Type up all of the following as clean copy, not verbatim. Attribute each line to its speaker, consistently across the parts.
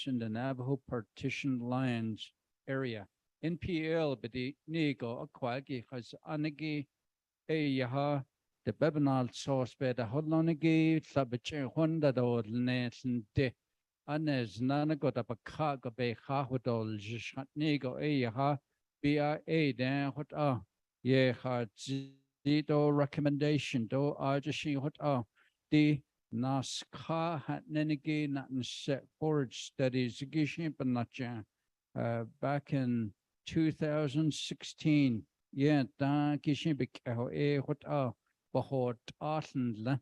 Speaker 1: in the Navajo partition lands area. NPL bidi nigo akwagi has anigi e yaha the bebanal sauce bed a hodlonigi sabiche honda do nesen de anes nanagot up a kaga be hahudol jishat nigo e yaha bia a dan hot ye ha do recommendation do ajashi hot the nas ka hat nenegi nat set forage studies gishin panacha back in 2016. Yeah, da gishin bikeho hot bahot asendle.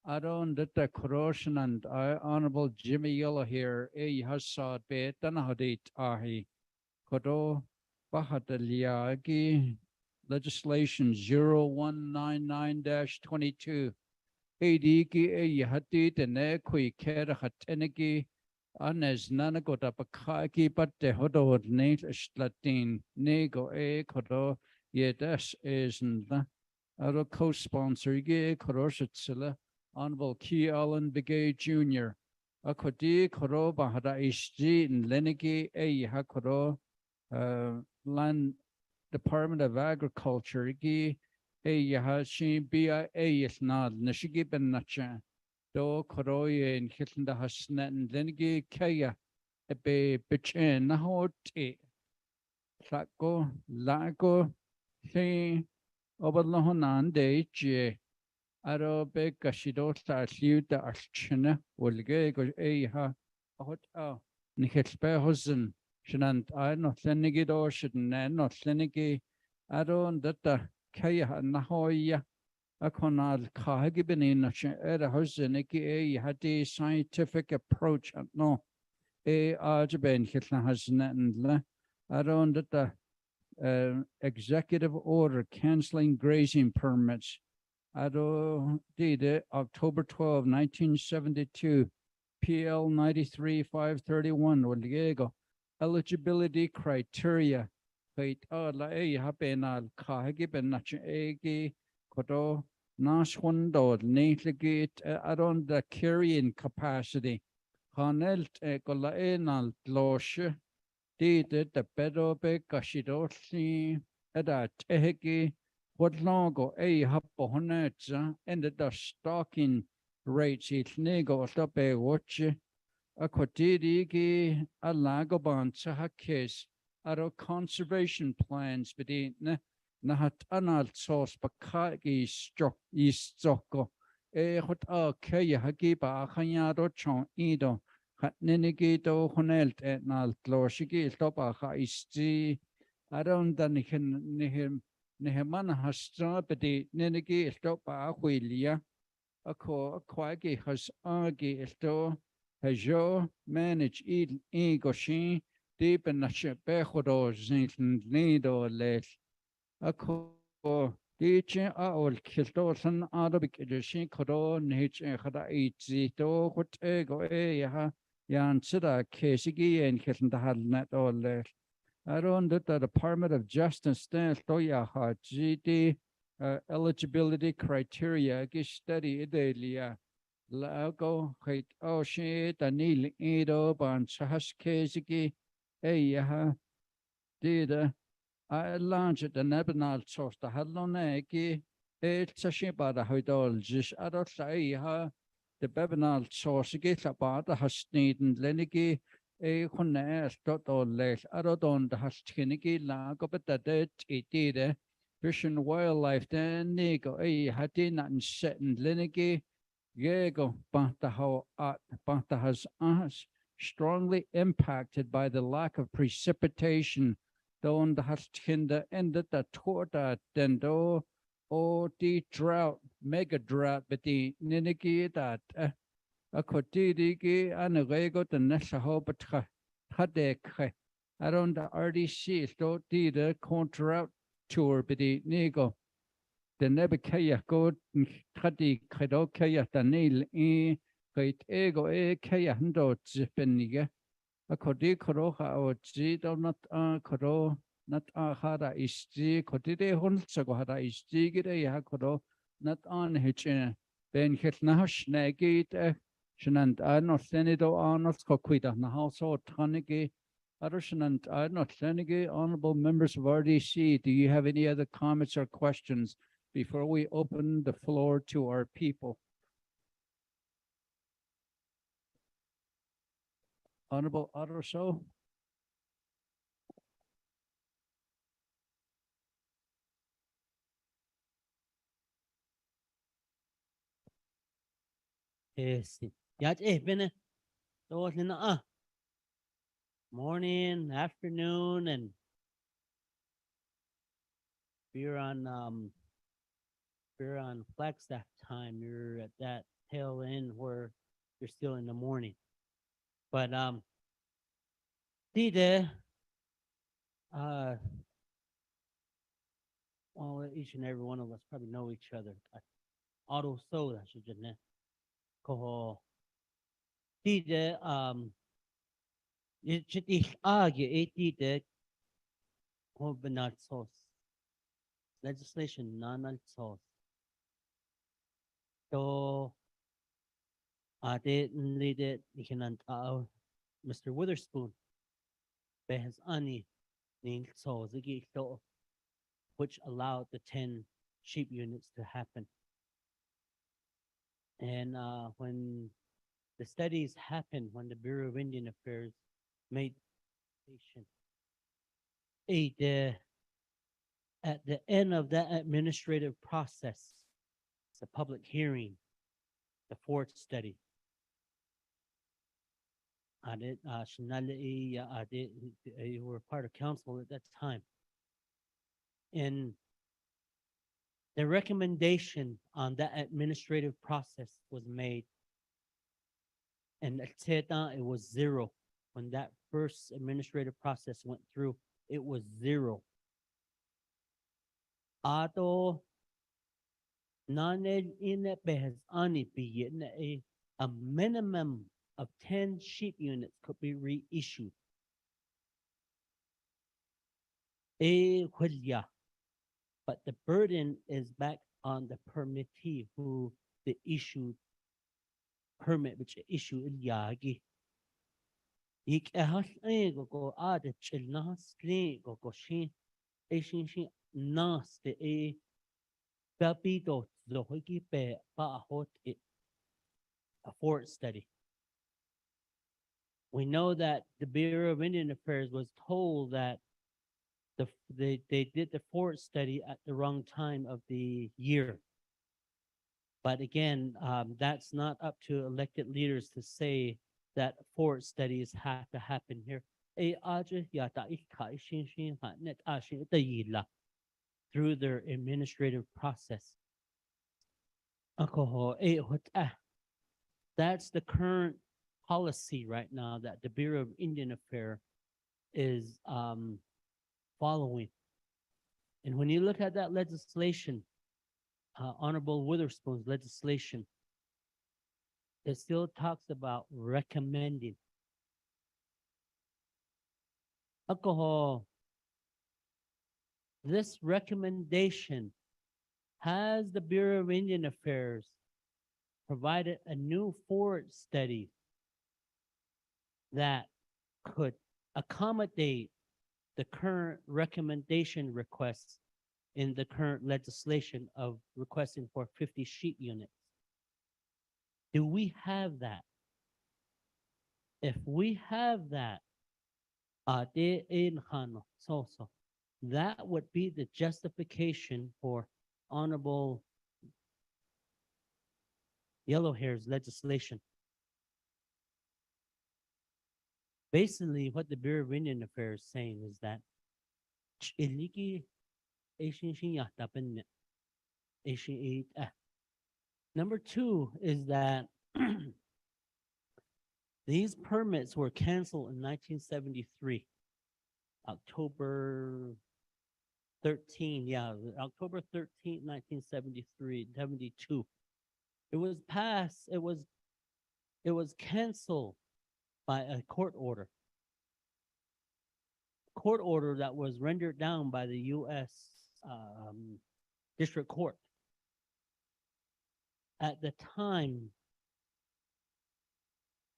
Speaker 1: I don't that the corrosion and Honorable Jimmy Yellow here has saw be danahadit ahi kodo bahadaliagi legislation 0199-22 ADiki yahati tene kui kera hatenegi anes nanagota pakaki but the hodo nate slatin nego kodo yedas isn't the co-sponsor ge koroshitsila Honorable Key Allen Begay Jr. Akodi koro bahada ishji in lenegi hakoro land Department of Agriculture gi yahashi bia yisnad nishigi ben nacha do koroye in hitenda hasnet and lenegi kaya ebe bichen nahote sako lago he oberlohonan de je aro be kashido sa liu da archina wolge go ha hot niketspe hosen shnant I no lenegi do shidden no lenegi aro data kaya nahoya akonal kahagi benin era hoseneki hati scientific approach no arjaben hitla hasna and la aro data executive order canceling grazing permits Ado did October 12, 1972, PL 93-531, Diego. Eligibility criteria. Wait, la hapenal kahagiben nach egi kodo nashwando neatligit around the carrying capacity. Hanelt kola enal loshe did the pedobe kashidosi edat ehegi. What longer haponetza ended the stocking rates it nego stope watch a quotidigi a lagoban sahakes aro conservation plans bedin nahat anal sauce bakagi stock istoko hot kaya hagiba hanyado chon ido hat nenegito honelt et nal tloshigi stopa ha isti around the nihin Nehemana hastra bedi nenegi esto pa huilia ako kwagi has agi esto hajo manage goshin deep in the behodo zintin nido les ako diche aol kilto san arabic edition kodo niche khada itzi to hot ego ya yan sida kesigi en kilta halnet all around the Department of Justice stands toya GD eligibility criteria study idelia lago hate she danil edo ban sahas kesigi did I launched the Nebanal source the Hadlonegi sashi bada hoidol jish adot the Bebanal source gets about the hasneden lenigi Hone Stoto Les Arodon the Haskiniki La Gopeta Tide Fish and Wildlife then Nigo Hatin and Setten Linigi Yego Bantaho Art Bantahas strongly impacted by the lack of precipitation don the Haskinda ended the Torta Dendo the drought mega drought but the Ninigi that a quotidigi and a rego the Nesaho but Hadek around the RDC sto did a contra tour bidi nego the nebekaya go Hadi Kedokaya Danil great ego kaya hando zipeniga a kodi koroha or zido not koro not hada isti kodide hunsago hada isti gide ya koro not on hitch ben hit nash negate Shanant Arnold Senido Arnold Coquita House or Tanigi Arushanant Arnold Senigi, honorable members of RDC. Do you have any other comments or questions before we open the floor to our people? Honorable Arusho.
Speaker 2: Yes. Yat been morning, afternoon, and if you're on Flagstaff time, you're at that tail end where you're still in the morning. But Tide, uh well, each and every one of us probably know each other. Auto soda should just Koho Tide it should ich age Tide Hobenat sauce. Legislation non sauce. So ate nlide ikinant Mr. Witherspoon behas ani ning so zigi so which allowed the 10 sheep units to happen. And when the studies happened, when the Bureau of Indian Affairs made the at the end of that administrative process, the public hearing, the fourth study, you were part of council at that time. And the recommendation on that administrative process was made. And at Teta, it was zero. When that first administrative process went through, it was zero. Ato naned in behas ani a minimum of 10 sheep units could be reissued. But the burden is back on the permittee who the issued permit which issue yagi. Ik ahas go the chilna screen go shin shin nas the papito the hoiki pe pa hot a fort study. We know that the Bureau of Indian Affairs was told that they did the fort study at the wrong time of the year. But again, that's not up to elected leaders to say that fort studies have to happen here. Through their administrative process. That's the current policy right now that the Bureau of Indian Affairs is following. And when you look at that legislation, Honorable Witherspoon's legislation, it still talks about recommending alcohol. This recommendation has the Bureau of Indian Affairs provided a new forward study that could accommodate the current recommendation requests in the current legislation of requesting for 50 sheep units. Do we have that? If we have that, that would be the justification for Honorable Yellow Hair's legislation. Basically, what the Bureau of Indian Affairs is saying is that number two is that these permits were canceled in 1973, October 13, October 13, 1973, 72. It was passed, it was canceled by a court order. Court order that was rendered down by the U.S. District Court. At the time,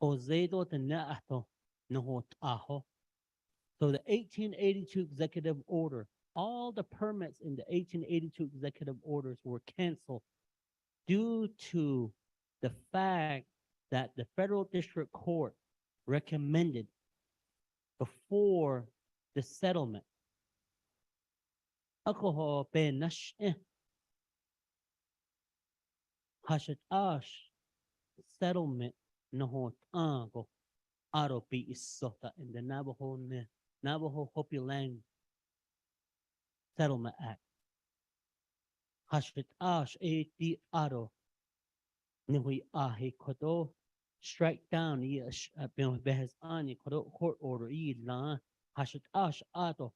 Speaker 2: Ozedo the Naato Nohot Aho. So the 1882 executive order, all the permits in the 1882 executive orders were canceled due to the fact that the federal district court recommended before the settlement. Alcohol ben nash hashat ash settlement nohot ango aro be isota in the Navajo Hopi Land Settlement Act. Hashat ash e di aro nihui ahi kodo strike down ben behes ani kodo court order I la hashat ash ato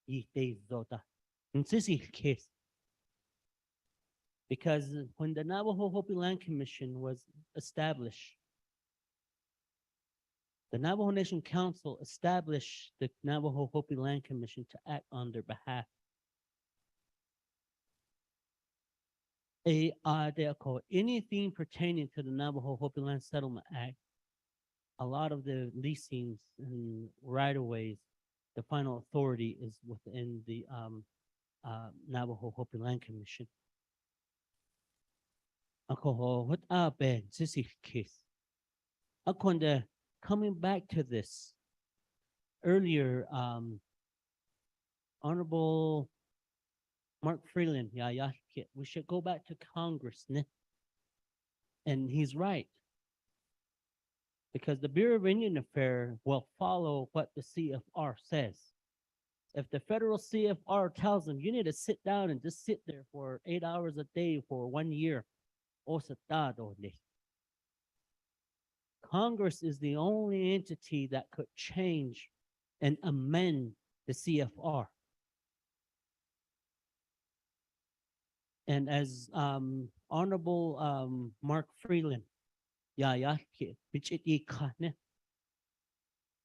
Speaker 2: I te zota. In sisi case, because when the Navajo Hopi Land Commission was established, the Navajo Nation Council established the Navajo Hopi Land Commission to act on their behalf. Anything pertaining to the Navajo Hopi Land Settlement Act, a lot of the leasings and right-of-ways, the final authority is within the Navajo Hopi Land Commission. What ben sisi case? Coming back to this earlier, Honorable Mark Freeland, we should go back to Congress, ne? And he's right. Because the Bureau of Indian Affairs will follow what the CFR says. If the federal CFR tells them you need to sit down and just sit there for 8 hours a day for 1 year, Congress is the only entity that could change and amend the CFR. And as Honorable Mark Freeland,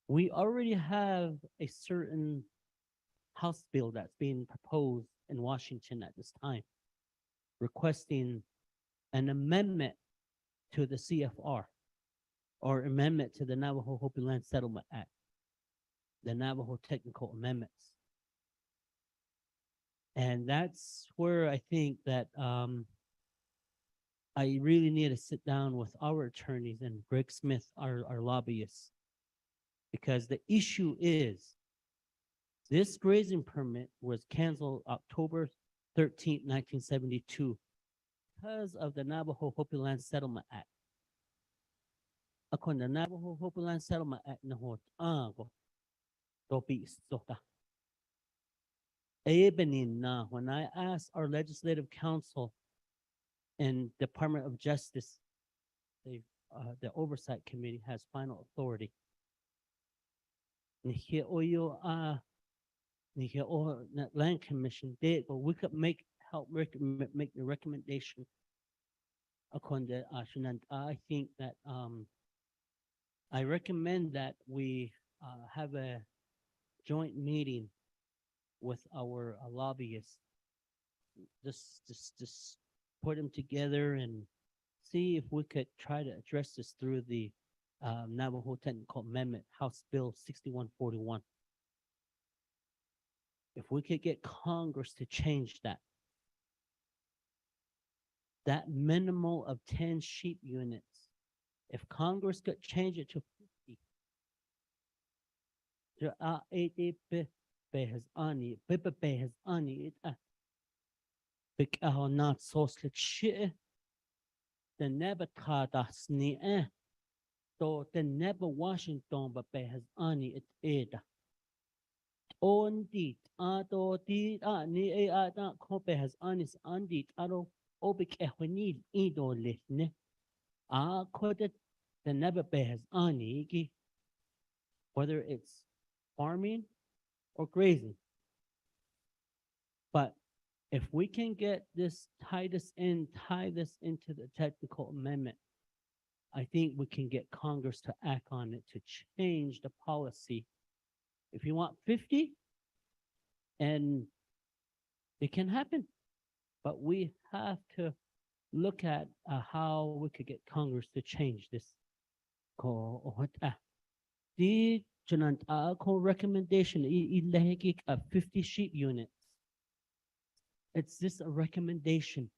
Speaker 2: we already have a certain House bill that's being proposed in Washington at this time, requesting an amendment to the CFR or amendment to the Navajo Hopi Land Settlement Act, the Navajo Technical Amendments. And that's where I think that I really need to sit down with our attorneys and Greg Smith, our lobbyists, because the issue is this grazing permit was canceled October 13, 1972, because of the Navajo Hopi Land Settlement Act. According to the Navajo Hopi Land Settlement Act, when I asked our legislative council and Department of Justice, the Oversight Committee has final authority. Land Commission did, but we could help make the recommendation. According to Ashanant, I think that I recommend that we have a joint meeting with our lobbyists. Just put them together and see if we could try to address this through the Navajo Technical Amendment, House Bill 6141. If we could get Congress to change that minimal of 10 sheep units, if Congress could change it to 50, not so slick shit, the never taught us ni so the never Washington, but has ani it on dit ato dit ni cope has anis andit aro obic ehwenil idol ne could the never has ani whether it's farming or grazing. But if we can get this, tie this into the technical amendment, I think we can get Congress to act on it to change the policy. If you want 50, and it can happen, but we have to look at how we could get Congress to change this. ko ohot di junant ko recommendation ilahikik 50 sheep units. It's just a recommendation.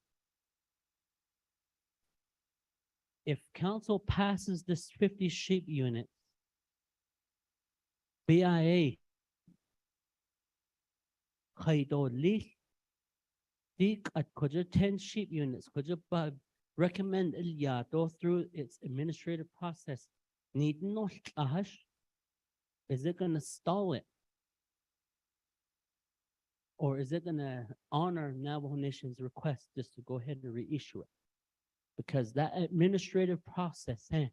Speaker 2: If council passes this 50 sheep units, BIA kaido li dik at koja 10 sheep units koja recommend ilyato through its administrative process. Need no ahash. Is it gonna stall it? Or is it gonna honor Navajo Nation's request just to go ahead and reissue it? Because that administrative process, a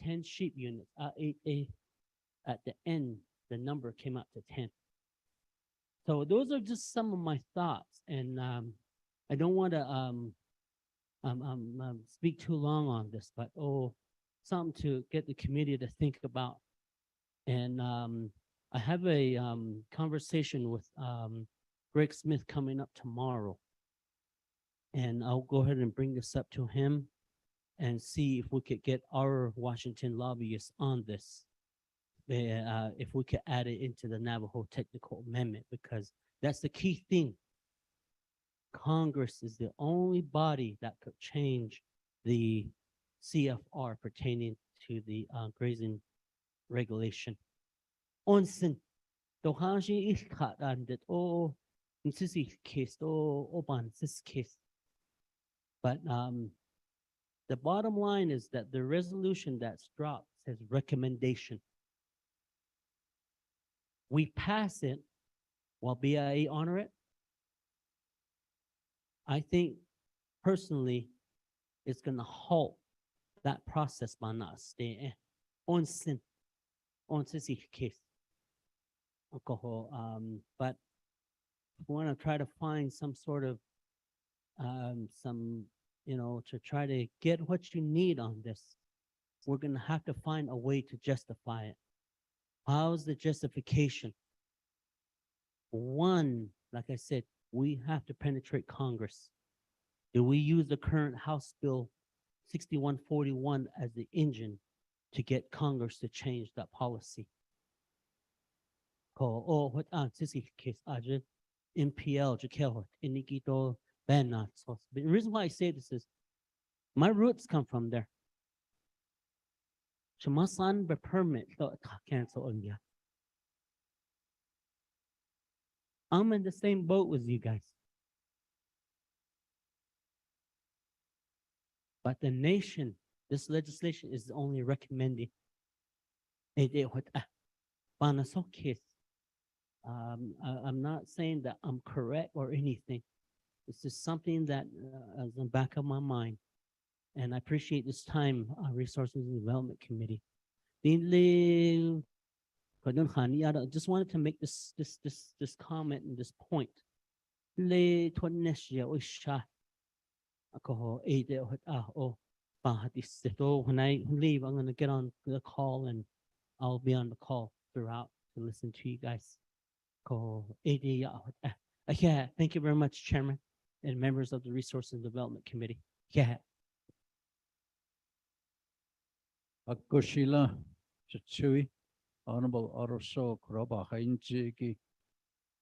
Speaker 2: 10 sheep units, at the end, the number came out to 10. So those are just some of my thoughts, and I don't want to speak too long on this, but something to get the committee to think about. And I have a conversation with Greg Smith coming up tomorrow, and I'll go ahead and bring this up to him and see if we could get our Washington lobbyists on this. If we could add it into the Navajo technical amendment, because that's the key thing. Congress is the only body that could change the CFR pertaining to the grazing regulation. Onsen, dohanshi ilkat and that this case oban this case. But the bottom line is that the resolution that's dropped says recommendation. We pass it while BIA honor it. I think personally it's going to halt that process by not staying on sin case. But we want to try to find some sort of to try to get what you need on this. We're going to have to find a way to justify it. How's the justification? One, like I said, we have to penetrate Congress. Do we use the current House Bill 6141 as the engine to get Congress to change that policy? What case MPL Inikito Benat. The reason why I say this is my roots come from there. Shamasan be permit cancel on ya. I'm in the same boat with you guys. But the nation, this legislation is only recommending. I'm not saying that I'm correct or anything. This is something that is in the back of my mind. And I appreciate this time, Resources and Development Committee. I just wanted to make this comment and this point. When I leave, I'm gonna get on the call and I'll be on the call throughout to listen to you guys. Yeah, thank you very much, Chairman and members of the Resources and Development Committee. Yeah.
Speaker 1: Akushila Chui, Honorable Oroso Kroba Hainjiki.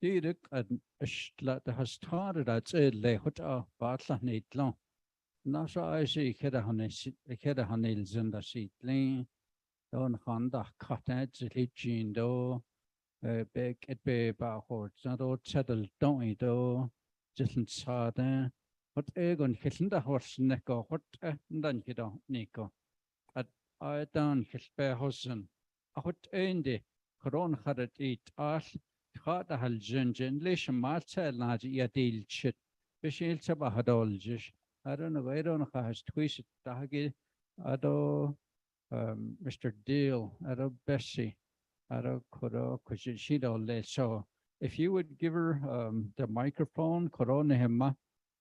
Speaker 1: Dirk and Ashla has started at a lehota Batla Nitlon. Nasa I see Kedahanils in the seatling. Don Honda Cottage, Lichindo, Beck at Bay Bahort, Zado Settle Donido, Jisn Sada, what Egon Hilda horse Neko, what Dunkido Nico. At I down his bear hosen, a hot ended, Coron had it eat ash, Hata Haljunjin, Lish Marta Lad Yadil chit, Bishil Sabahadoljish. I don't know, I don't know how has twisted Dagi, Ado. Mr. Deal, Ado Bessie, Ado Koro, Kushido Le. So if you would give her the microphone, Corona Hema,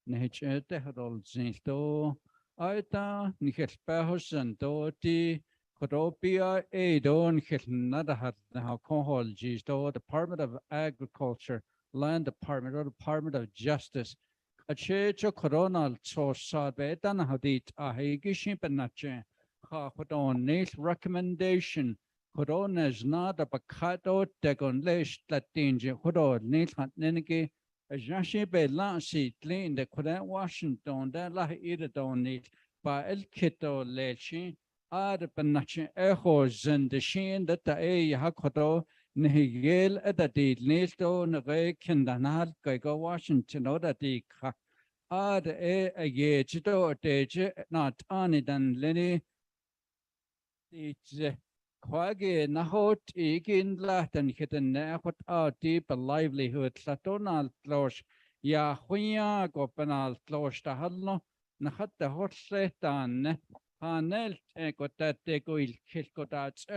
Speaker 1: Nihete Hadol Zinto, Aita, Niket Pahos and Doti, Kodopia, Adon, Hitnadahat, now Kohol Gisto, Department of Agriculture, Land Department, or Department of Justice. A checho coronal so sad betan hadit a hegishin penache. Kahodon's recommendation. Corona's not a Bacado Degon Lesh Latinge Hodor Nils Hatnenke, a Jashi Be Lancy, Clean the Kodan Washington, that La Idadon it by El Kito Lechi, Ad Panachin Echoes and the Sheen that the A Hakodo, Nihil at the deed, Nisto, Nare Kindanal, Gago Washington, or that the Ad a ye chito teje not ani dan lenny teach quage nahot igin latin hidden nahot out deep a livelihood satonal closh ya huya go penal closh ta halno nahat the hot setan hanel go that te go il kilkotats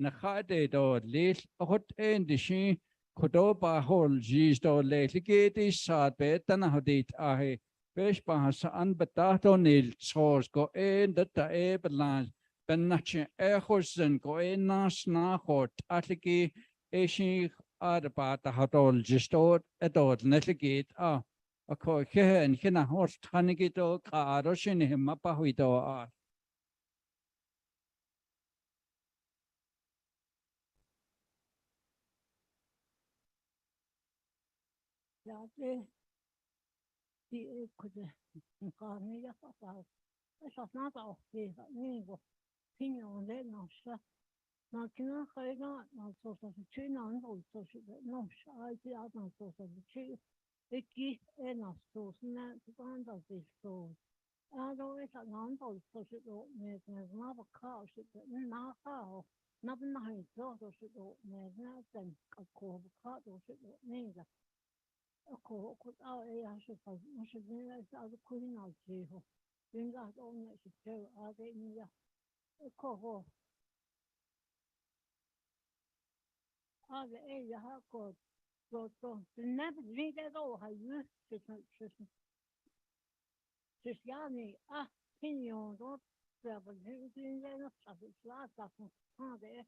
Speaker 1: nahade do lis hot end the she kodoba hol jis do leligeti sad betan hodit ahe Fish bahasa anbetato nil source go in the taebelan benachin echosen go in nas nachot atliki eshi adabata hatol gistot edot netigit a ko hen hina horse tanigito karoshin him apahuito
Speaker 3: die could carne ya papa esa nada o que ni go pinyo le no sha na kina kaiga na so so chi na no so no sha ji a na so so chi e ki e na so na ban da de so a do esa na no so so ne na ba ka so na ka ho na ba na hi so so ne na den ka ko ka do so ne ga ko a ya shi fa shi ne sa da ku ni na ji ho bin ga do ne shi ce a ga ni ya ko ho a ga e ya ha ko to ne vi ga do ha yu shi ya ni a pin yo do ya ba ni ni ne sa sa ha de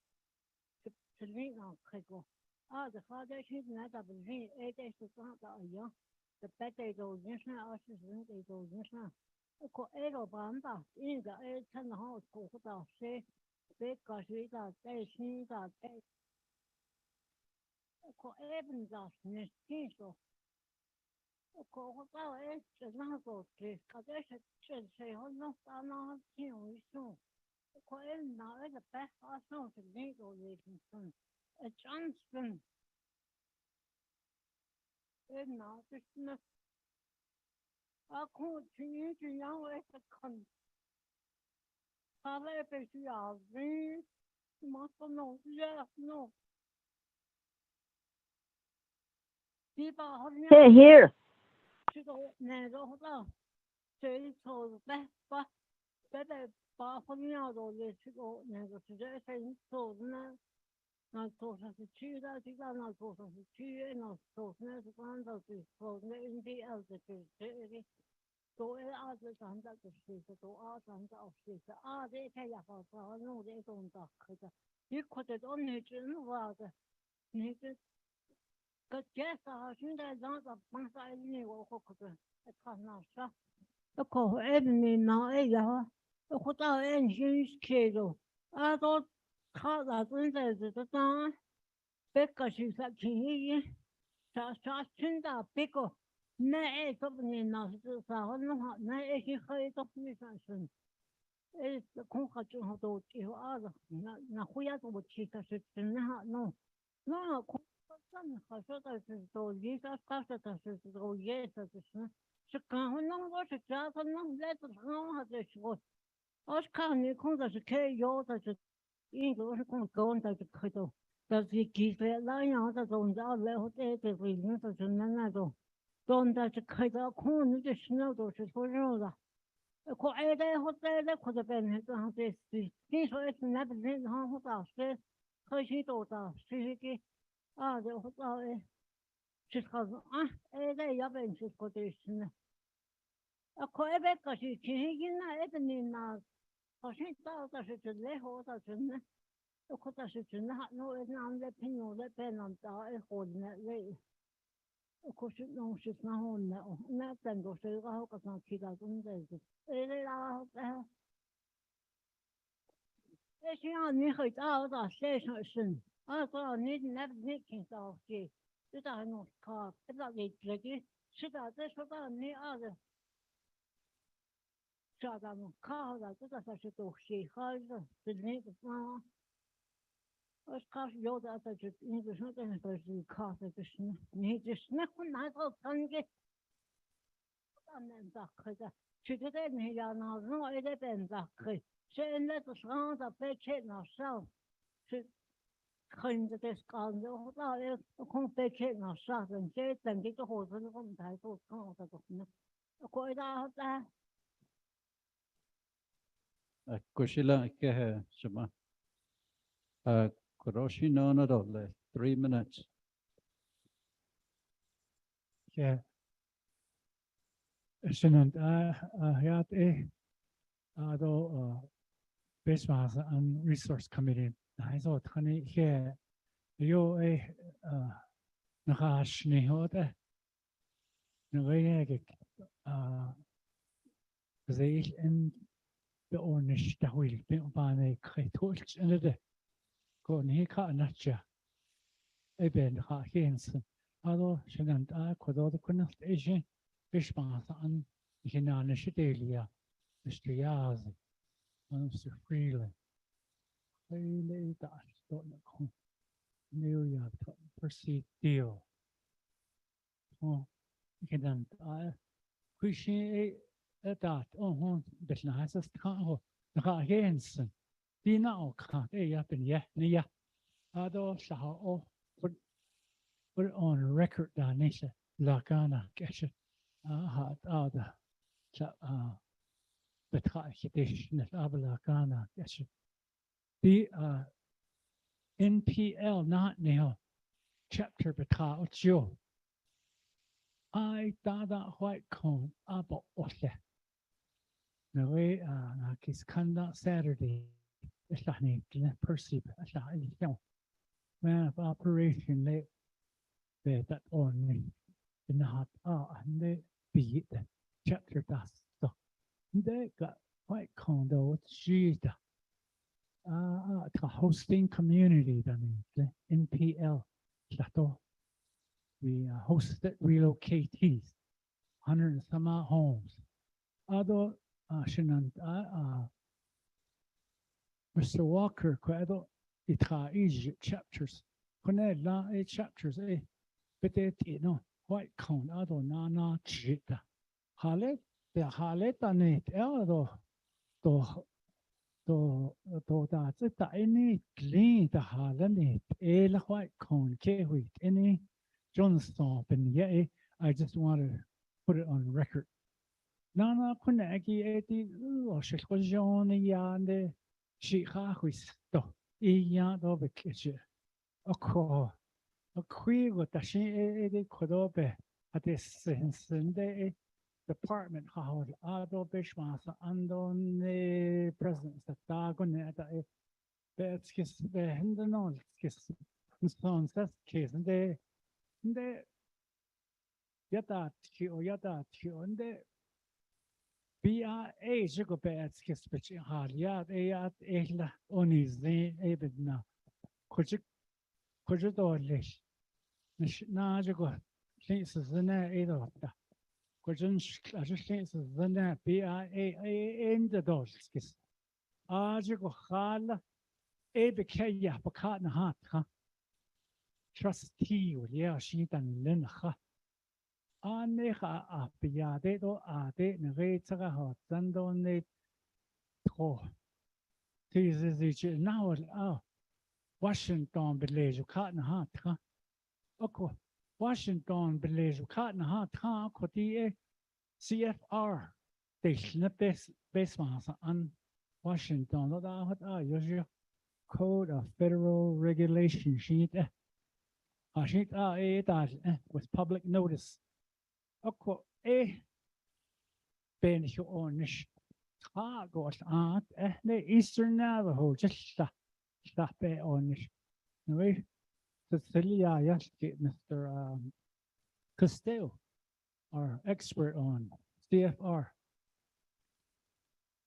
Speaker 3: shi ni na kai go a da ha da shi na da bin ni e da shi sa da ya the better goes national ashes and they goes national. Ko ero banda in the air ten house ko da she be ka shi da dai shi da dai ko even da ne shi so ko da e se na ko ke ka da she ho no ta na ti o so ko e na e the best also to me go living a Johnston e na just a ko ti ti yang e ka Parle per gli altri, ma no, no.
Speaker 4: Can't hear.
Speaker 3: Ne do da. Sei so ba ba fognato le ciò ne do se sei so na to se ci da ci da na to se ci e na to ne so quando si so ne in di altre che to e altre tanta che si to a tanta o si a de che ya fa fa no de don da che da io cote don ne ci no va da ne che che sa shi da da da ma sa ni wo ko ko e ka na sa ko e ni na e ya ko ta e ni shi do a do ka da zun de da becca si sa chi sa chin da pico ne e to ni na sa ho no ne e ki khai to ni sa sun e con ka chu ho to ti ho a na hu ya to chi ka se na ha no no ko san ka so da se to ye sa ka sa ta se to ye sa se se ka ho no go se cha sa no le to no ha de shi os ka ni con da se ke yo da se in go se con go da se ke to da se ki se la ya da zo da le ho te te ri ni sa se na do don da se ke da con ni de shi na do se so ro da ko e de ho te de ko de ben he da de si ni so es na de ni ha ho da se ke shi do da si ki a de ho da e se ka e de ya ben se ko de shi na ko e be ka shi ki na e de ni na好像到的是真的好的真的，我觉得是真的，那那在朋友在边上找一伙呢嘞，可是弄是那好呢，那整个是个好个上其他东西是，啦， As you are niet uit oude station, als er niet net niet kan zeggen, dit is nog kaart, dat niet lekker, zit dat is wat niet oude. Zou dan nog kaart, dat is het toch zeker, dat niet het nou. Als kaart jood dat het niet is, dat is het die kaart, dat is niet, dus net van dat kan je. Dan een dag, zit het in hier nou, nooit het een dag. Ze in het strand, dat beetje nog zo. Ze kunnen het kan zo, nou, ik kom beetje nog zo. En ze denk ik toch ook, dat komt hij tot kan dat toch niet. Ik hoor daar.
Speaker 1: Kushila ke shema. Kuroshi no na dole. 3 minutes.
Speaker 4: Yeah. Sinant hayat ado Business and Resource Committee. So tani here yo nakashni hote nagayek زي إن بأونش تحويل بأبانة خيتولش إن ده كون هيك نرجع إبن خاكينس هذا شنان كذا كنا إيش إيش مثلا هنا نشتيليا اشتياز أنا سفريلا فريلا تاش تونكم نيويورك برسي ديو كنا كويشي dat dus na is het gaan ga heensen die nou gaat ja ben je nee ja ado zou voor on record dan is het la kana kesje had ada betracht je dus net abla kana kesje die NPL not now chapter betracht jo I tada white cone abo olle نوي كيس كندا Saturday إحنا كنا perceive إحنا اليوم ما في operation لي that on إنها عند بيت chapter das so ده got white condo جيدا تا hosting community ده من NPL لاتو we hosted relocatees 100 some homes other عشان Mr. Walker كأدو يتخايج chapters كنا لا chapters بدأت إنه white cone أدو نانا جدا حالة نيت دو دا زتا إني كلين دا حالة نيت لا white cone كيويت إني جونستون بنية I just want to put it on record Nana kuna aki eti oshel kojoni yande shikha huisto iya do bekeche akho akhui gotashi edi kodobe ate sensende department hawal ado beshmasa andon president ta gone ata betskis be hendenol skis son sas kesende de yata ti onde BRA شكو بيت كسبتش حاليات ايات اهلا اونيزين اي بدنا كوجو دولش مش ناجكو ليس زنا اي دوتا كوجن اشش ليس زنا BRA اي اند دولش كس اجكو خاله اي بكيا بكاتنا هات ها trustee وليا شيطان لنخا أنيخا أبيادة دو أدي نغيتها هات زندوني تو تيزيجي ناول واشنطن بليجو كاتنا هات أكو واشنطن بليجو كاتنا هات أكو دي CFR تيشنا بس ماسا أن واشنطن دو دا هات يوجي Code of Federal Regulation sheet sheet that with public notice Akko ben je onish goes at the Eastern Navajo just stop be onish. No, Cecilia, yes, Mr. Costello, our expert on CFR.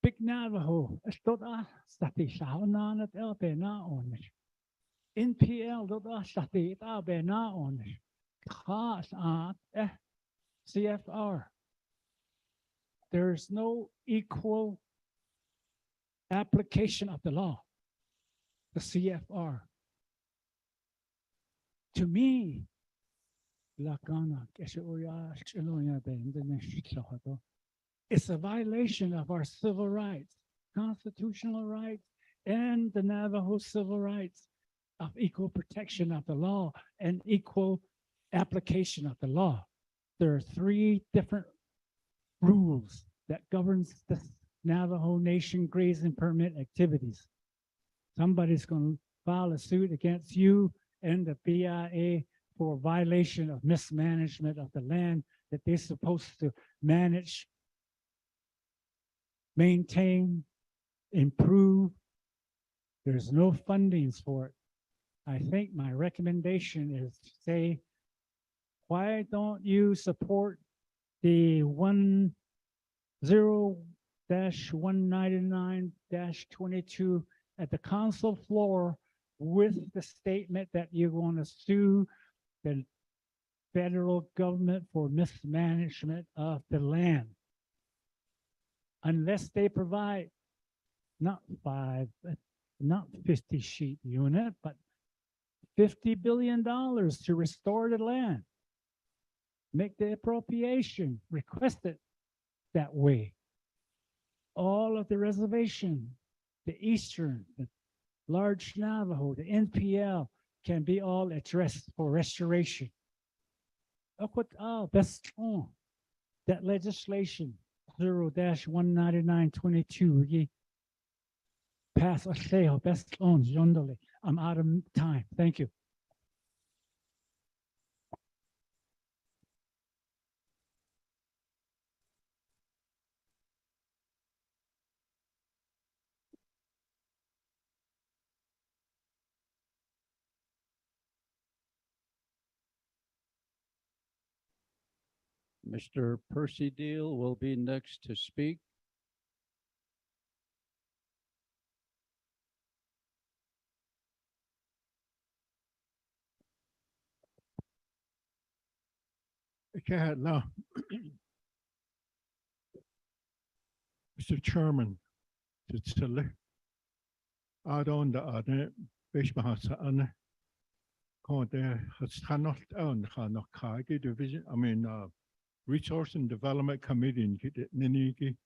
Speaker 4: speak Navajo. Estoda stati shaunana el bena onish. NPL doda stati ta bena onish. Khas at CFR. There's no equal application of the law, the CFR. To me, it's a violation of our civil rights, constitutional rights, and the Navajo civil rights of equal protection of the law and equal application of the law. There are three different rules that governs the Navajo Nation grazing permit activities. Somebody's going to file a suit against you and the BIA for violation of mismanagement of the land that they're supposed to manage, maintain, improve. There's no fundings for it. I think my recommendation is to say, why don't you support the 10-199-22 at the council floor with the statement that you're going to sue the federal government for mismanagement of the land, unless they provide not 50 sheet unit, but $50 billion to restore the land. Make the appropriation, request it that way. All of the reservation, the Eastern, the large Navajo, the NPL can be all addressed for restoration. Best on that legislation 0-199-22 pass a sale best on yondole. I'm out of time. Thank you.
Speaker 1: Mr. Percy Deal will be next to speak.
Speaker 5: Okay, now, Mr. Chairman, to Tele, add on the other, Bishmahasa Anna, called the Hastanot on Hanok Kagi Division, Resource and Development Committee in Niniki,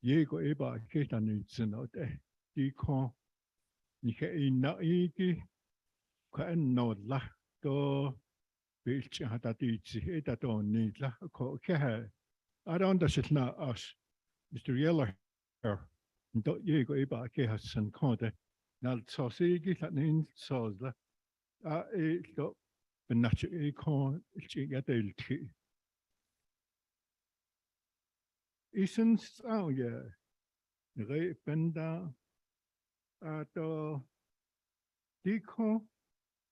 Speaker 5: Yego Eba Ketan Zenote, Diko, Nika Naiki, Kan no la, do. Bilch hatati eta to need la ko ke I don't understand us Mr. Yeller do ye go iba ke hasan konde na so sigi nin so la e do benach e kon chi ya del ti isen so ya re benda to diko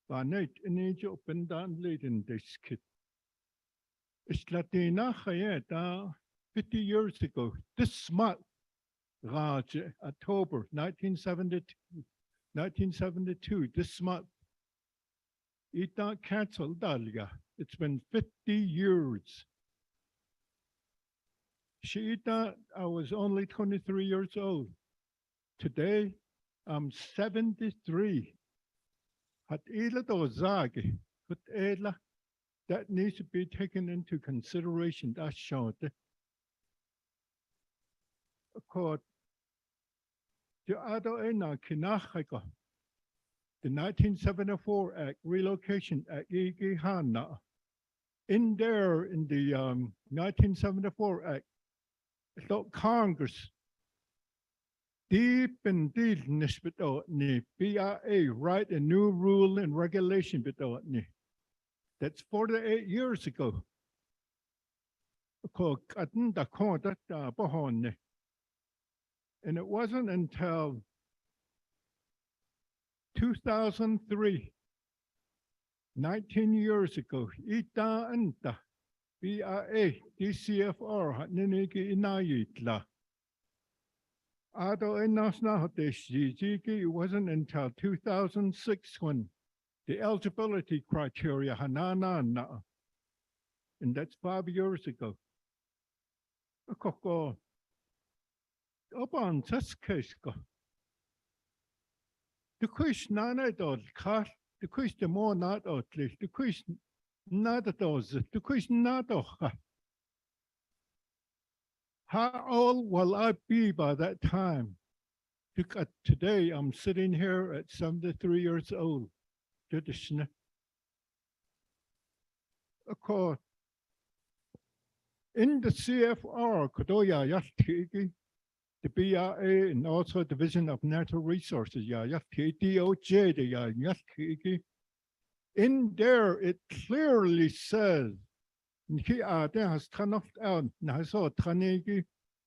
Speaker 5: Banet in jo bendan leden this kid. It's Latina Hayeta 50 years ago. This month, Raj, October 1972, this month, Ita canceled Dalia. It's been 50 years. Sheita, I was only 23 years old. Today, I'm 73. That needs to be taken into consideration. That's shown. The 1974 Act, Relocation Act, in there, in the 1974 Act, so Congress deep and deep ni BIA write a new rule and regulation ni. That's 48 years ago. And it wasn't until 2003, 19 years ago, ita anta BIA DCFR niniki inayitla. Although in it wasn't until 2006 when the eligibility criteria hanana, and that's 5 years ago. Koko upon this case go. The question nana dot car, the question more not at least, the question not at all, the question not how old will I be by that time? Today, I'm sitting here at 73 years old. Of course, in the CFR, Kodoya Yaftigi, the BRA and also Division of Natural Resources, DOJ, the Yaftigi, in there, it clearly says,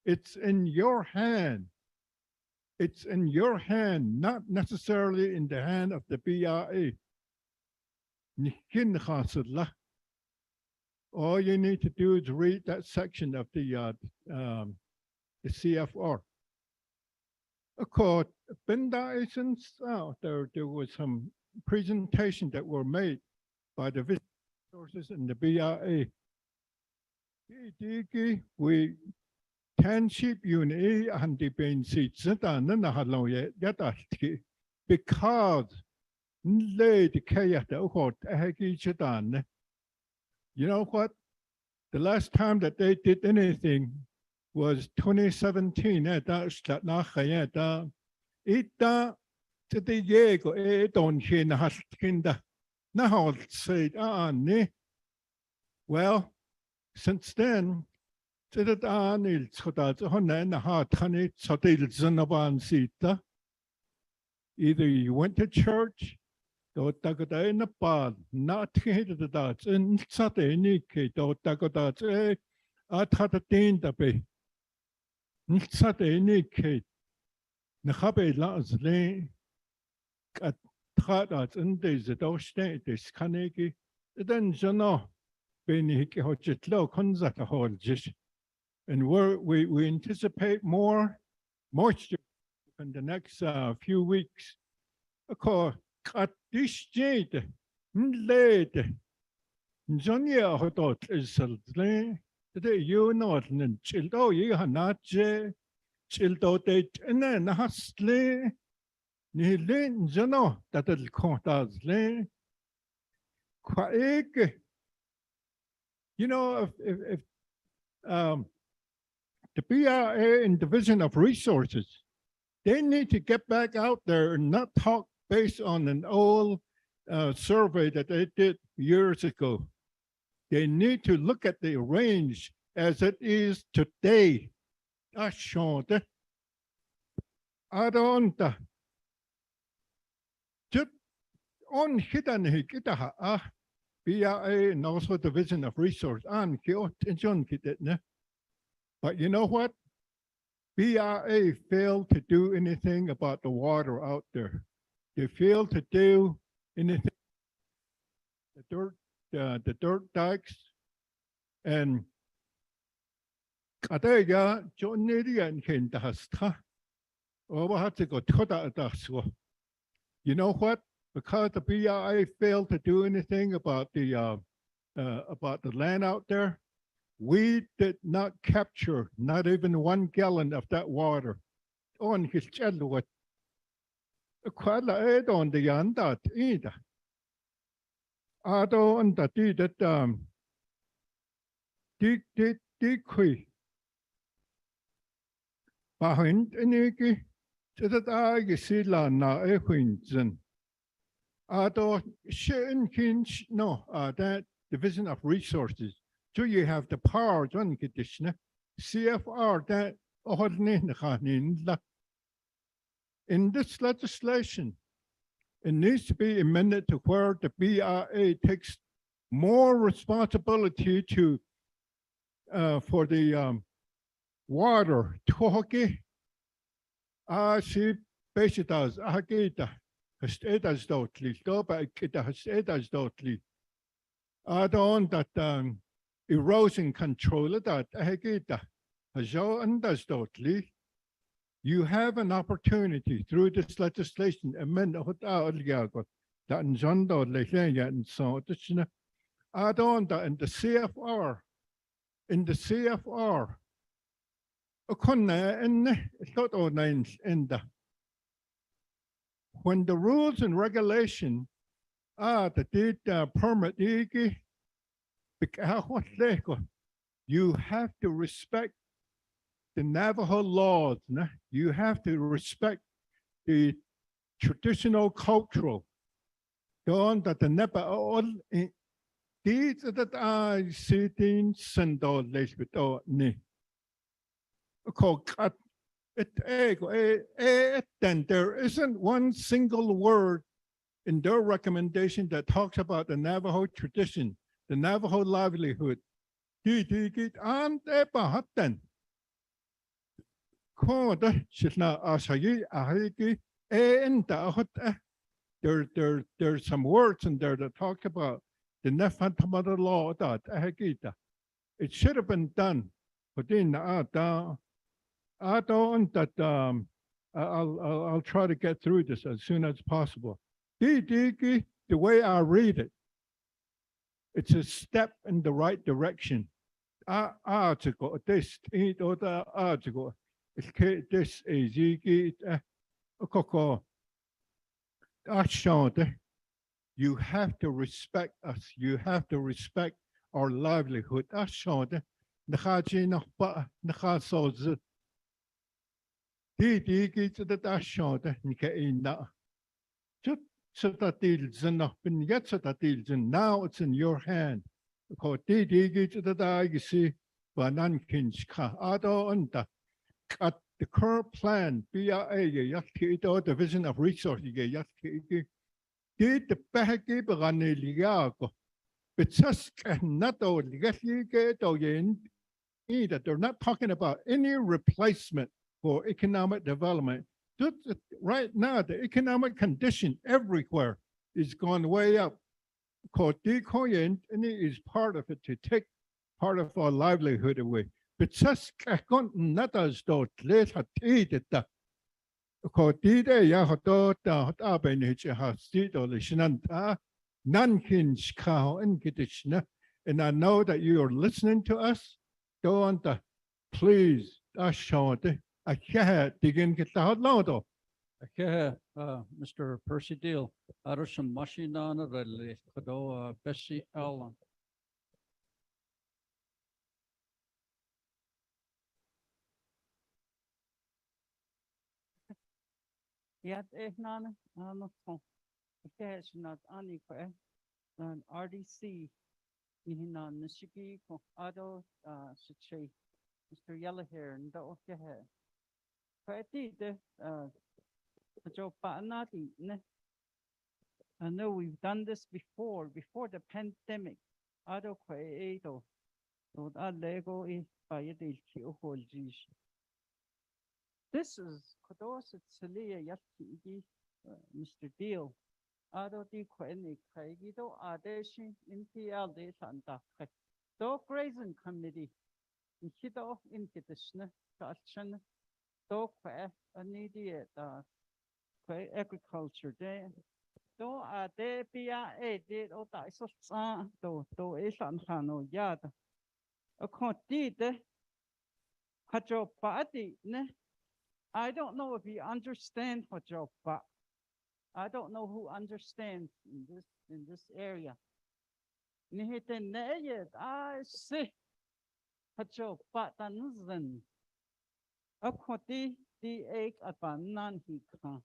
Speaker 5: it's in your hand. It's in your hand, not necessarily in the hand of the BRA. All you need to do is read that section of the CFR. Of course, there was some presentation that were made by the resources and the BRA. We township unit and the been seats because you know what? The last time that they did anything was 2017. That's that not to the Diego don't hear kinda. Now say well, since then, either you went to church, not hated that, and Saturday, I thought a thing that be Saturday, Kate, Nahabe Las Lane, at Tradas and days at all state, this Kaneki, then Jano, Benny Hojitlo, Konzaka Hodges. And we anticipate more moisture in the next few weeks. Of course, at this date, late, Jonia Hodot is today you know, and Childo, you are not Childo date, and then Hasle, Nilin, Jono, that will count as lane. Quaig, you know, if the BRA and Division of Resources, they need to get back out there and not talk based on an old survey that they did years ago. They need to look at the range as it is today. I don't just on hidden BRA and also Division of Resources and but you know what? BRA failed to do anything about the water out there. They failed to do anything. The dirt dikes and you know what? Because the BRA failed to do anything about the land out there, we did not capture not even 1 gallon of that water on his childhood. On the yanda either. Ado on the tea that decree. Behind any to that I see la na a quinzen. Ado shin hinch no that Division of Resources. Do you have the power to condition CFR that in this legislation, it needs to be amended to where the BRA takes more responsibility to for the water. Toki, she basically does. Agita, Hastedas dotly, Doba Kita Hastedas dotly. I don't that erosion control that Agita. Hajo and does dotly. You have an opportunity through this legislation, amend that in John and so add on that in the CFR, when the rules and regulation the did permit you have to respect the Navajo laws. You have to respect the traditional cultural. Don that the Nepa all these that I sitting sendo lesbito ni. Then there isn't one single word in their recommendation that talks about the Navajo tradition, the Navajo livelihood. There's some words in there that talk about the Nefantamada law that it should have been done. But then I'll try to get through this as soon as possible. The way I read it, it's a step in the right direction. Article this other article. This is you have to respect us. You have to respect our livelihood. Now it's in your hand. At the current plan, BRA, Division of Resources, did the Bahagi Liago, but just not either. They're not talking about any replacement for economic development. Right now, the economic condition everywhere is going way up. And it is part of it to take part of our livelihood away. But just not as though let her eat it. And I know that you are listening to us. Go on to please. I can't begin get out loud.
Speaker 1: Mr. Percy Deal, Arusham Mashinana Rally, Kado Bessie Allen. Yet, Nana, not it's not unequal. An RDC, Nihinan, Nishiki, Ado, Sichi, Mr. Yellowhair, and the Okahe. Pretty, I know we've done this before the pandemic. Ado Quaedo, Lego is by a this is Kodos Celia Yaki, Mr. Deal. Ado di Queni Craigido Adeshi in PL Santa. Do Grazing Committee. Hido in Kitishna, Kashan, Do Que, an idiot, Que Agriculture Day. Do Ade Pia did O Daiso do Ishan Hano Yad. A Contide Hajo Padi, ne? I don't know if you understand what you're about. I don't know who understands in this area. I see what you're about. According the egg about none he can.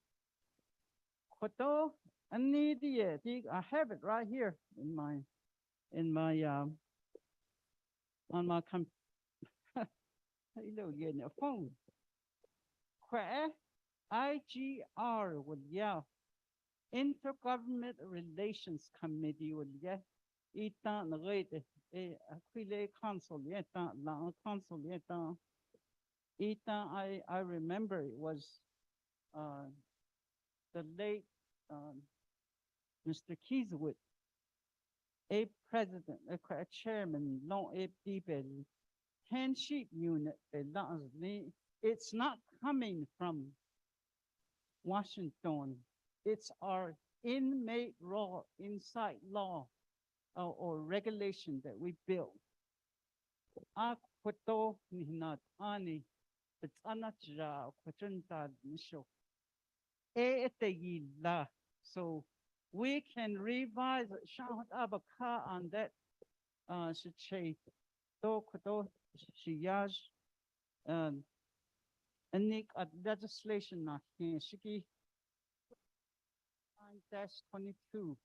Speaker 1: I have it right here in my on my phone. IGR would Intergovernment Relations Committee would I remember it was the late Mr. Keyswood, a president, a chairman, long a deep 10 sheep unit, it's not
Speaker 6: coming from Washington. It's our inmate law, inside law, or regulation that we built. Akwato ni not ani, it's anatra kwatenta nisho. La. So we can revise Shahut Abaka on that Shiche Do Kwato Shiyaj Anik at legislation na Shiki 9-22.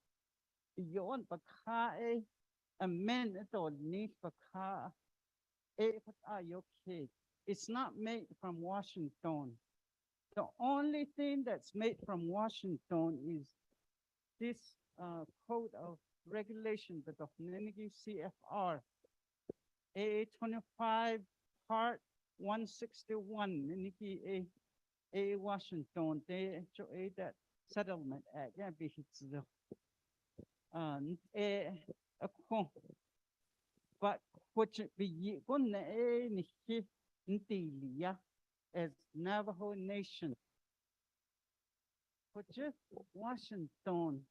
Speaker 6: Yon Baka amend it all need Baka okay. It's not made from Washington. The only thing that's made from Washington is this code of regulation, the Dohnenigi CFR, A25 part 161, Nenigi A Washington, they a that settlement act, yeah, be hits the but which be gonna as Navajo Nation. Which Washington,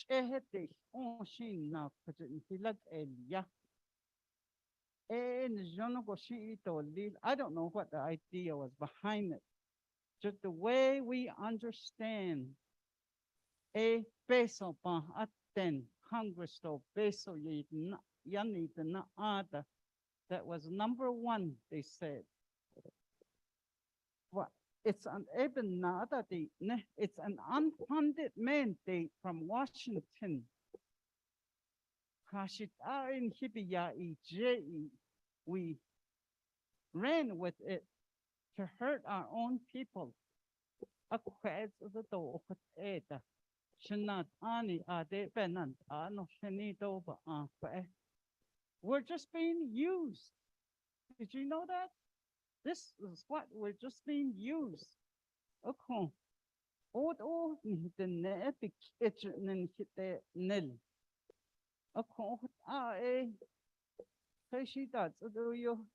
Speaker 6: Chehete, Oshin now, which Hilag Elia. And I don't know what the idea was behind it. Just the way we understand a peso pa aten Congress to peso yani the ada. That was number one, they said. What? It's an even it's an unfunded mandate from Washington. We ran with it to hurt our own people. We're just being used. Did you know that? This is what we're just being used. Okay. Oh, the epic kitchen and hit the nil. Okay, she does. Do you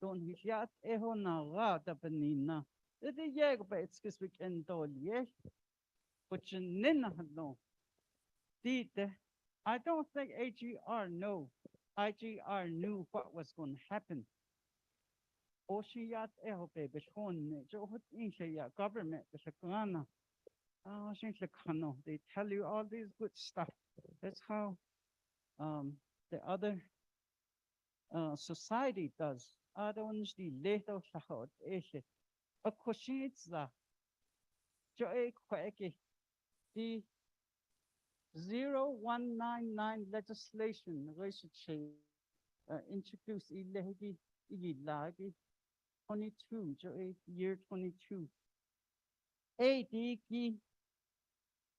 Speaker 6: don't hit yet? Eho na rata benina. The yeg baits this weekend, yes. But you nina no. Did I don't think AGR know. IGR knew what was going to happen. Oshiyat ehope bishon johut insha government bishakana. They tell you all these good stuff. That's how the other society does. Adons di leto shahot eshe. A koshitza. Joe kweke. The 0199 legislation introduced ilegi ilagi 22 year 22 AD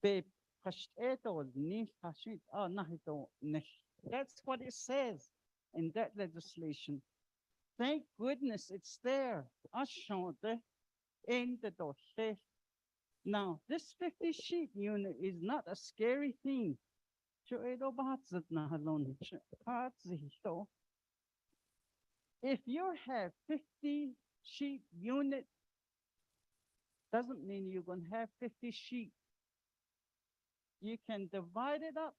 Speaker 6: be ni nahito. That's what it says in that legislation. Thank goodness it's there. Now, this 50 sheep unit is not a scary thing. If you have 50 sheep unit, doesn't mean you're going to have 50 sheep. You can divide it up.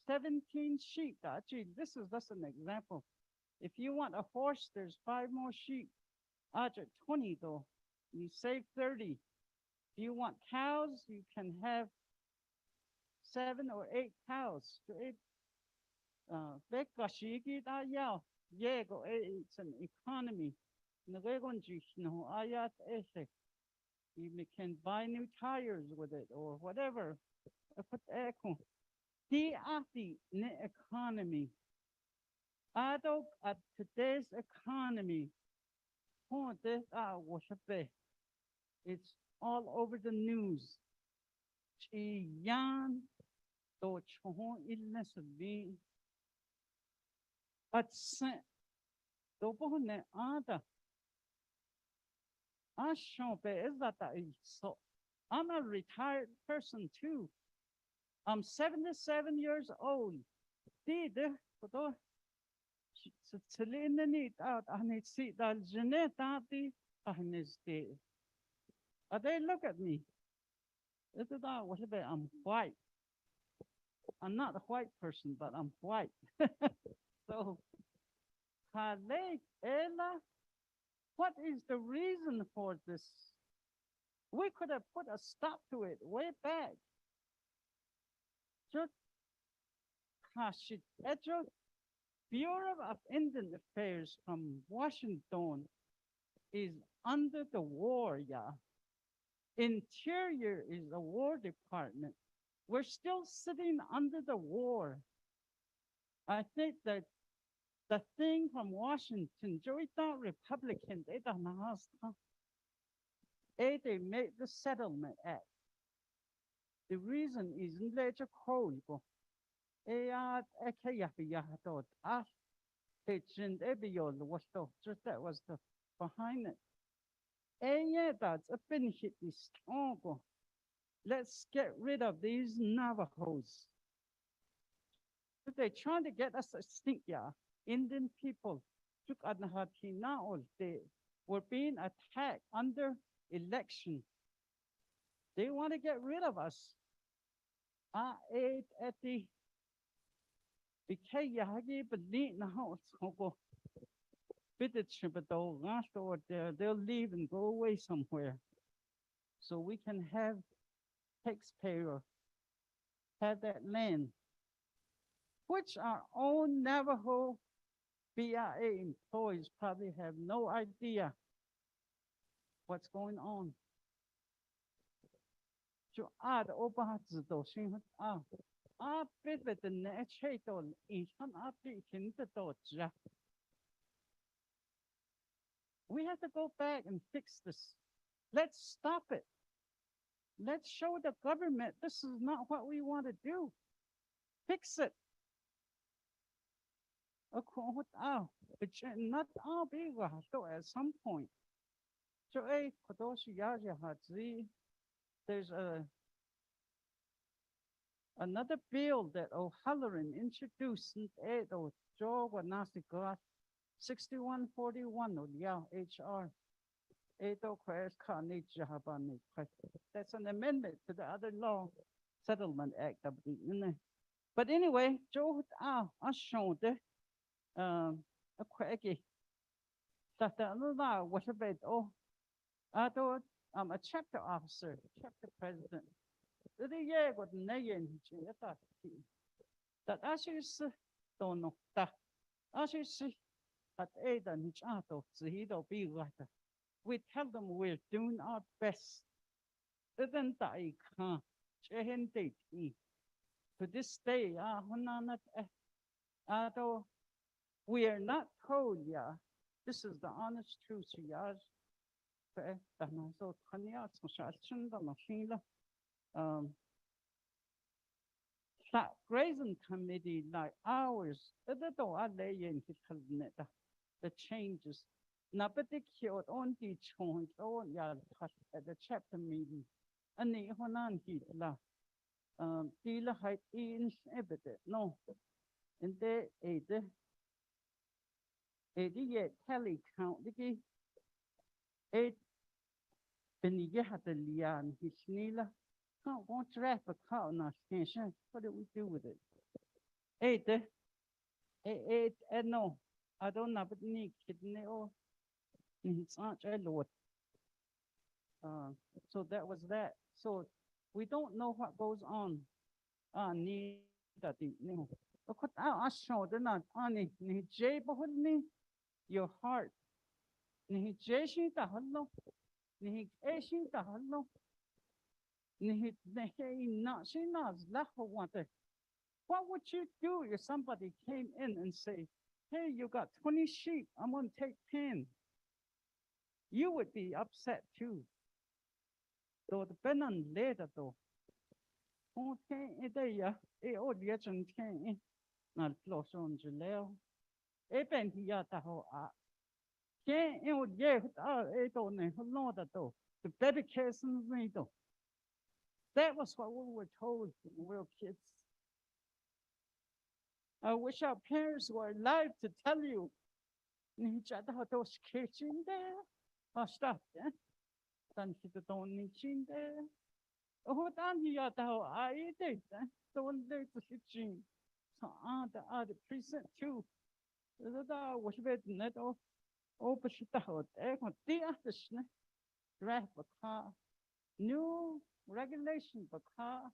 Speaker 6: 17 sheep. Actually, this is just an example. If you want a horse, there's 5 more sheep. 20 though. You save 30. If you want cows, you can have 7 or 8 cows. It's an economy. You can buy new tires with it or whatever. The economy. At today's economy, it's all over the news. I'm a retired person too. I'm 77 years old. his day. They look at me. This is not what I'm white. I'm not a white person, but I'm white. So, Kale, Ella, what is the reason for this? We could have put a stop to it way back. Just Kashit Edro, Bureau of Indian Affairs from Washington is under the war, yeah. Interior is the War Department. We're still sitting under the war. I think that the thing from Washington, Joey thought Republican, they don't know how they made the Settlement Act. The reason is in letter code. Just that was the behind it. Yeah, that's a benefit is strong. Let's get rid of these Navajos. They're trying to get us extinct, yeah. Indian people took they were being attacked under election. They want to get rid of us. I ate at the they'll leave and go away somewhere. So we can have taxpayer, have that land, which our own Navajo BIA employees probably have no idea what's going on. So we have to go back and fix this. Let's stop it. Let's show the government this is not what we want to do. Fix it. But not all be at some point. So there's another bill that O'Halloran introduced in 6141 HR. That's an amendment to the other law settlement act. But anyway, Joe I showed a quaggy. That what about I thought I'm a chapter officer, chapter president. The year got nayin that as you don't know that as you see at Ada Nichato, Zido be right. We tell them we're doing our best. Then I can't change to this day. We are not told, yeah. This is the honest truth, yeah. So that grazing committee like ours, the changes. Now, but they killed on the change, at the chapter meeting. And the Honan Hitler, dealer had in evident, no. And they a Tele count the been had the lian, his nila. Can't want to wrap a cow in our station. What do we do with it? No, I don't know, but need kidney or it's not a lot. So that was that. So we don't know what goes on. Need that no. But I showed the not on your heart. Ni Jason the hello. Ni Asian the hello. Ni not she knows left for one thing. What would you do if somebody came in and say, hey, you got 20 sheep, I'm gonna take 10. You would be upset too. Though the Benan later though. Okay, not close on Jaleo. Ben here the whole can't you yeah, know that though. The dedication though. That was what we were told when we were kids. I wish our parents were alive to tell you. Those kids in there. Basta, dan kita don't need chinde. Oh, dan hier da ai de, don't let the kitchen. So the present too. Da was vet net oh, but shit out. Kon dia ne. Draft baka. New regulation baka.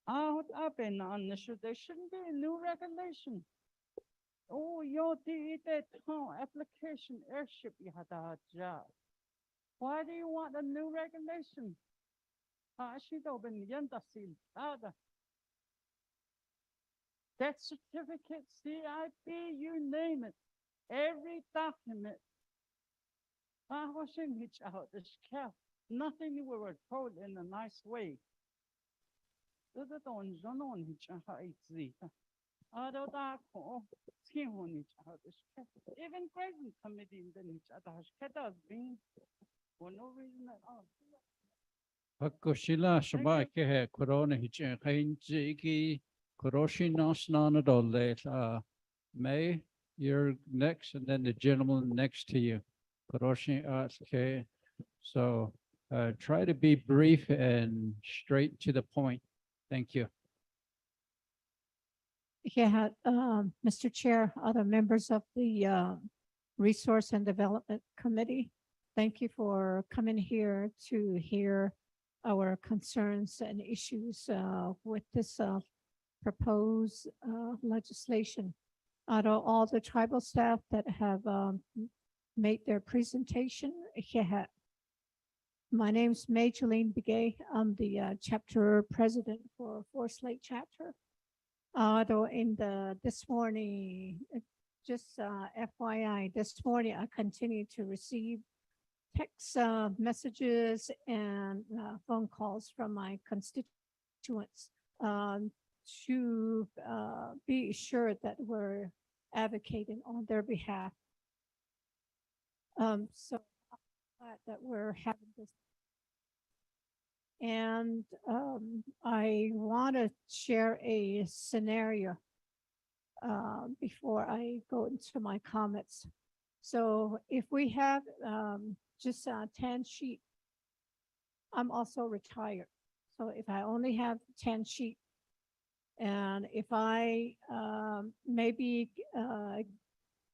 Speaker 6: What up in on this? There shouldn't be a new regulation. Oh, your that application airship you had a job. Why do you want a new regulation? She open yanda seal that certificate, CIP, you name it, every document. I was in each out this cap. Nothing we were told in a nice way. The don't on each other. Although that on each other's cap. Even present committee in the each other's cap has been for no reason at all.
Speaker 1: Hakushila shaba ke corona hichin kainji koroshi nasnana dole. May, you're next, and then the gentleman next to you. Koroshi okay. So try to be brief and straight to the point. Thank you.
Speaker 7: Yeah, Mr. Chair, other members of the Resource and Development Committee, thank you for coming here to hear our concerns and issues with this proposed legislation. Out of all the tribal staff that have made their presentation, my name's Majeline Begay. I'm the chapter president for Forest Lake chapter. Though this morning, just FYI, this morning I continue to receive text messages and phone calls from my constituents to be sure that we're advocating on their behalf. So glad that we're having this. And I want to share a scenario before I go into my comments. So if we have just 10 sheep, I'm also retired. So if I only have 10 sheep, and if I maybe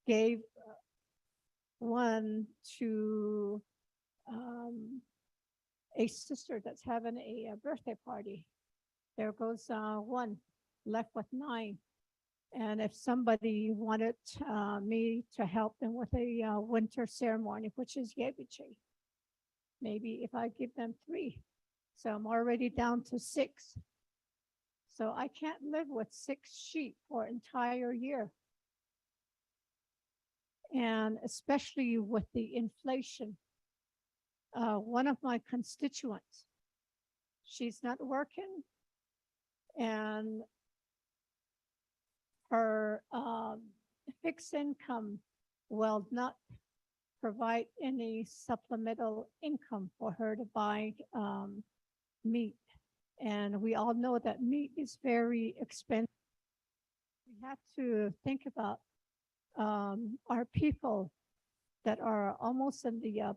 Speaker 7: gave one to a sister that's having a birthday party, there goes one, left with 9. And if somebody wanted me to help them with a winter ceremony, which is Yebiche, maybe if I give them 3, so I'm already down to 6. So I can't live with 6 sheep for an entire year. And especially with the inflation. One of my constituents, she's not working, and her fixed income will not provide any supplemental income for her to buy meat. And we all know that meat is very expensive. We have to think about our people that are almost in the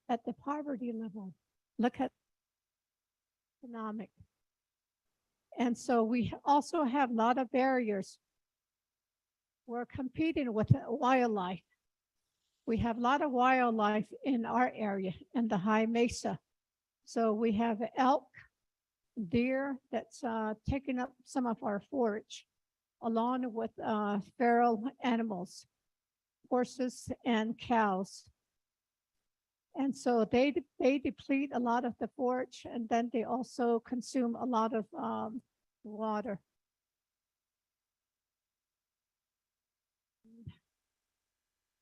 Speaker 7: at the poverty level. Look at economic. And so we also have a lot of barriers. We're competing with wildlife. We have a lot of wildlife in our area, in the high mesa. So we have elk, deer that's taking up some of our forage, along with feral animals, horses and cows. And so they deplete a lot of the forage, and then they also consume a lot of water.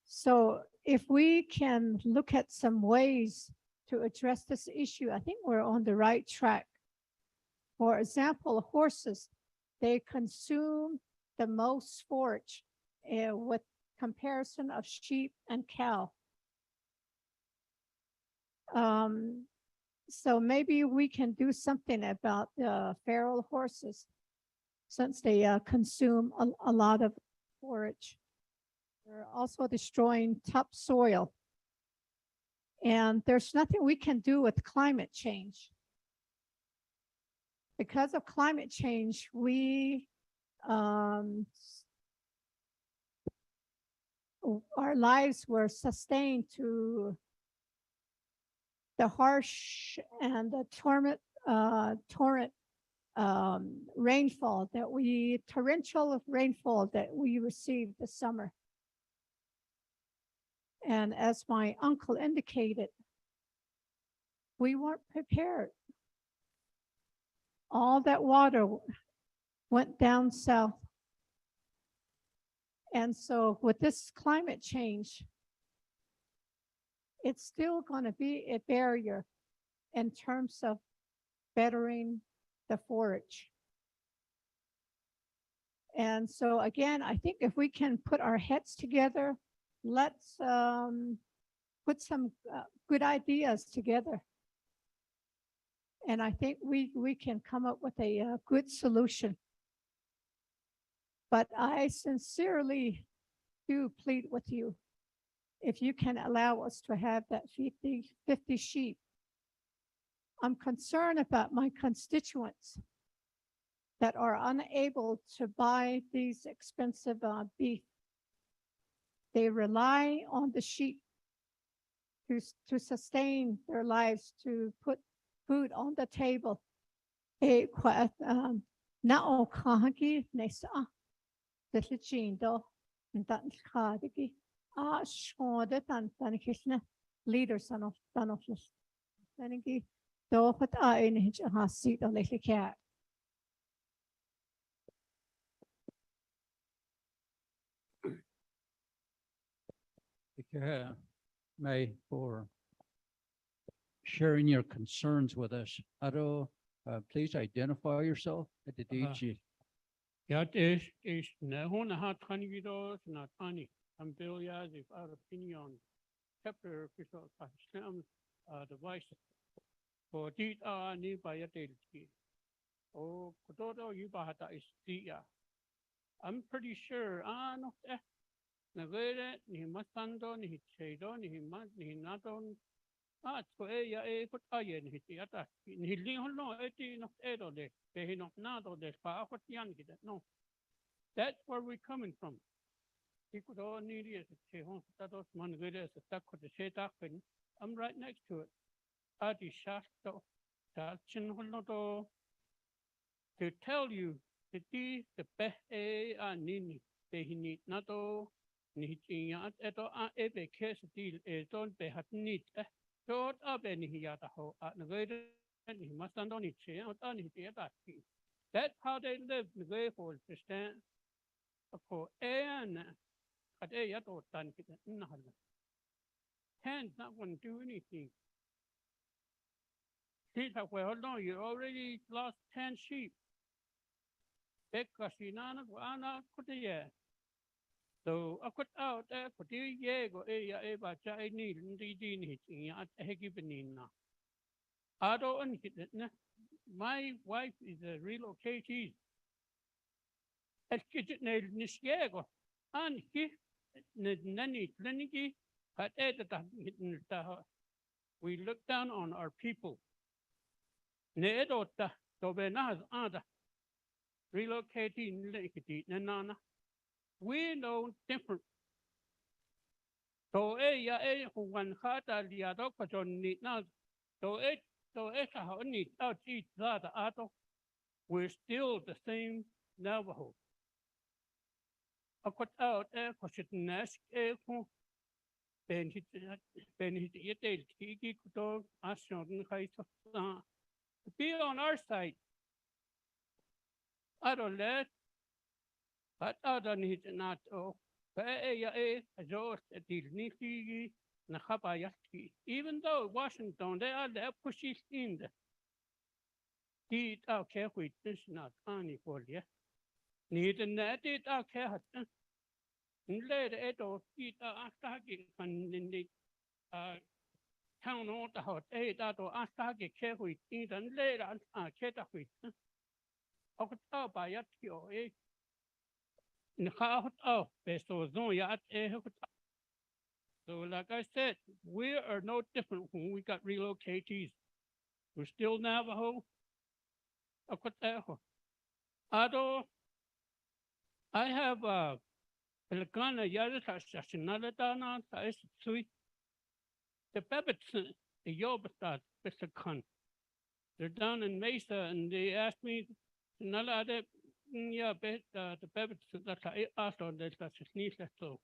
Speaker 7: So if we can look at some ways to address this issue, I think we're on the right track. For example, horses, they consume the most forage with comparison of sheep and cow. So maybe we can do something about the feral horses, since they consume a lot of forage. They're also destroying topsoil And there's nothing we can do with climate change. Because of climate change, our lives were sustained to the harsh and the torrent torrential rainfall that we received this summer. And as my uncle indicated, we weren't prepared. All that water went down south. And so with this climate change, it's still going to be a barrier in terms of bettering the forage. And so again, I think if we can put our heads together, let's put some good ideas together. And I think we can come up with a good solution. But I sincerely do plead with you, if you can allow us to have that 50 sheep. I'm concerned about my constituents that are unable to buy these expensive beef. They rely on the sheep to sustain their lives, to put food on the table. Na o kahagi nesa the chindo that khadigi shode tan kishna leaders of this. Thank do put in his seat on the cat.
Speaker 1: May, for sharing your concerns with us. Ado, please identify yourself at the DG.
Speaker 8: Ja, det är hon har tagit oss när tani. I'm Bill Yazif out of opinion. Chapter official Pakistan the vice for dit ni by a delki. Oh, kododo you bahata is dia. I'm pretty sure not nagere ni masando ni chedo ni naton so ya put ayen hiti ata ni li hono eti no edo de he no nado de pa what yan no. That's where we're coming from. I'm right next to it. To tell you that the best nini behini nato nihiya eto ebe case deal don't be hat need short up any hiata ho at the he must on it that's how they live the way for the stand for and at a yato tan hands not going to do anything. Sheep have well no, you already lost 10 sheep. Bekashinana wana kutia. So I put out there for 2 years go a bacha I need in at Hegibenina. I don't my wife is a relocated. At kitchen Nishiego. And he Nani Trinity at we look down on our people. Needota Tobenaz Ada relocating Nana. We know different. So who one hata liadokajon need now. So how need out each that ato. We're still the same Navajo. I put out there for shouldn't ask Ben hit it tiki dog ashon be on our side. I don't let but I don't need not even though Washington they are there pushes in the did okay with this not any for you. Need a net it okay. Later it or eat after in the town or the hot eight out or after care with it and later care with. I could tell by at your age. In the car, best or no yet, So like I said, we are no different when we got relocatees. We're still Navajo. Akoteho. Ado, I have Pelicana Yadata Sashinadana, Sui, the Babbitson, the Yobata, Bisakan. They're down in Mesa and they asked me, Nala, yeah, the Babbitson, that's I asked on this, that's his niece, so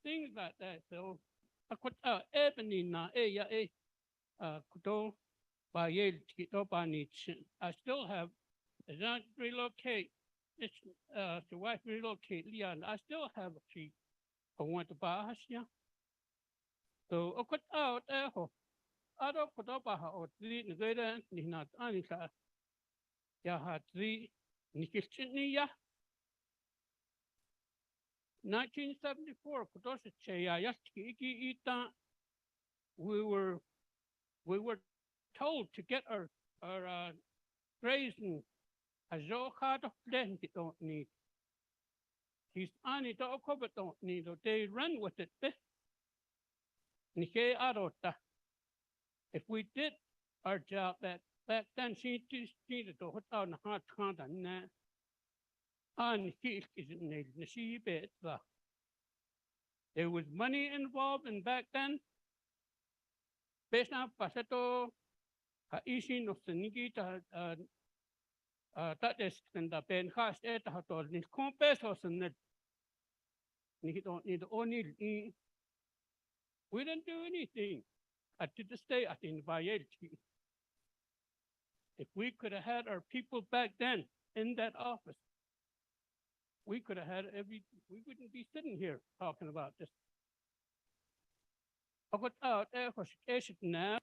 Speaker 8: things like that. So, I ebony na, ya, kudo, by Yale, Tito, I still have, as I relocate, it's, the wife relocate, Leon, I still have a sheep. I want to buy yeah. So, I got out, I don't put up a house, three, Nagada, Nina, Anisa, Yaha, three, Nikistinia. 1974, Kutosha Chaya, Yaski, Ita, we were told to get our grazing a Zohad of plenty don't need. He's ani to cover don't need, or they run with it. Nike Arota. If we did our job back then, she needed to put on a hard count on that. And he isn't needed. She bet. There was money involved, and back then, based on Pasato, Isin of the Nigita, that is, and the Ben Haas at the hotel, this compass was in it. You don't need only. We didn't do anything. To this day, I think if we could have had our people back then in that office, we could have had we wouldn't be sitting here talking about this. I got out there for now.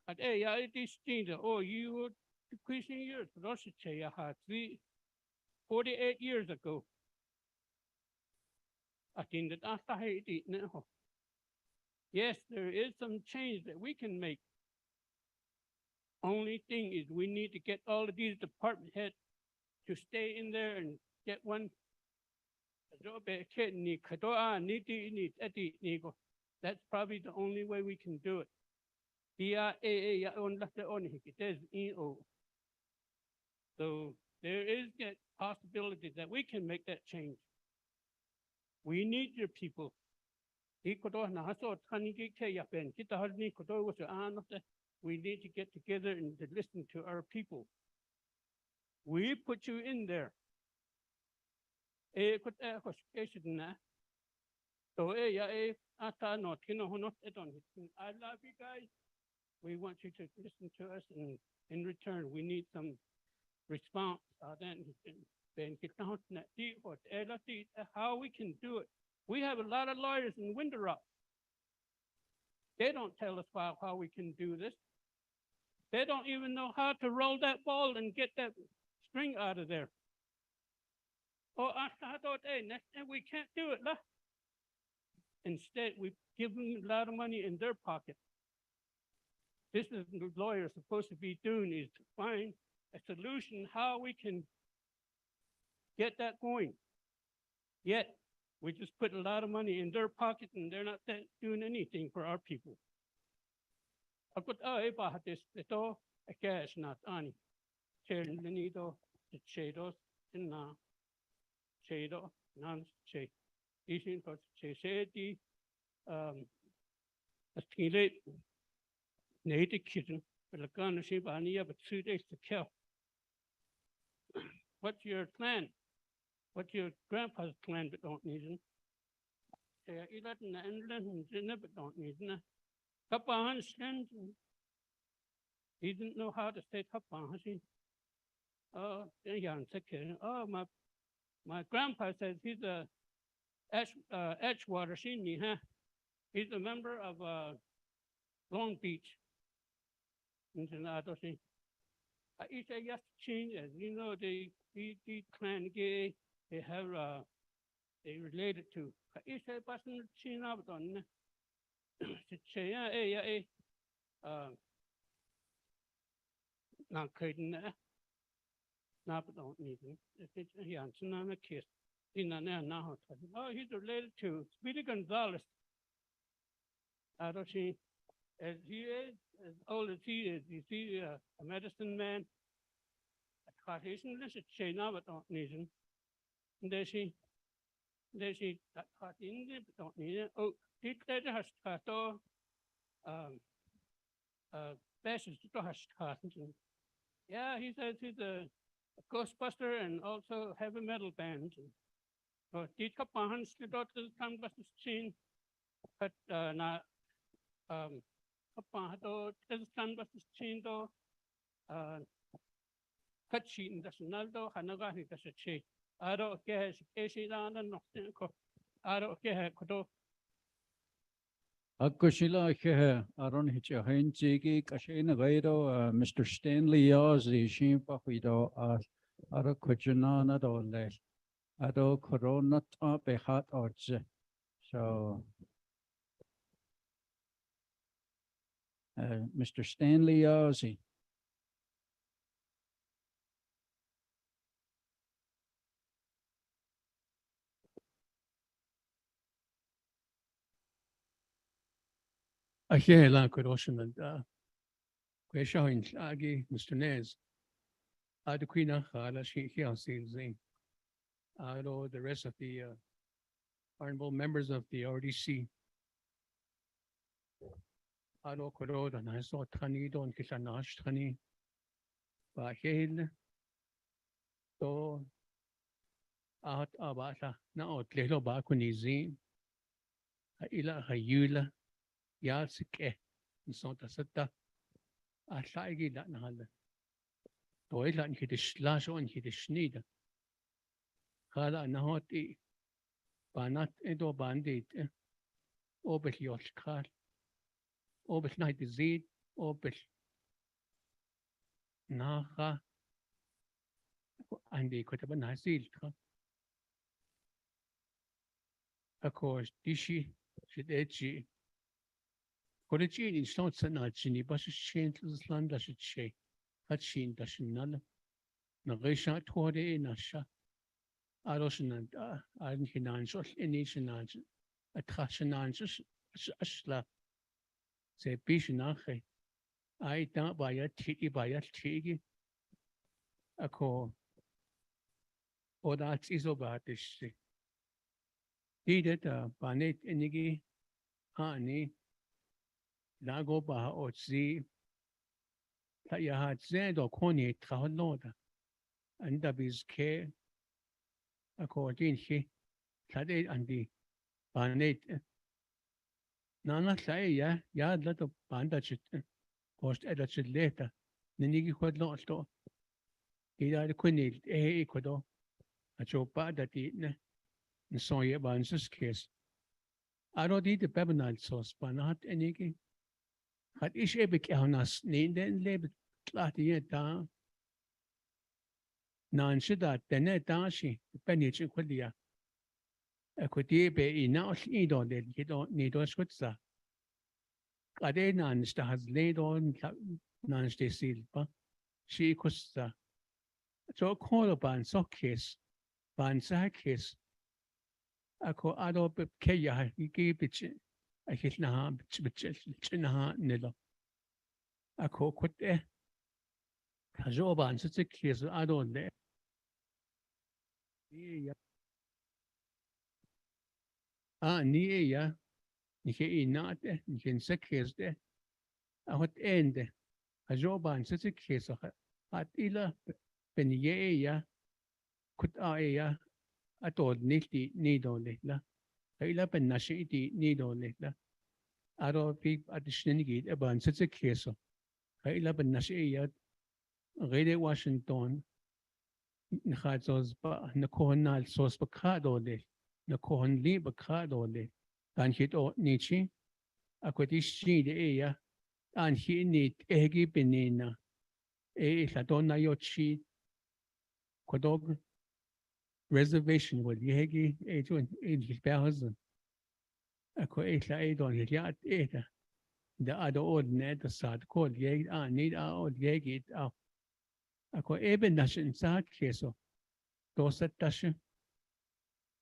Speaker 8: At it is oh, you were decreasing years. Russia, I had 48 years ago. I think that after Haiti now. Yes, there is some change that we can make. Only thing is we need to get all of these department heads to stay in there and get one. That's probably the only way we can do it. So there is that possibility that we can make that change. We need your people. We need to get together and to listen to our people. We put you in there. So I love you guys. We want you to listen to us, and in return, we need some response. How we can do it. We have a lot of lawyers in Window Rock. They don't tell us how we can do this. They don't even know how to roll that ball and get that string out of there. Oh, I thought, hey, we can't do it. Instead, we give them a lot of money in their pocket. This is what the lawyers supposed to be doing, is to find a solution how we can get that going. Yet, we just put a lot of money in their pocket and they're not doing anything for our people. I could about this little a cash not any. Chernito, the shadows, and now shadow, non shade. Eating for shady, a skillet, native kitchen, but a gun ship on here, but 2 days to kill. What's your plan? What's your grandpa's plan, but don't need it? Say, but don't need it. Kapan stand. He didn't know how to say Kapan. Oh, my grandpa says he's a Edgewater senior, huh? He's a member of Long Beach. I say yes, changes. You know, they clan gay. They have they related to. I say person chin up on. Say not kidding. Not don't need him. It's a kiss. Oh, he's related to Speedy Gonzalez. I don't see, as he is, as old as he is, you see a medicine man, a Cartesian, this is China, but don't need him. There's he, that Cartesian, but don't need it. Oh, he said has Carto, best is to has Cartesian. Yeah, he says he's a Ghostbuster and also heavy metal band. So, die Kapahans, die dort ist, kann was ist sehen, hat, na, Kapah, dort ist, kann was ist sehen, dort, Katshin, das Naldo, Hanagani, das ist sehen. Aro, okay, Eshidan, noch, Aro, okay, Kodo,
Speaker 1: Akushila ke aron hicha henchigi kashina gairo Mr. Stanley Yazdi shimpa huido aro kujana na dole aro corona tape hat orje. So Mr. Stanley Yazdi.
Speaker 8: Ahe la Kuroshan and Queshoin Agi, Mr. Nez, Adequina, Hala, she Zing. I know the rest of the honorable members of the RDC. I know Korod and I saw Tani don Kishanash Tani. Bahel. So out Abata, now Tlelo Bakunizi. Ila Hayula. Yasike, Santa Setta, Atlagi that Nahal. Toilet hit the slash on hit the schneed. Hala Nahoti, Banat Edo Bandit, Obel Yoshkar, Obel Night Zid, Obel Naha, and they could have a nice deal. Of course, Dishi, Shidechi. Corrigini in Slots and Archini, but it's changed to the land as it shake. Hatchin Dashinal, Nagasha Tore Nasha, Arosan and Arnhinanshos, Inishanans, a Trashanansus, Ashla, say Bishanache. I don't buy a tiki by a tiki. A call. Or that is about this. Did it, Banet Enigi, Hani. Lago Baha or Z Tayahat Zed or Koni Trahanoda and Dabis K according he Tade and the Banet Nana Saya Yad lot of bandage post edited later. Nini quad not to he died quinny Ecuador a chopa that eaten and saw ye Bansus case. I don't eat the Bebanal sauce, but not any. Had is ebik elnas needen lebet latie da. Nan shida tene dashi penich quadia. Equity be inaus idon del gidon nidos quitza. Ade nan has laid on nan de silpa. She custa. So call ban so kiss. Ban sa kiss. Ako ado kaya give it. I hit na bitch nilo. A coquet eh. Kajoban such a kiss, I don't there. Ah, near ya. Nike not eh, you can say kiss there. I would end. Kajoban such a kiss of her. At illa ben ye ya. Could I ya. I told Nifty need only. Ila ben Nashi need only. I don't think at the shinigate about such a case. Ila ben Nashi yet. Rede Washington. Nahazos ba Nakohanal sos bacado de. Nakohan li bacado de. And hit o Nietzsche. Aquatishi de ea. And he need egi benina. E Ladona yochi. Quadog reservation with Yegi 8,000. Ako ekla edon hilyat eda. The other ordinate the sad called Yeg need our old Yegi out. Ako eben nashin sad keso. Doset dashin.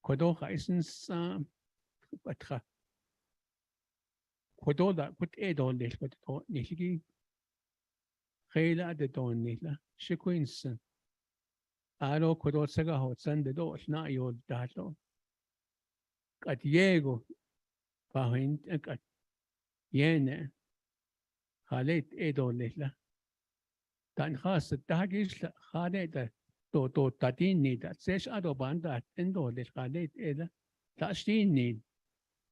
Speaker 8: Kodoha isn't some batra. خدودا كنت إيه دول ليش كنت تو نيجي خيلا دون نيلا شكوينسن ألو كدو سجا هو سند دو إحنا يود داتو قد يجو فاهين قد ينه خالد إيه دول ليش تان خاص تهجيش خالد تو تاتين نيدا سيش أدو باندا إندو ليش خالد إيه ده تاشتين نيد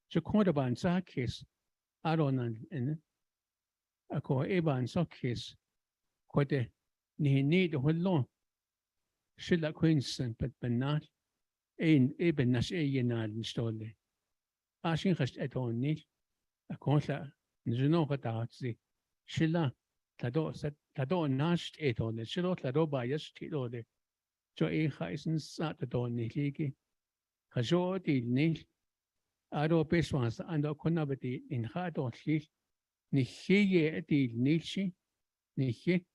Speaker 8: شكون بان ساكيس أرونان إن أكو إيه بان ساكيس كده نيد هلون شلا كوينسن بنات إيه بناش إيه ينال نشتولي عشان خشت أتوني أكون لا نجنو قطعتي شلا تدو ناش تيتولي شلو تدو بايش تيتولي جو إيه خايسن سات توني ليكي خجو تيلني أرو بيسوانس أندو كنا بدي إن خاتو لي نخيه تيلني شي نخيه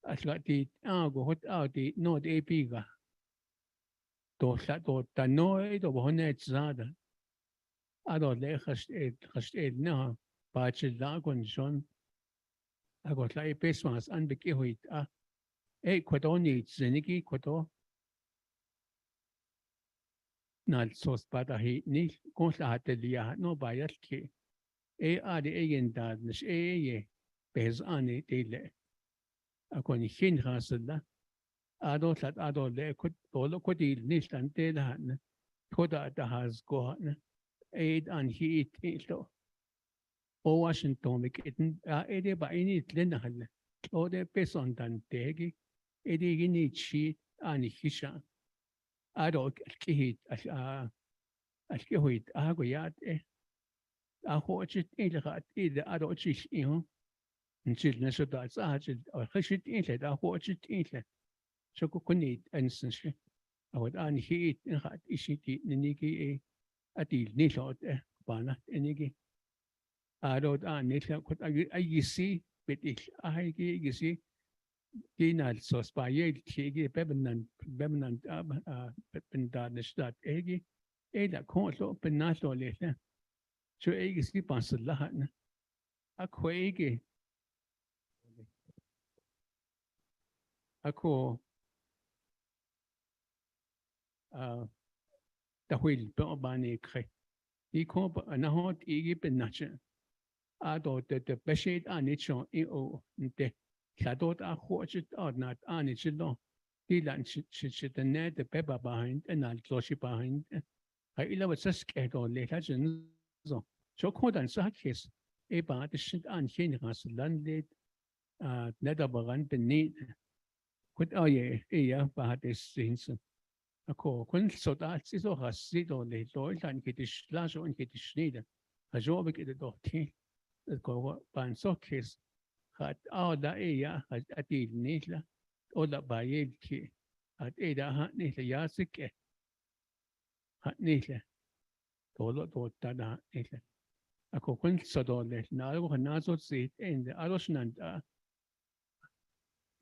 Speaker 8: أتلاتي آغو هت آدي نود إيه بيغا تو تنو إيه تو بهونه زاده أدو لي خشت إيه نها باچل لا كونشون أقول لا بيسماس أن بكي هويت إيه كودوني زنيكي كودو نال سوس بادا هي نيل كون لا هتليا نو بايت كي إيه آدي إيه ينداد نش إيه بيز آني تيلي أكوني خين خاصل أدو تلات أدو لي كود دولو كودي نيل تنتي لهن كودا تهاز كوهن إيه أن هي تيلو o Washington mikitten ede ba ini tlena halle o de peson dan tegi ede gini chi ani hisha ado kihit kihit go yat ho chit ile gat ide ado chis iho nchil na so da sa chit o khishit ile da ho chit ile so ko kunit ansen shi awad ani hit in gat ishiti niki adil ni lot bana enigi أرود أن كنت أي سي بديش أهيجي يجي دينا الصوص بايل تيجي ببنان بندان نشتات إيجي إذا كون لو بنات لو ليه شو إيجي سي بانس الله أكو إيجي أكو تهويل بأباني كخي يكون أنا هون إيجي بناتش أدو بشيد أني شون إيو نت كادوت أخوجت أرنات أني شلون ديلان شتنات ببا باهند أنا لوشي باهند هاي إلا وسس كهدو ليها جنزو شو كودان ساكيس إيه بعد الشد أن شين غاسلان ليد ندا بغان بنيد كود إيه بعد السينسن أكو كنت صدات سيزو غاسيدو ليد لو إلان كيتش لاشو إن كيتش نيدا هجوبك إذا دوتي ko pan sokis hat da hat atil nihla ola bayel ki hat hat nihla yasike hat nihla tolo to tada nihla ako kun sodole na ko na so sit ende alos nanda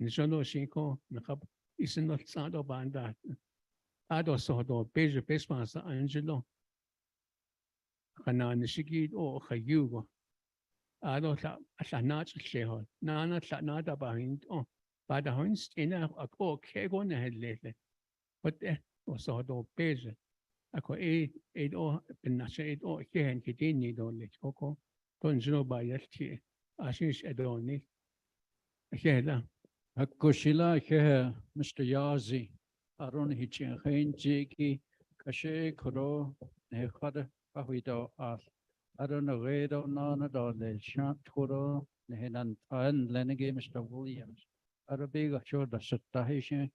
Speaker 8: nishono shinko nakap isino sado banda ado sodo beje pespansa angelo kana nishigi o khayugo أدو لا شهود نانا لا باهند بعد هونست إنا أكو كيغون هالليلة قد وصادو بيز أكو إيدو بالنشا إيدو كيهن كديني دولي كوكو تنجنو بايلتي أشيش أدوني كيهلا
Speaker 1: أكو شلا كيه مستر يازي أرون هيتشين خين جيكي كشي كرو نهخد فهويدو أرون غيرو نانا دولي شان كرو نهنان أن لنجي مستر ويليامز أربيغا شو دا ستاهيشين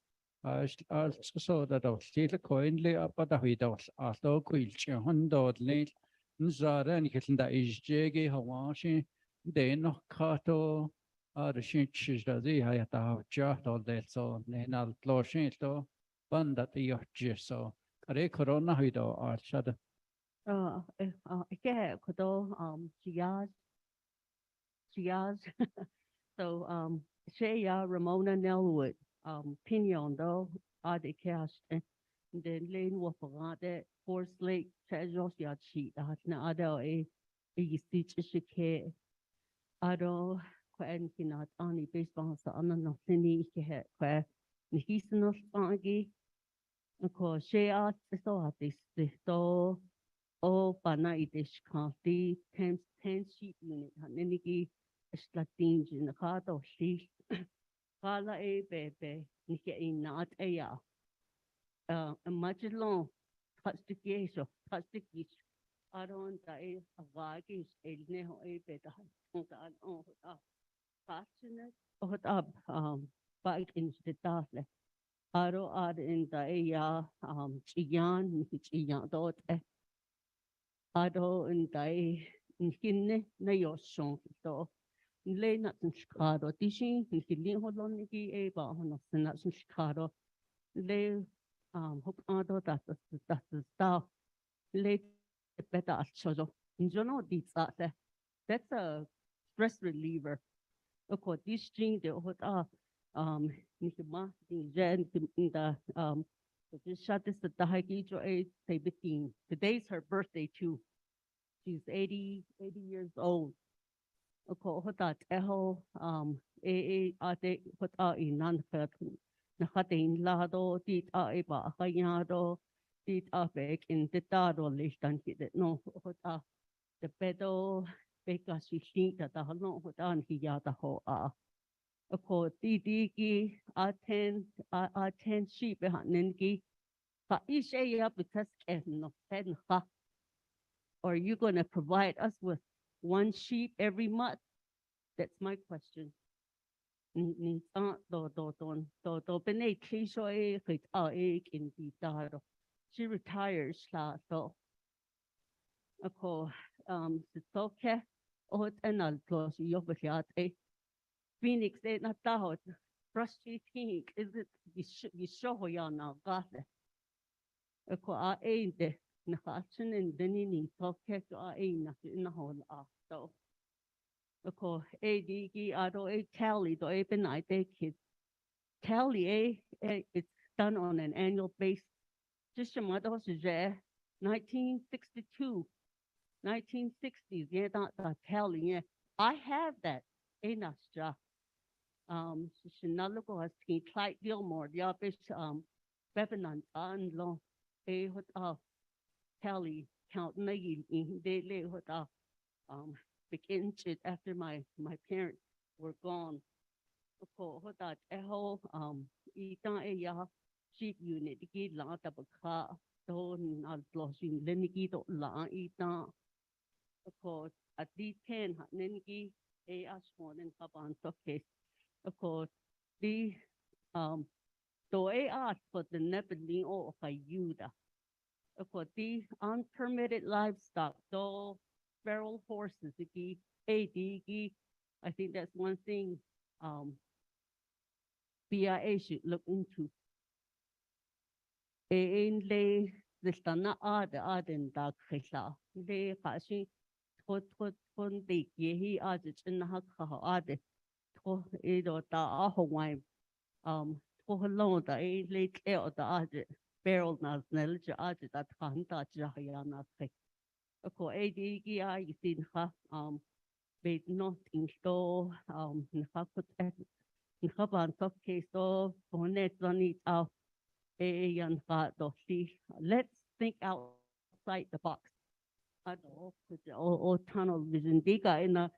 Speaker 1: so that of still coinly up at the heat of Arthur Quilch, Hundred Late, Nzara, and Kitanda is Jaggy, Hawashi, then Kato, or the Shinch that they had to have just all that so, then I'll close it to Banda the Yacht so. Are Corona Hido or Shadow?
Speaker 9: Okay, kodo Chiaz. So Shea Ramona Nelwood, Pinion though, Ade cast and then Lane Wafagade, Force Lake, Chajos Yachi, Hatna Ado Igisi chishike. Ado kwen kinat ani baseball sa anano sini ike kwe nihisano spangi. Ako shea so atis to o pana itish kanti 10 sheet unit haneniki slatinj in the kato shi kala e bebe nike in not a ya much long touch the case of touch the kiss aron dai avagi el neho e beta on passionate hot up back in the tasle aro ad in the ya chiyan chiyan dot ado in dai hinne na yoshon to le na tin Chicago tishin hinne holon niki e ba hono na tin Chicago le hope ado that sta le beta chojo injono di that's a stress reliever oko this thing de hot niki ma din jen in the this shot this the hiki jo a say 15 today's her birthday too. She's 80 years old. Ako hotat eho ate hota inan kat nakating lado tit iba kayado tit bek in titado listan kit no hota the pedo beka sishin ta no hotan hiyata ho Ako titiki aten sheep haninki ka ishe ya bitas no pen ha. Or are you going to provide us with one sheep every month? That's my question. She retires so ako sitoke ot enal plus yobahiate Phoenix na tahot frustrating is it gishoya na gase ako ainde nakatsunin dinini toke to aina na hol so ako AD ado tally to open I take kids tally it's done on an annual basis. Just a mother 1962 1960s yeah that tally yeah I have that enasja shinalogo has Clyde Gilmore the office Bevanan lo hot tally count nagil in daily hot begin after my parents were gone. Ako hotat eho ita ya sheep unit ki la tabaka to na losin leniki to la ita ako at least 10 neniki asmon and kapan so case ako the to ask for the nepali o kayuda ako the unpermitted livestock to feral horses ki I think that's one thing BIA should look into. Le stana aden da kisa. Le kashi kon de yehi in ha ade. To edo da Hawaii to hello da le keo da barrel nas nelja that hanta jahayana se. Ako ADGI sin ha be not in store nakaput nakaban top case so bonet it out let's think outside the box. Ano o tunnel vision diga ina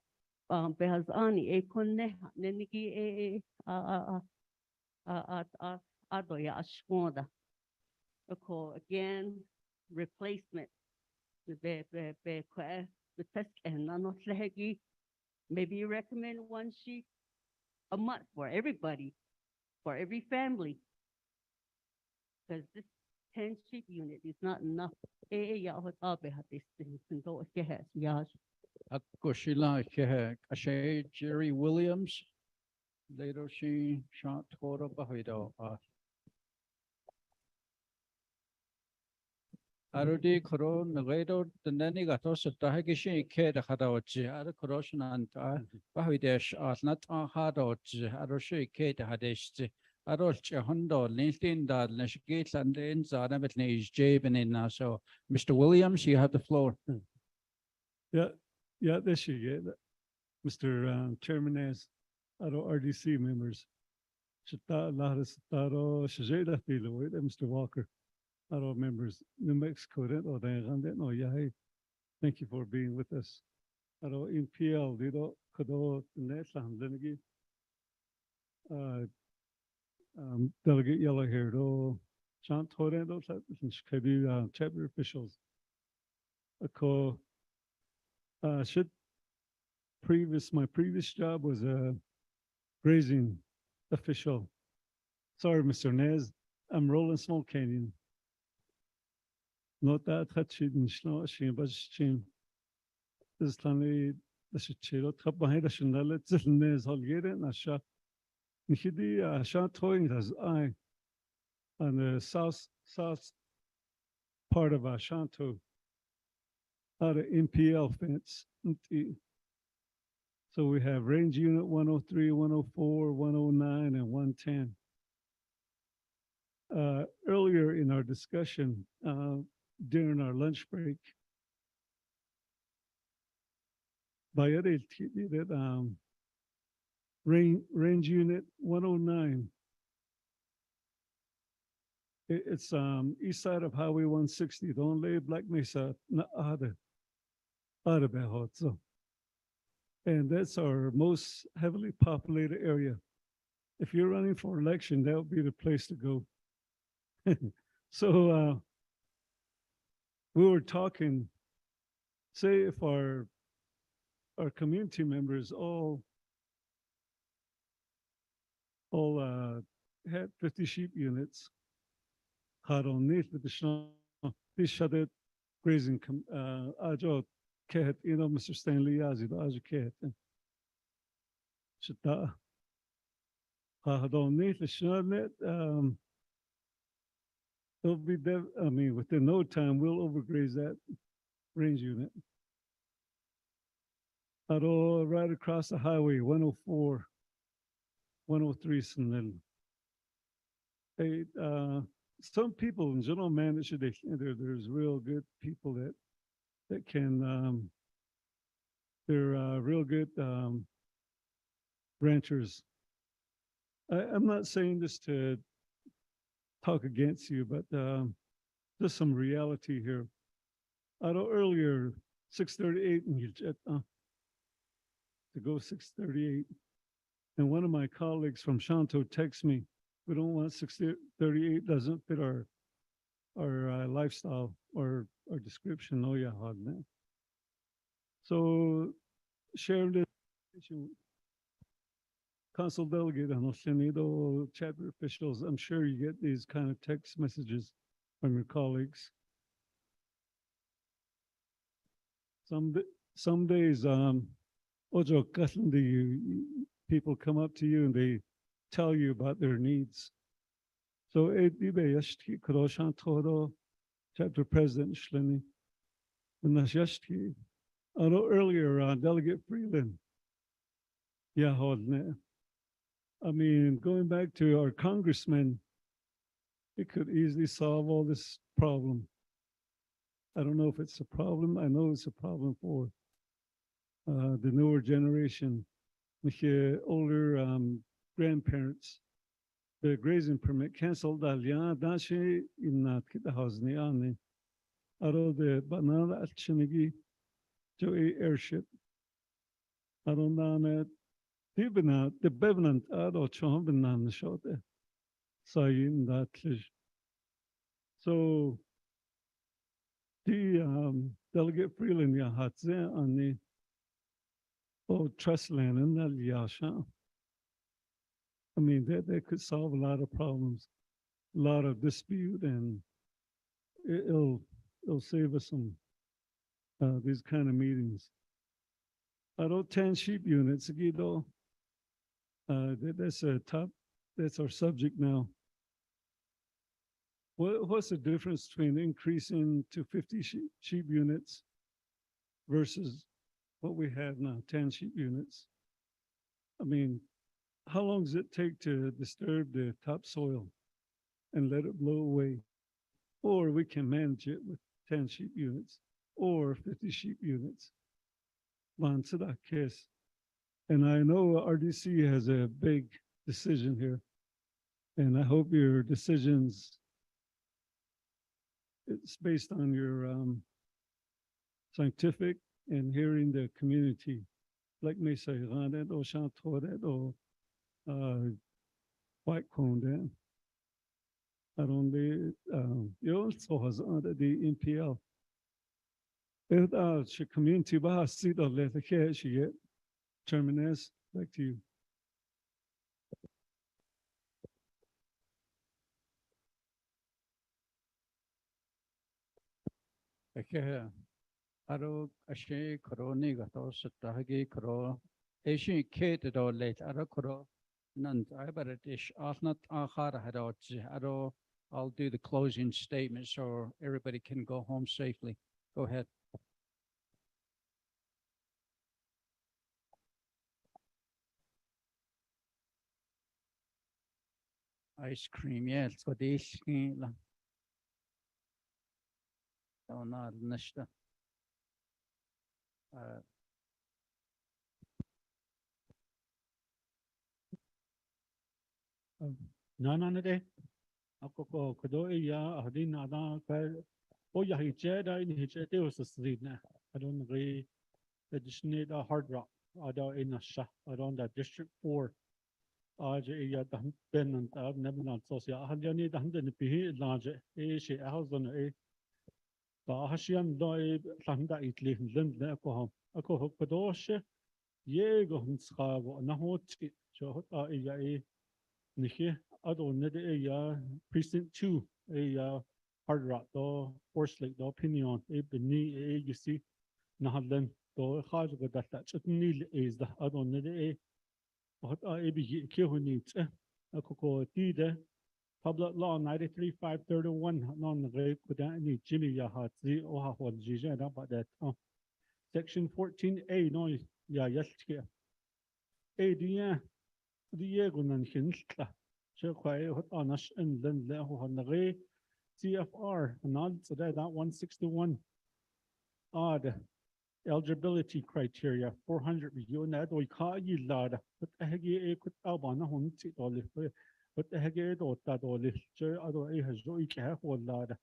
Speaker 9: behazani konne neniki adoya ashkoda. Ako again replacement be test and not maybe you recommend one sheep a month for everybody, for every family. Because this 10 sheep unit is not enough.
Speaker 1: Ako sila kashe Jerry Williams. Later she shot toro bahido. Arudi koro nagaido tendeni gato setahe kishi ke de hadaochi. Ar koroshan anta bahidesh atnat hadochi. Aroshi ke de hadeshi. Aroch hondo lintin da nashgate and in zana betne is jaben in so Mr. Williams, you have the floor.
Speaker 10: Yeah, Yeah, this year, yeah, Mr. Chairman, as RDC members. Shita Lahas Taro Shajeda Tilo, Mr. Walker, our members, New Mexico, or the no, yeah, thank you for being with us. Aro in PL, Dido, Kado, Netland, Lenigi, Delegate Yellow Hair, do Chant Horendo, Shkadi, chapter officials. Ako, should my previous job was a grazing official. Sorry, Mr. Nez, I'm rolling Smoke Canyon. Not that Hatchin, Schno, Shin, but Shin. This Tani, the Shichiro, Tabahi, the Shinale, Nez, Holgere, Nasha. Nihidi, Sha Toying as I, on the south part of Ashanto, out of MPL fence. So we have range unit 103, 104, 109, and 110. Earlier in our discussion, during our lunch break, Bayade that range unit 109. It's east side of Highway 160. The only Black Mesa Behotso. And that's our most heavily populated area. If you're running for election, that would be the place to go. So we were talking, say if our community members all had 50 sheep units, had on need with the snow, this shaded grazing ajo cat, Mr. Stanley Yazi, the ajo cat. Shita had on need the snow net. It'll be within no time we'll overgraze that range unit. Right across the highway, 104, 103 Snell. Hey, some people in general management, there's real good people that can they're real good ranchers. I'm not saying this to talk against you, but there's some reality here. Earlier, 638 and you to go 638. And one of my colleagues from Shanto texts me, we don't want 638, doesn't fit our lifestyle or our description. Oh yeah, man. So share this issue. Council delegate and Oceanido chapter officials, I'm sure you get these kind of text messages from your colleagues. Some days, Ojo people come up to you and they tell you about their needs. So chapter president Shlini, earlier Delegate Freeland. Yeah, I mean, going back to our congressman, it could easily solve all this problem. I don't know if it's a problem. I know it's a problem for the newer generation, the older grandparents. The grazing permit canceled. Dashi in that kita hazni ane. Aro the banana at Chinigi, Joey airship. I don't know. The Bevenant Ado Chombenan shot there. Sayin that. So the Delegate Freeland Yahatze on the trust land in that Yasha. I mean, they could solve a lot of problems, a lot of dispute, and it'll save us some these kind of meetings. About 10 sheep units, Guido. That's our subject now. What's the difference between increasing to 50 sheep units versus what we have now, 10 sheep units? I mean, how long does it take to disturb the topsoil and let it blow away? Or we can manage it with 10 sheep units or 50 sheep units. to that case. And I know RDC has a big decision here. And I hope your decisions, it's based on your scientific and hearing the community. Like me say, Ranet or Chantoret or White Conde. I don't be, you also has under the NPL. If community bahas seat of let the cash yet. Terminus, back to you.
Speaker 1: Okay. Aro ashe koroni gato sutahagi koro. Asian kid or late aro koro. None I but it is not ahara aro. I'll do the closing statement so everybody can go home safely. Go ahead. Ice cream, yeah, it's got this. Oh, no, nishta.
Speaker 8: No, de. Ako ko kado iya hadin ada ka o ya hiche da in hiche te us street na. I don't agree. The district hard rock. I don't in a sha. I don't that district 4. Aje iya da ben and never not so ya hadjani da hande ni pihi laje. E she house on e. Ba hashian do e landa itli lind na ko ako kado she ye go hnscha go na hot so hot iya e Nishi, other nede precinct 2, hard rock do, force lake do, opinion, beni you see, nahadlen do, hard go that chutney is the other nede what be kill needs, a coco tide, public law 93-531, non the could any Jimmy Yahat, the Oha Jija about that. Section 14A, no, yes, yeah. The Yegunan Hinsta, Chequay, what on us and then Leho CFR, and so that 161 odd eligibility criteria 400 unit we call you lad, but the Hagi could Albana Hunti Dolly, but the Hagi Dota Dolly, Jer other a has Joy careful lad,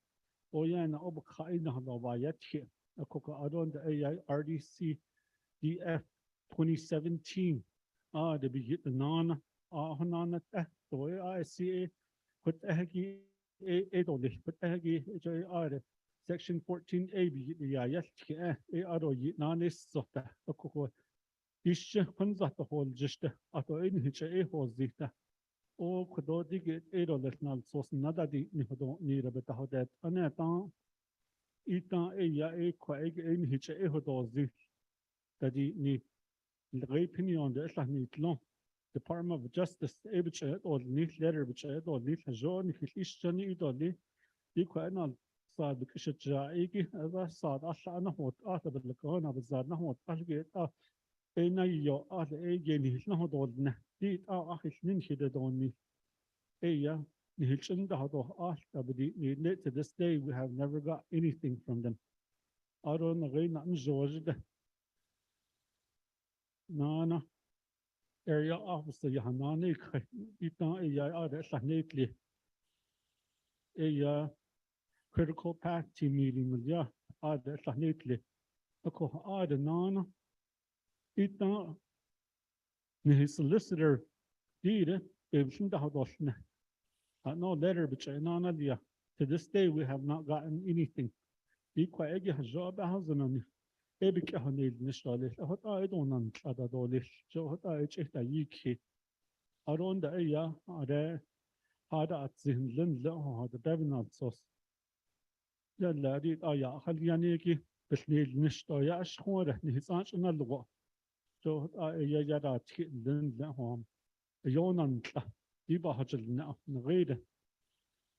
Speaker 8: Oyan Obakai Nova yet here, a coca adon the AI RDC DF 2017. The begin the non non the way I see it, put a hagi a dolly, put a hagi section 14A be the yes, a ado non is sota, a coco. Ish comes at the whole just at the in which a was dita. O could do dig a dollar not so nada di don't need a bit of that. Anata ita a ya a quag in which a was this that need. Opinion the Islam Department of Justice ebchet or need letter bchet or need hajon khishani idoli ikwana صاد بكشجاعيكي هذا صاد أصلا هو تأثر بالكون بالزاد نهو تأجيت أين يو أهل أيجي نهو دولنا دي أخي سنين كده دوني أيا نهيشن ده هذا أهل بدي to this day we have never got anything from them أرون غير نجوج ده نانا area officer Yahanani Itan Aya Sanately a critical path team meeting with Ya Ada Sanately. A co Ada Nana Itan his solicitor did Babson the Hadosna. No letter between Nana Dia. To this day we have not gotten anything. Equa Eggy has job a house on Ebik Hanid Nishali. What I don't know other dolish. So what I checked a yiki. Around the area are there hada at Zihin Lindle the Bevinod sauce. Yalla read Aya Halianiki, but need Nishtoya Shore, his aunt another one. So I yada Lindle home. A Yonan Diba Hajal now, read.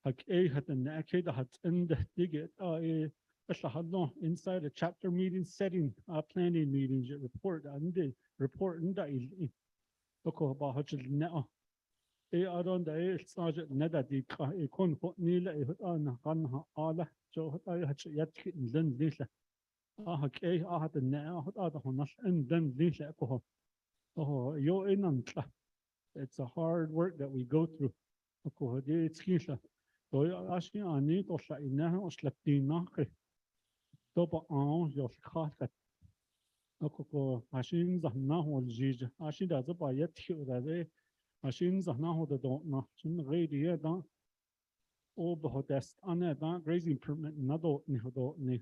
Speaker 8: Hak A had an arcade had in the digit inside a chapter meeting setting, planning meetings, report and the report and the Oko Bahajal now. Around the sergeant Neda di Kon Nila on Ganha Ala, so I had yet Lindle.
Speaker 10: Okay, the now, the honor, and then this alcohol. Oh, you're in on it's a hard work that we go through. Okay, it's kisha. So actually, I need to say now, Slatina, Toba on your car. Okay, machines are now on Gij. Actually, that's about yet that machines are now the don't know. Radio, don't. Oh, but that's on that grazing permit, not ni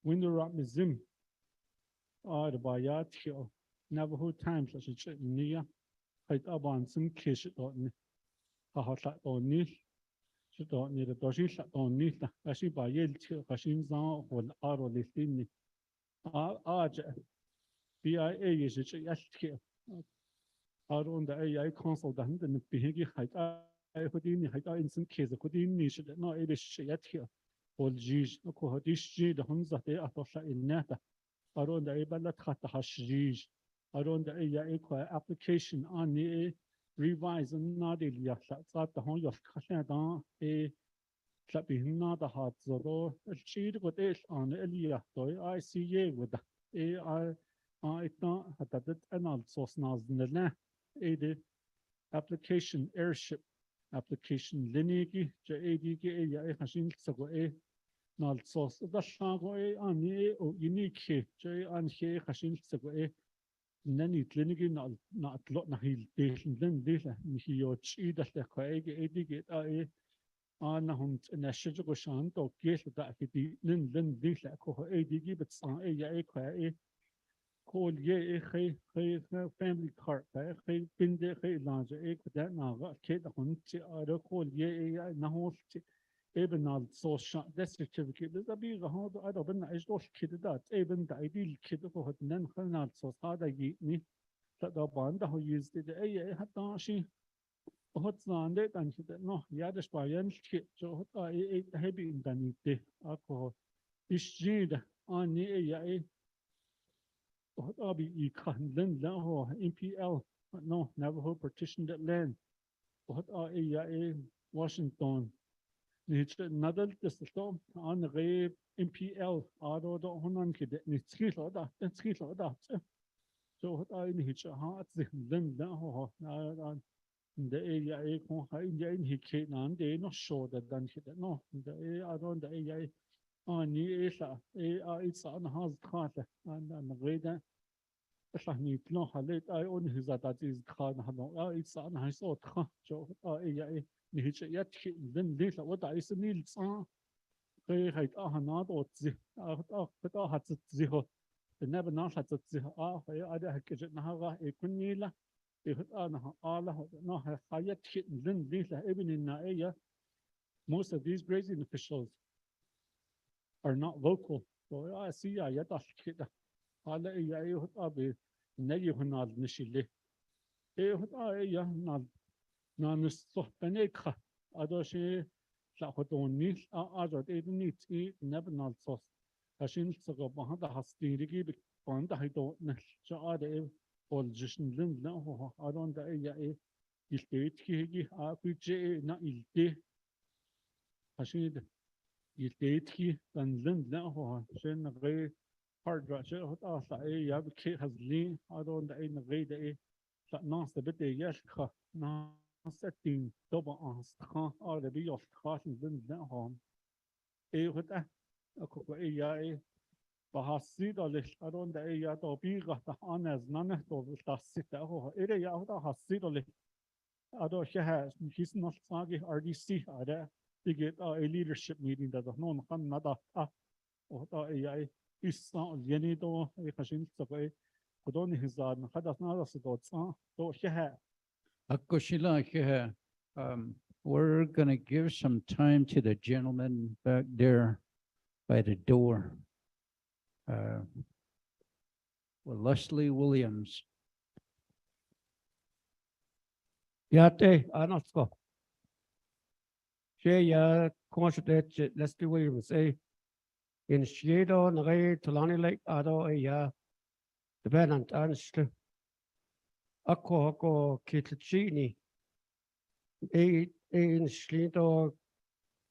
Speaker 10: window rock museum. The bayat here. Navajo times as it's near. Height about some kiss it on a hot on nil. She don't need a doshi shot on nil. As she by yell to Hashim Zan or Aro Listini. BIA is it yes here. Aro on the AI console the hand and the behigi height. I could in height in some case, I could in niche that no, it is yet here. All G's, no cohodish, the Hunza de Atosha in Nata. Around the Ebalat Hata Hashij. Around the AI application on the revise and not Ilia, that's the Hon of Kashadan, a Clapina the Hat Zoro, a cheat with it on Elia, toy ICA with the AI. It not had that and also snas in the land. A application airship. Application lineage, JADG, Hashin Sago A, Nal Sauce, the Shago A, on the unique, J and He Hashin Sago A, Nanny Clinic, not lot Nahil, then Dilla, Hiochi, that the Quag, ADG, A, Anahund, and a Shago Shan, or Gate that he did, then Dilla, ADG, but San A, call ye a family car, a been there, a large egg that now kid hunt, or call ye a now even all so shot that certificate. There's a big hard I don't I just kid that even the ideal kid who had none not so hard I get me that the band who used it a had she what's on it and she said no yeah the spy kid so I heavy in the need alcohol is jade on the what are we can then now MPL no Navajo partitioned that land. What are a Washington? It's another just on the MPL or the Honan kid it's that. So what I need to heart then now the area in he can't they not sure that done hit no the around the area on it's on house car and the way that فهمي تلون حليت أي أون هزات إز خان هنو إتس أنا هاي صوت خان جو إيه نهيج يتخي ذن ليش وضع يسنيل صان خي هيت هناد أوتزي بتا هتزيه النبى ناس هتزيه هي أده هكذا نهارا يكون نيلا يهت أنا الله نه خيات خي ذن ليش ابن النائية. Most of these grazing officials are not local. So I see I يتخي على إيه أبي نجي هنا نشيله إيه نصح بنيكها هذا شيء لاحظوني أجد إدنيت نبنا الصوص عشان تسقط هذا حستيري بقند هيدو نشأ هذا والجشن لين هو هذا ده إيه يلتيت كي أكوجي نايلتي عشان يلتيت كي لين هو عشان غير hard rush يا بكي هزلين هذا ده نغيد إيه ناس بدي يشخ ناس تين طبعا استخان هذا بيشخاش من ذنهم إيه هذا أكو إيه بحسيد على هذا ده إيه طبيعة أنا زنانه طبيعة ستة هو إيه يا هذا حسيد على هذا شيء هيس نصاغي RDC هذا تيجي leadership meeting ده نون كان ندا وهذا إيه إسان ينيدو يخشين سبعي كدوني هزار خدت نادا سدوت تو شها.
Speaker 1: Akushila, we're going to give some time to the gentleman back there by the door. Leslie Williams.
Speaker 8: Yate, Anasko. She ya consulate Leslie Williams, in Shiedo, Nare, Tulani Lake, Ado, the Benant Anst. Ako Kitchini, in Shiedo,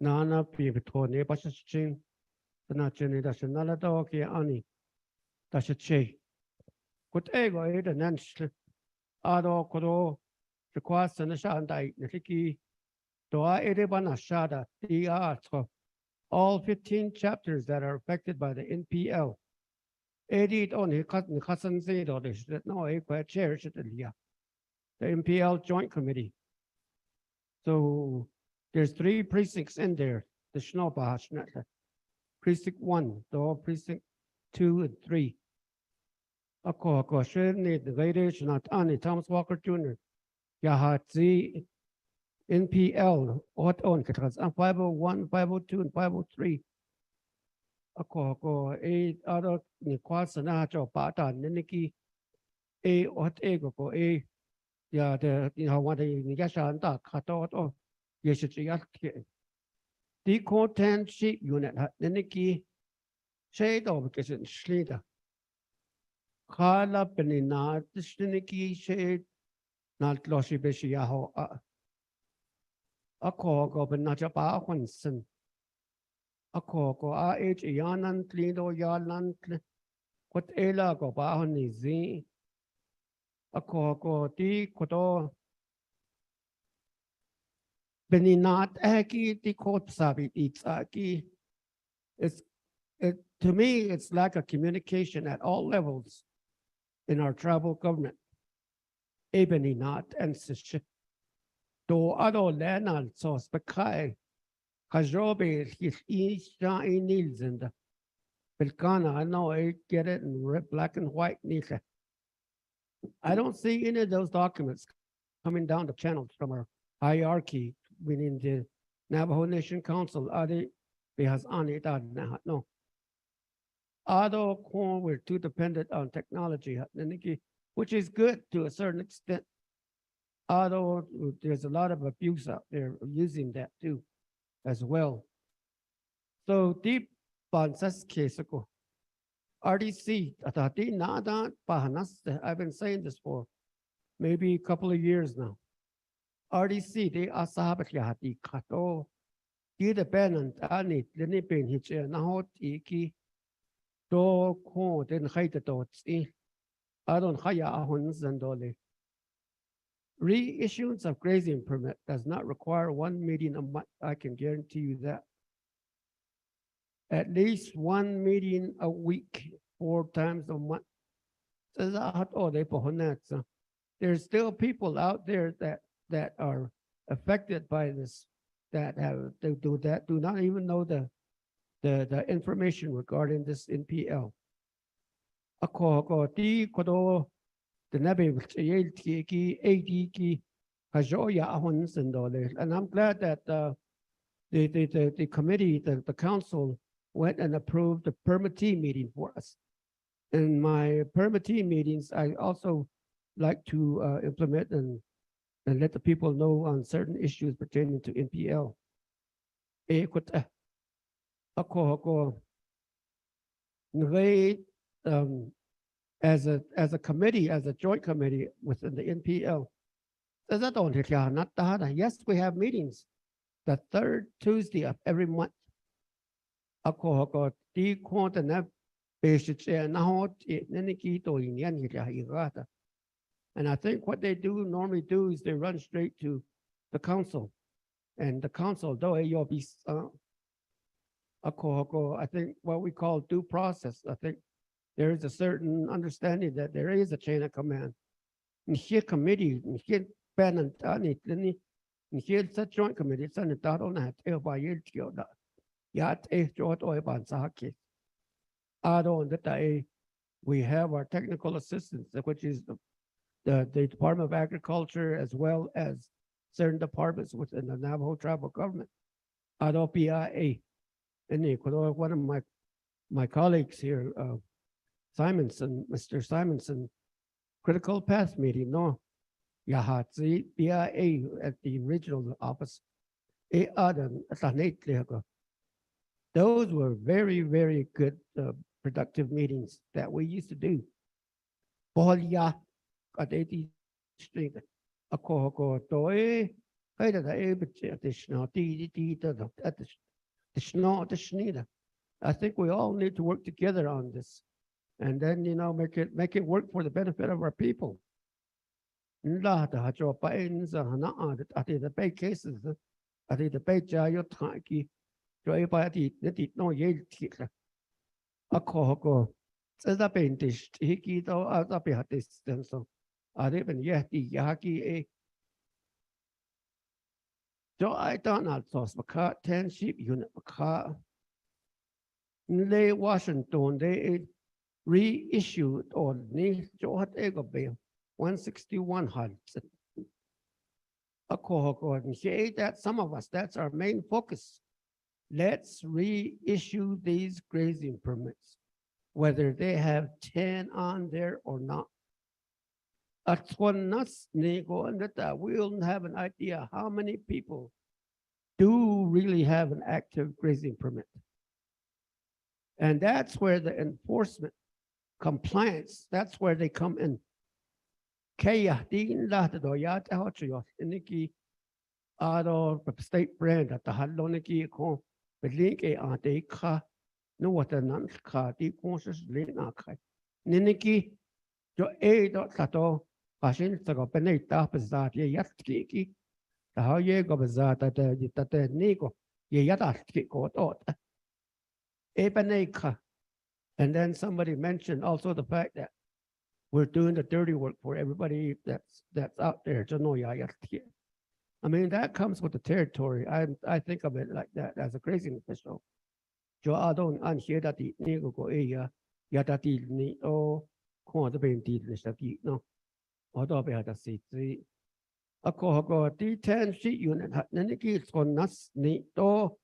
Speaker 8: Nana, Pibitone, Bashing,
Speaker 11: na chini da shin nala do ki ani da shi che kut ego e da nan shi ado kodo shi kwa sana sha dai ne ki do a e de bana sha da ti a so all 15 chapters that are affected by the NPL. Edit on he cousin say that no a chair should the NPL Joint Committee. So there's 3 precincts in there. The Schnaubash, precinct 1, the precinct 2 and 3. Ako need the ladies not Annie Thomas Walker Jr. Yahatzi NPL what on because 501, 502, and 503. Ako a other ni kwasa na cho pata niniki a what ego ko a ya the what the yashan kato yeshiyat the content sheet unit niniki shade of kitchen slida kala penina niniki shade not loshi beshiyaho ako ben na pa kwansen ako a yanan tlido yalan kot ela ko pa honi zi ako ti koto beninat aki ti kot sabi itaki to me it's like a communication at all levels in our tribal government beninat and sish do ado lena so spekai kajobe his isha inils and Belkana, I know I get it in red, black and white. Nika. I don't see any of those documents coming down the channels from our hierarchy within the Navajo Nation Council. Are they? Because on it, no. Although we're too dependent on technology, which is good to a certain extent. Although there's a lot of abuse out there using that too, as well. So deep Bansas case ago. RDC, I've been saying this for maybe a couple of years now. RDC, they are sahabat yahati kato, dependent anit, linipin hitch, nahot iki, do ko, then haita dots, I don't haya ahons and dole. Reissuance of grazing permit does not require 1 meeting a month. I can guarantee you that. At least 1 meeting a week, 4 times a month. There's still people out there that are affected by this, that do not even know the information regarding this NPL. And I'm glad that the committee, the council went and approved the permittee meeting for us. In my permittee meetings, I also like to implement and let the people know on certain issues pertaining to NPL. As a committee, as a joint committee within the NPL, yes, we have meetings the 3rd Tuesday of every month. And I think what they normally do is they run straight to the council. And the council, though you'll be I think what we call due process. I think there is a certain understanding that there is a chain of command. And here committee, and here Bannon, and here such joint committee, it's on that by year. Yat jot oi ban saki. We have our technical assistance, which is the Department of Agriculture, as well as certain departments within the Navajo tribal government. PIA. And one of my colleagues here, Simonson, Mr. Simonson, critical path meeting, no. Yahatzi PIA at the regional office. Those were very, very good, productive meetings that we used to do. Polya, Kadeti Street, a cohort, the snow, the Schneider. I think we all need to work together on this. And then, make it work for the benefit of our people. La da ha cho pa in za na a the pay cases, the pay jayo taki, jo e pa the no ye ti la. A ko da ben dish hiki do a be ha this then so. The ben ye ti yaki e. Jo I don't know sauce baka 10 sheep unit baka. They Washington they reissued on ni jo hat ego bill 161 Hudson. And say that some of us, that's our main focus. Let's reissue these grazing permits, whether they have 10 on there or not. That's when us nego and that we'll have an idea how many people do really have an active grazing permit. And that's where the enforcement compliance, that's where they come in. Kaya din lahat do yat ahocho iniki ado state brand at the haloniki ko link e ante ka no what a nan ka di conscious link na kai niniki jo e do tato pashin go peneta pezat ye yat ki ta ha ye go bezata te ni go ye yat ki ko to e peneka. And then somebody mentioned also the fact that we're doing the dirty work for everybody that's out there. I mean, that comes with the territory. I think of it like that as a grazing official. Jo adon an here that the nego go ya that the ni o ko the ben di the no. Although be had a seat. A ko the 10 sheet unit naniki on nas ni to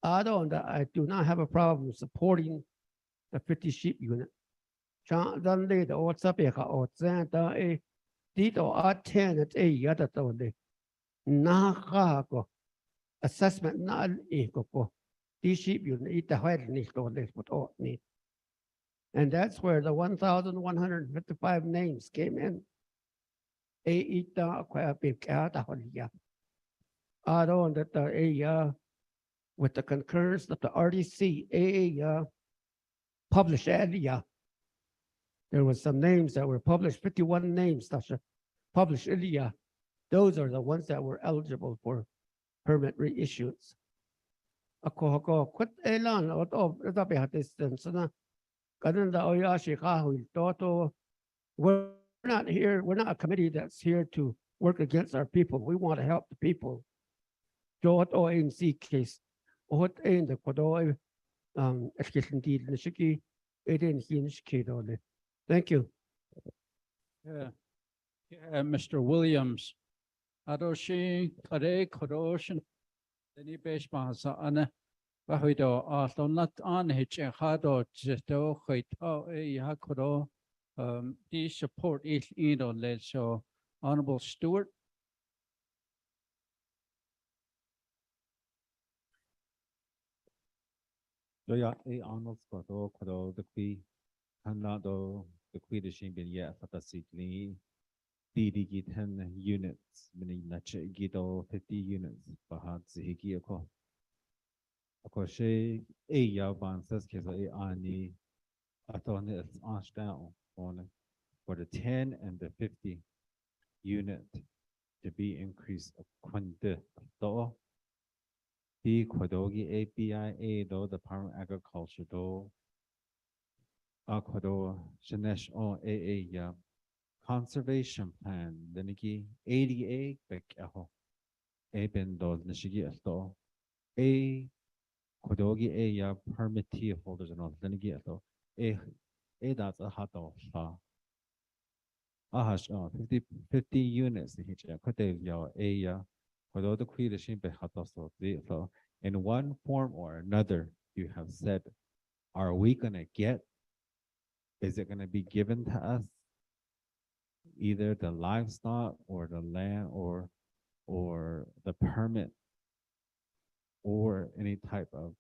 Speaker 11: adon that I do not have a problem supporting the 50 sheep unit. Dan le the what's up ka o zan da e di to a 10 at a yada to le na ka go assessment na e ko di sheep unit it the white ni to le but o ni. And that's where the 1,155 names came in. E ita kwa pe ka ta holia. I don't that a with the concurrence of the RDC a published area. There was some names that were published, 51 names, Tasha, published earlier. Those are the ones that were eligible for permit reissuance. Ako quit elan o tabi hatis na kananda oyashi kahu toto. We're not here. We're not a committee that's here to work against our people. We want to help the people. Jot o ANC case. Ot in the kodo education deed nishiki. It in hinch. Thank you.
Speaker 1: Yeah. Mr. Williams, Adoshi, Kare, Koroshin, Denny Besh Mahasa Anna, Bahido, Arthur, not on Hitch and Hado, Jeto, Hito, Yakoro, the support is in on that. So, Honorable Stewart.
Speaker 12: Joya A. Arnold Scott, the Queen, Hanado, the Queen been yet for the sickly. DD 10 units, meaning Nache Gido 50 units, Bahat Zihiki Ako. Akoshe A. Yavan says Kesa A. Ani, Athon is ash down on for the 10 and the 50 unit to be increased of Quande Do. The Quadogi APIA do the Department of Agriculture do Aquado Shanesh O AA conservation plan Leniki 88 Bek Eho A Bendo Nishigi Esto A Quadogi A permittee holders and all Leniki Esto A that's a hato fa Ahash 50 units the hitch Quadev Yo A Quado the Quidishin Be Hato so in one form or another, you have said, are we going to get, is it going to be given to us, either the livestock or the land or the permit or any type of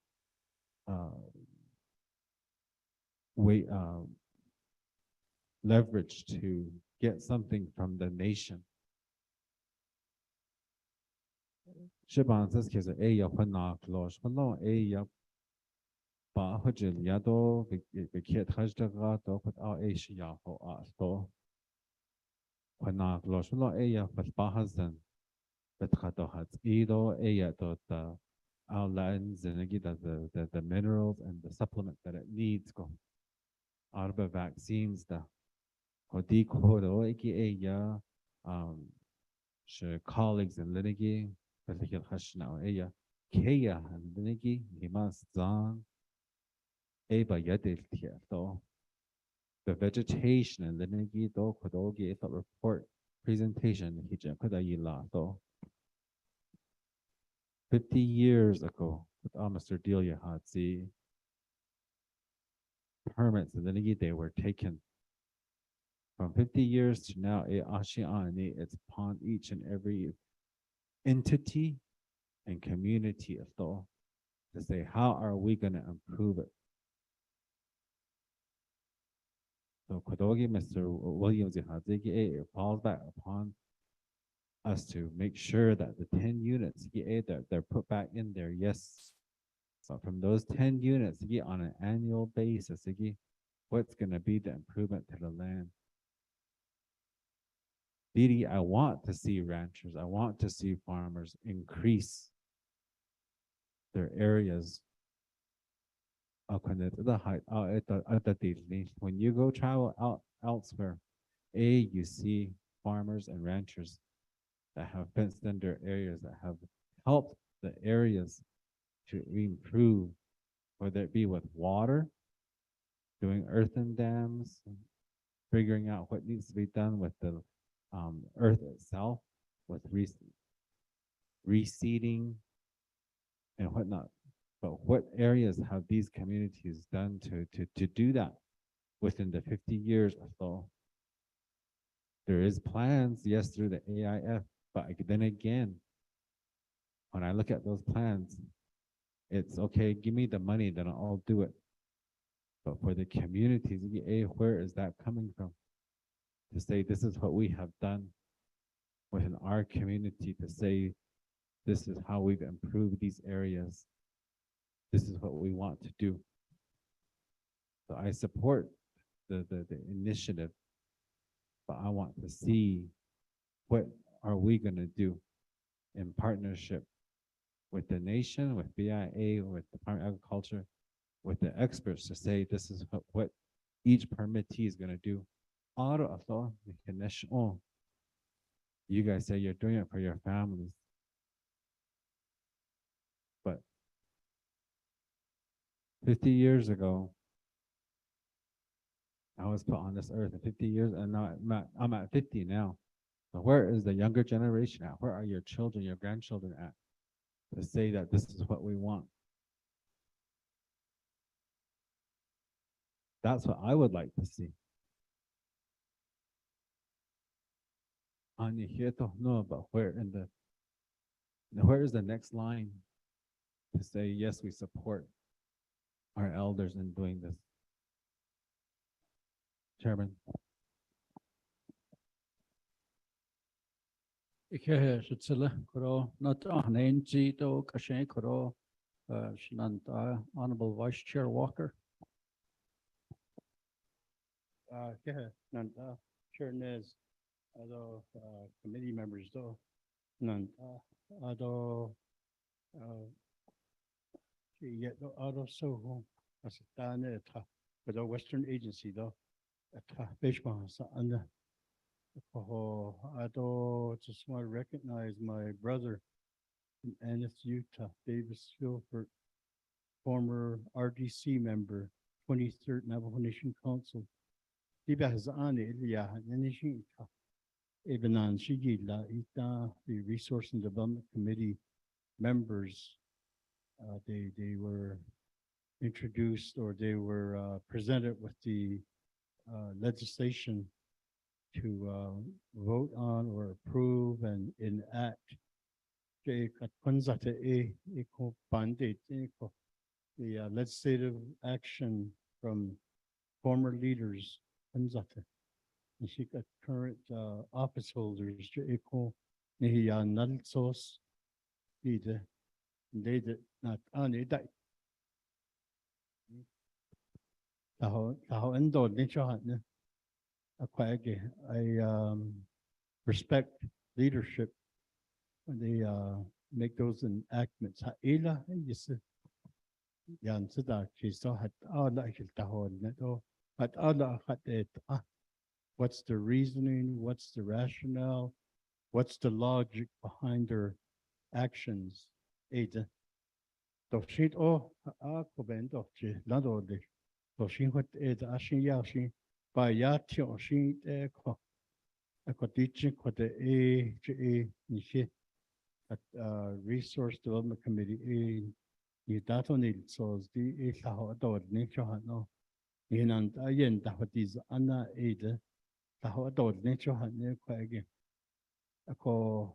Speaker 12: leverage to get something from the nation? Shiban says, ba hujil yado bikit hajdaga do kut a asia ho asto kwana gloslo eya pat bahazan bet khato hat ido eya do the outlines and the minerals and the supplement that it needs go arba vaccines da kodi kodo eki eya colleagues in Linigi, particular Hashna Eya, Kea and Linigi, Himas Zang, Eba Yadil Tieto. The vegetation in Linigi do Kodogi Eta report presentation Hija Kodayila do. 50 years ago, with Mr. Delia Hatzi, permits in Linigi they were taken. From 50 years to now, it's upon each and every entity and community of to say how are we going to improve it. So Kodogi, Mr. Williams, it falls back upon us to make sure that the 10 units that they're put back in there, yes. But from those 10 units on an annual basis, what's going to be the improvement to the land? Didi, I want to see ranchers, I want to see farmers increase their areas. When you go travel out elsewhere, you see farmers and ranchers that have fenced in their areas, that have helped the areas to improve, whether it be with water, doing earthen dams, figuring out what needs to be done with the earth itself, with reseeding and whatnot. But what areas have these communities done to do that within the 50 years or so? There is plans, yes, through the AIF, but then again, when I look at those plans, it's okay, give me the money, then I'll do it. But for the communities, where is that coming from? To say this is what we have done within our community, to say this is how we've improved these areas. This is what we want to do. So I support the initiative, but I want to see what are we going to do in partnership with the nation, with BIA, with the Department of Agriculture, with the experts to say this is what each permittee is going to do. You guys say you're doing it for your families, but 50 years ago, I was put on this earth in 50 years, and now I'm at 50 now. So where is the younger generation at? Where are your children, your grandchildren at? To say that this is what we want. That's what I would like to see. And here to know about where is the next line to say yes, we support our elders in doing this. Chairman.
Speaker 1: Ik heb het zullen kro not aan een zito kashen kro shnanta Honorable Vice Chair Walker.
Speaker 8: Yeah, nanta Chair Nez, although committee members though, nanta although yet although so as a tane ta, but the Western Agency though, ta bishma sa anda. Oh, I just want to recognize my brother from Annis, Utah, Davis Filford, former RDC member, 23rd Navajo Nation Council. Diba has ani Ilya Nanishin Ebanan Shigila Ita, the Resource and Development Committee members. They were introduced, or they were presented with the legislation to vote on or approve and enact the legislative action from former leaders, and she got current office holders, they did not
Speaker 5: taho endo ni cho ne. I respect leadership when they make those enactments. Ha ila yes yan sada kisto hat ala taho ne to hat ala hat it what's the reasoning, what's the rationale, what's the logic behind their actions? Ada. Sheet oh comment of chi not all the she what ada ashin ya she by ya tio she ko a teaching what the a nishi at resource development committee ni dato ni so the a sa do ni cho no ni nan ta yen da what is ana ada ta do ni cho ne ko again ako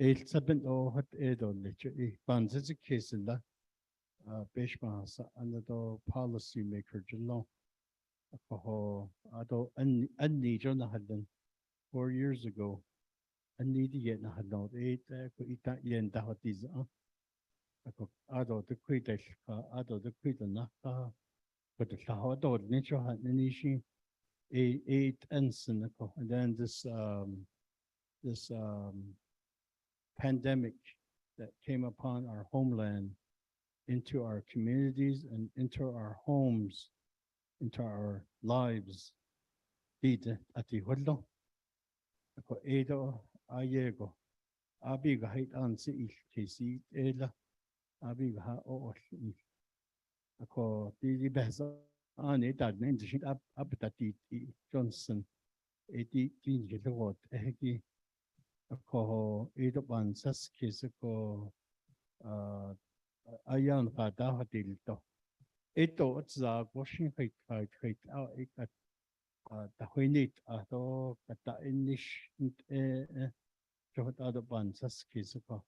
Speaker 5: el saben o hat edo le che ban ze case la beshma sa another policy maker jelo ako ado an ni jo na hadan 4 years ago an ni di na hadan ko ita yen da hat is ako ado de kwita ka ado de kwita na ka ko de sa ado ni cho han ni shi eight ensign ako and then this pandemic that came upon our homeland into our communities and into our homes, into our lives. Dite ati hodlo. Ako edo ayego. Abi gahit an si il kesi ela. Abi gaha o il. Ako di behsa an edad na indishin abitati Johnson. Edi din gilawot ehegi. Ako edo ban sas kesi ko ayan ka dahatil to. Ito at sa washing height out ikat tahuinit ato kata inish johot ado ban sas kisa ko.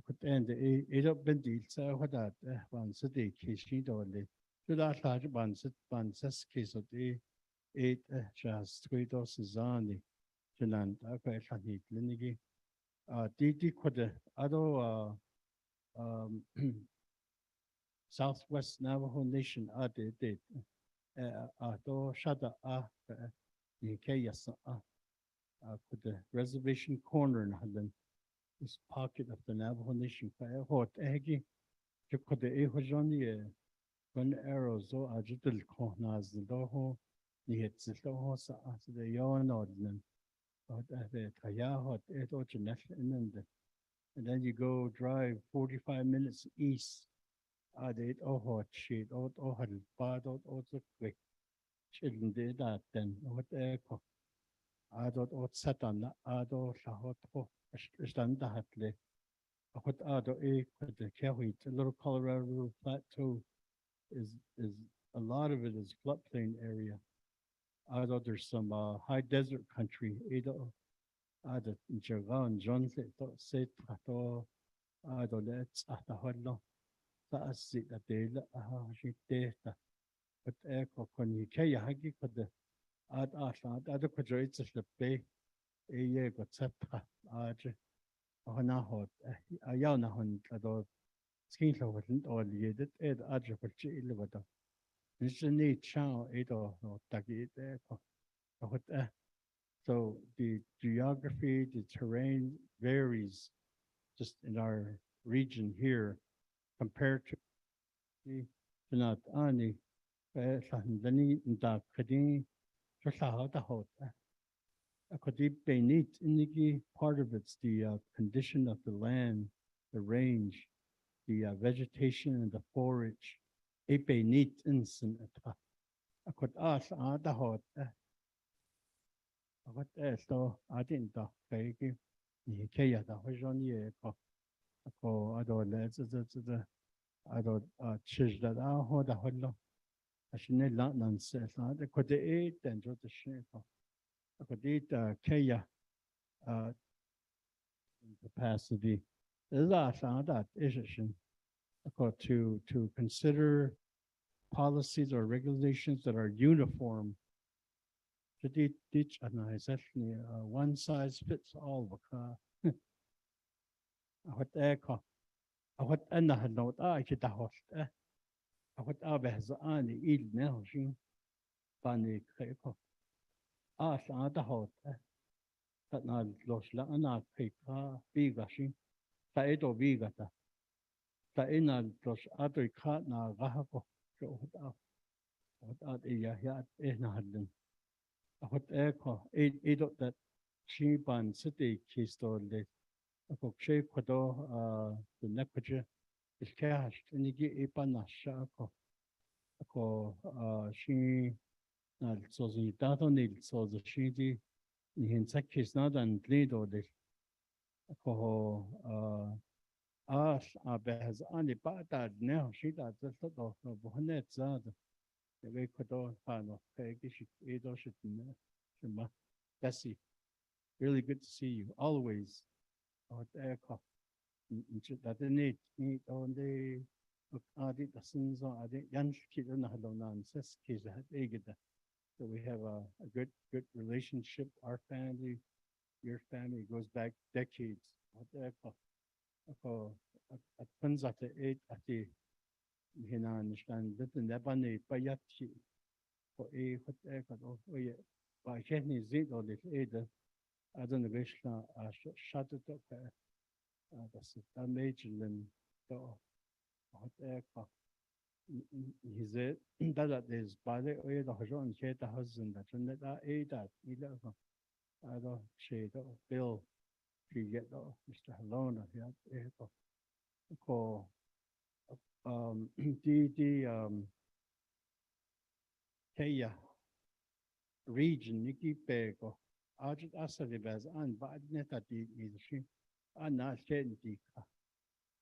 Speaker 5: Kut ende ito bendil sa wadat ban sa de kishi dole. Juda sa ban sas kisa di jas tweedo Suzani junan ako elanit linigi. Di kwade ado Southwest Navajo Nation did do shada with the reservation corner in Holland, this pocket of the Navajo Nation hot egi to could the ehojoni one arrow so ajital kohnaz the doho ni hits the doho sa the yon ordnan hot the kaya hot eto and then you go drive 45 minutes east. Date hot sheet out had bad out also quick. Children did that then what echo. Out satan ado shahot ho stand hatle. What ado the Kewit, a little Colorado plateau is a lot of it is floodplain area. There's some high desert country. The Jagan John said let's taasi atela shiteta but eko koni kaya hagi kod ad ko joits the pe ye ko tsata aj ona hot ayaw na hon ado skin lo wat or yedet aj ko chile wada ni chao edo no tagi eko hot so the geography, the terrain varies just in our region here compared to not only Dani da Kadi Shahada Hot. Akadip Benit Inigi, part of it's the condition of the land, the range, the vegetation and the forage. A Benit Inson at Akot As Adahot. What so I didn't talk. Kaya da Hojoni ko ado let's the ado chish that ho da hollo ashine la nan se sa de ko de den jo de she ko de kaya capacity la sa that is to consider policies or regulations that are uniform to teach and essentially one size fits all what what anna had note I get the host
Speaker 10: what abes an il now shin pani kreko as ada hot that na los la ana kreka biga shin ta edo biga ta ina los ato ka na gahako so what ya na hadden what eko edo that shi ban city kisto le ako she kodo the nepaje is cash nigi ipana shako ako shi na so zi dato ni so the shi di ni hin sakis na dan lido de ako as abez ani pata ne shi da to do bohnet za de we kodo pano ke gishi edo shi ne shima Bessie, really good to see you always. That they need on the adi dasins on adi yanshki na halonan ses kids that egida. So we have a good relationship. Our family, your family goes back decades. At puns at the eight at the hina understand that the nebani bayati for a what echo oh yeah by kenny zit or the ada I don't know which shut it up that's a major than the what echo he said that is by the way the husband said the husband that and that that you know I don't shade bill you get Mr. Halona yeah call the Kaya region Niki Pego Arjit Asaribas and Badneta di Nishi Anna Shentika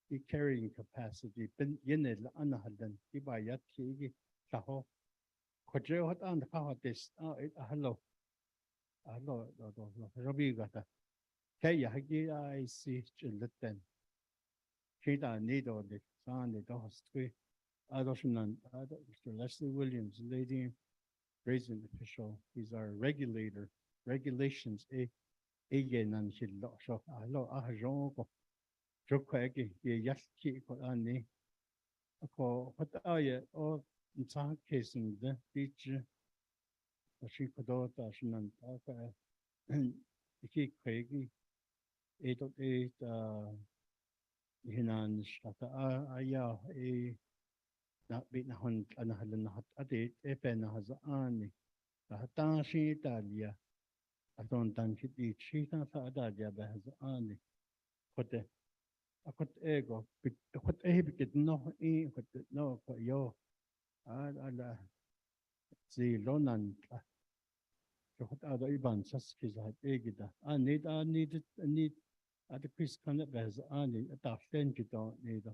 Speaker 10: the carrying capacity Ben Yenel Anahadan Ibayat Kigi Taho Kojo and Kahatis hello Robbie Gata Kaya Hagi I see Chilton Kita Nido the San the Dohostri Adoshanan Mr. Leslie Williams leading raising official. He's our regulator. Regulations nan hillo so alo ajo ko jokwegi ye yaski ko ani ko hataye o insan kesinde hiç aşı kodo ta şunan ta iki kwegi eto hinan şata aya na bit na hon anahalan na hat ade epen na hazani ta shi Italia aton tan kiti shi ta sa adalia ba hazani kote akot ego kot bit no kot no ko yo ala zi lonan so kot ada iban saski za egida need ada kris kan ba hazani ta fen kito need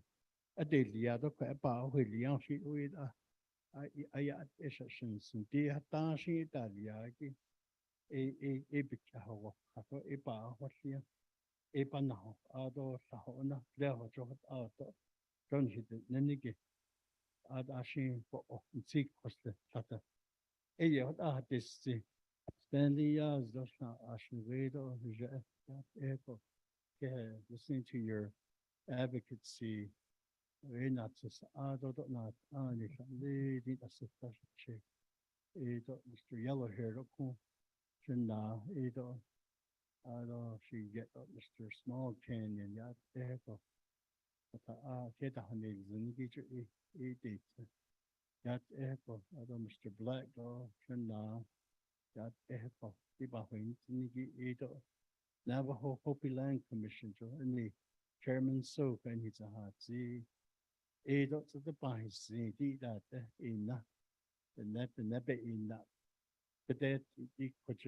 Speaker 10: Adelia do ka ba William shi uida ayat eshations di hata shi Italia ki bikha ho to ba hosia pa na ho ado sa ho na le ho jo to don hit nenige ada shi po si koste tata ye hota this Stanley as do na ashwedo je eko listening to your advocacy not just not only leading us to check Mr. Yellow hair China she get Mr. Small Canyon yat echo get a honey zingi yat echo Mr. Black China yat echo Ibahin zingi Navajo Hopi Land Commission and the chairman so and he's a hot see to the bias that in the net in that but that the coach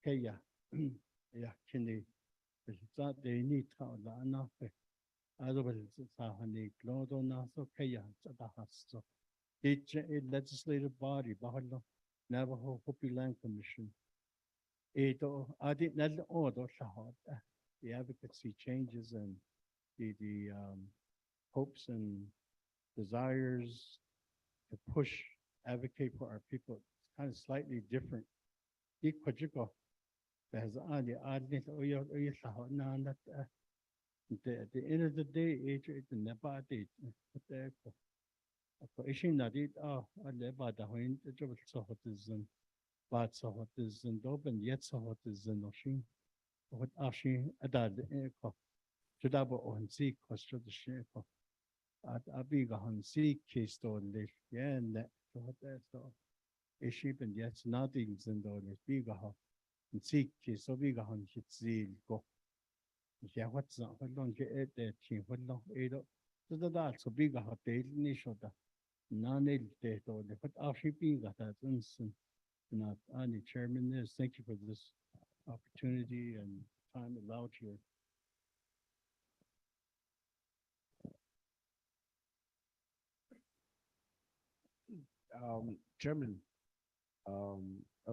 Speaker 10: Kaya yeah can that they need to enough otherwise it's a honey clodo na so Kaya at the house so it's a legislative body Bahalo Navajo Hopi Land Commission I didn't let the order the advocacy changes and the hopes and desires to push, advocate for our people. It's kind of slightly different. At the end of the day, Ishin nadit alle bada hoin jobel sohotizn bad sohotizn doben yet sohotizn oshin hot ashi adad eko judabo on si kostro de sheko at abiga han si kisto le yen hot so ishiben yet nadin zindole biga ha si kisto biga han hitzil go ja hot za hollon ke et chin hollon edo so da so biga ha tel ni shoda Nanel to the put off shipping that not only chairman is thank you for this opportunity and time allowed here.
Speaker 11: Chairman, I'll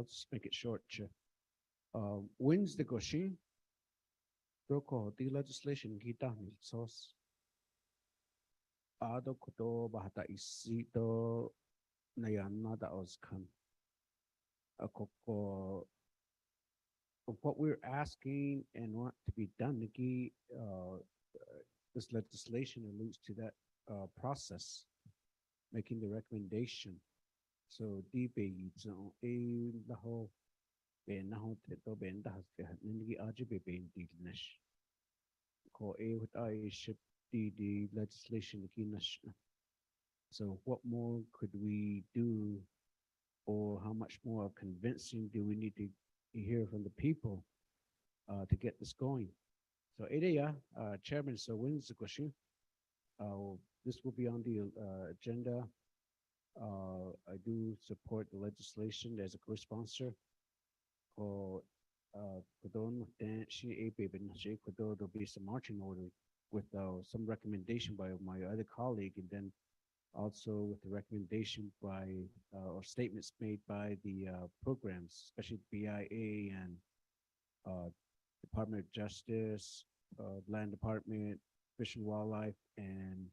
Speaker 11: just make it short. Chair. Wins the Goshin, Doko, the legislation kita ni sos. Ado kuto bahata isito nayana da oskan. Akoko, what we're asking and want to be done, Nikki, this legislation alludes to that process, making the recommendation. So debate so the whole ben na ho to ben da has ke nigi aji be ben dilnesh ko what I should the legislation nash. So what more could we do, or how much more convincing do we need to hear from the people to get this going? So Edeya, Chairman, so when's the question? This will be on the agenda. I do support the legislation as a co-sponsor. There'll be some marching order with some recommendation by my other colleague, and then also with the recommendation by or statements made by the programs, especially BIA and Department of Justice, Land Department, Fish and Wildlife, and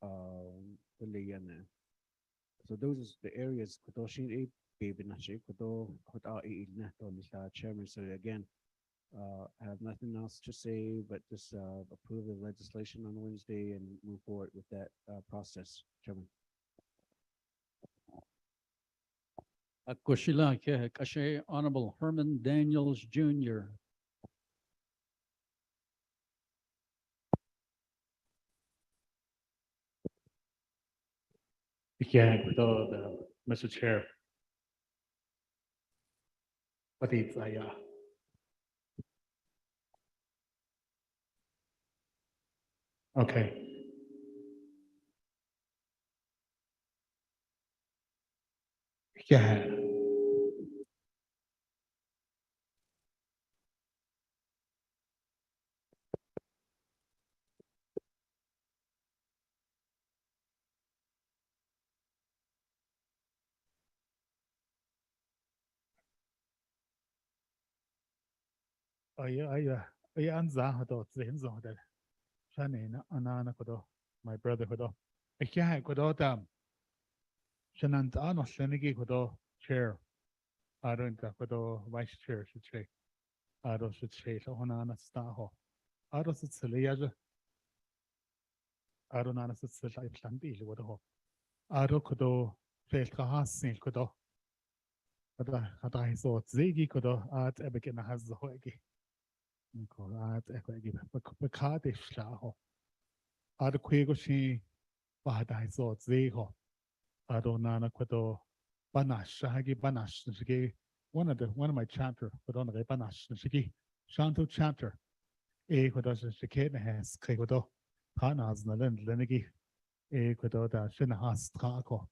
Speaker 11: the Liyana. So those are the areas Kotoshin baby Nashi Koto Hota Chairman. So again, I have nothing else to say but just approve the legislation on Wednesday and move forward with that process, Chairman.
Speaker 1: Kushila ke kashe Honorable Herman Daniels Jr.
Speaker 13: Yeah, Mr. Chair. What if I okay. Yeah. I anza hado zinzo hado. Shani anana kodo my brother kodo. Yeah, kodo tam. Shanant ano shenigi kodo chair. I don't kodo vice chair should say. I don't should say so honana staho. I don't sit siliaja. I don't know sit silai planti wodo. I don't kodo fail kahasin kodo. Hada so zigi kodo at ebekina has the hoegi. At equigi bakadi flaho. Ad quigo she bahada so zigo. Adonana kodo banash hagi banash shigi one of my chapter but on the banash shigi shanto chapter kodo shikena has kodo panas na lenigi kodo da shinahas trako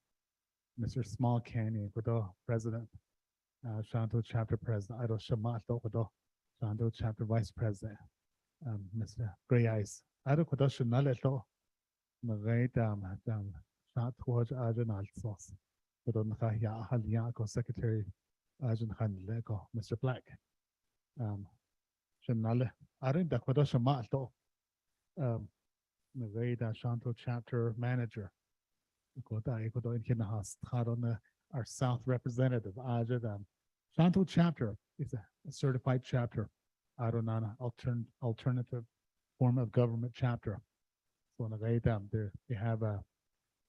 Speaker 13: Mr. Small Canyon kodo president Shanto chapter president Ido Shamato kodo Shanto chapter vice president Mr. Gray Eyes Ido kodo shinaleto Magai dam Shat Waj Ajan Alsos Kodon Kahya Haliako Secretary Ajan Hanleko Mr. Black Shanale Arin da kodo Shamato Magai da Shanto chapter manager Koda Kodo in Kinahas Hadon our South representative Ajad Shanto chapter is a certified chapter. Adonana alternative form of government chapter. So on the way down there, they have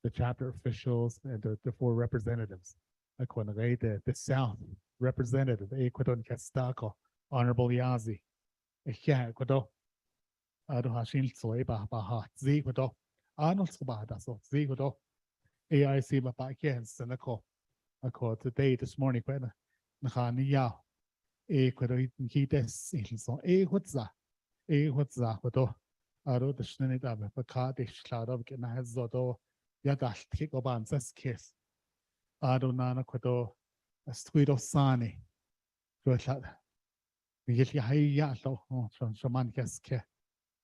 Speaker 13: the chapter officials and the 4 representatives. The South representative, Ecuador Castaco, Honorable Yazi. Ecuador. Ado Hashil Soy Baha, Zigudo. Arnold Subada, so Zigudo. AIC Babakian Senaco. Today, this morning, when Nahani Yao. Ecuador, he does so. What's that? Hudo. Ado the Shnidab, Bakadish, Cloud of Genazodo. Yadash take oban says kiss. Ado nana quado a sweet of sani. Good lad. We get ya yato from Shaman Keske.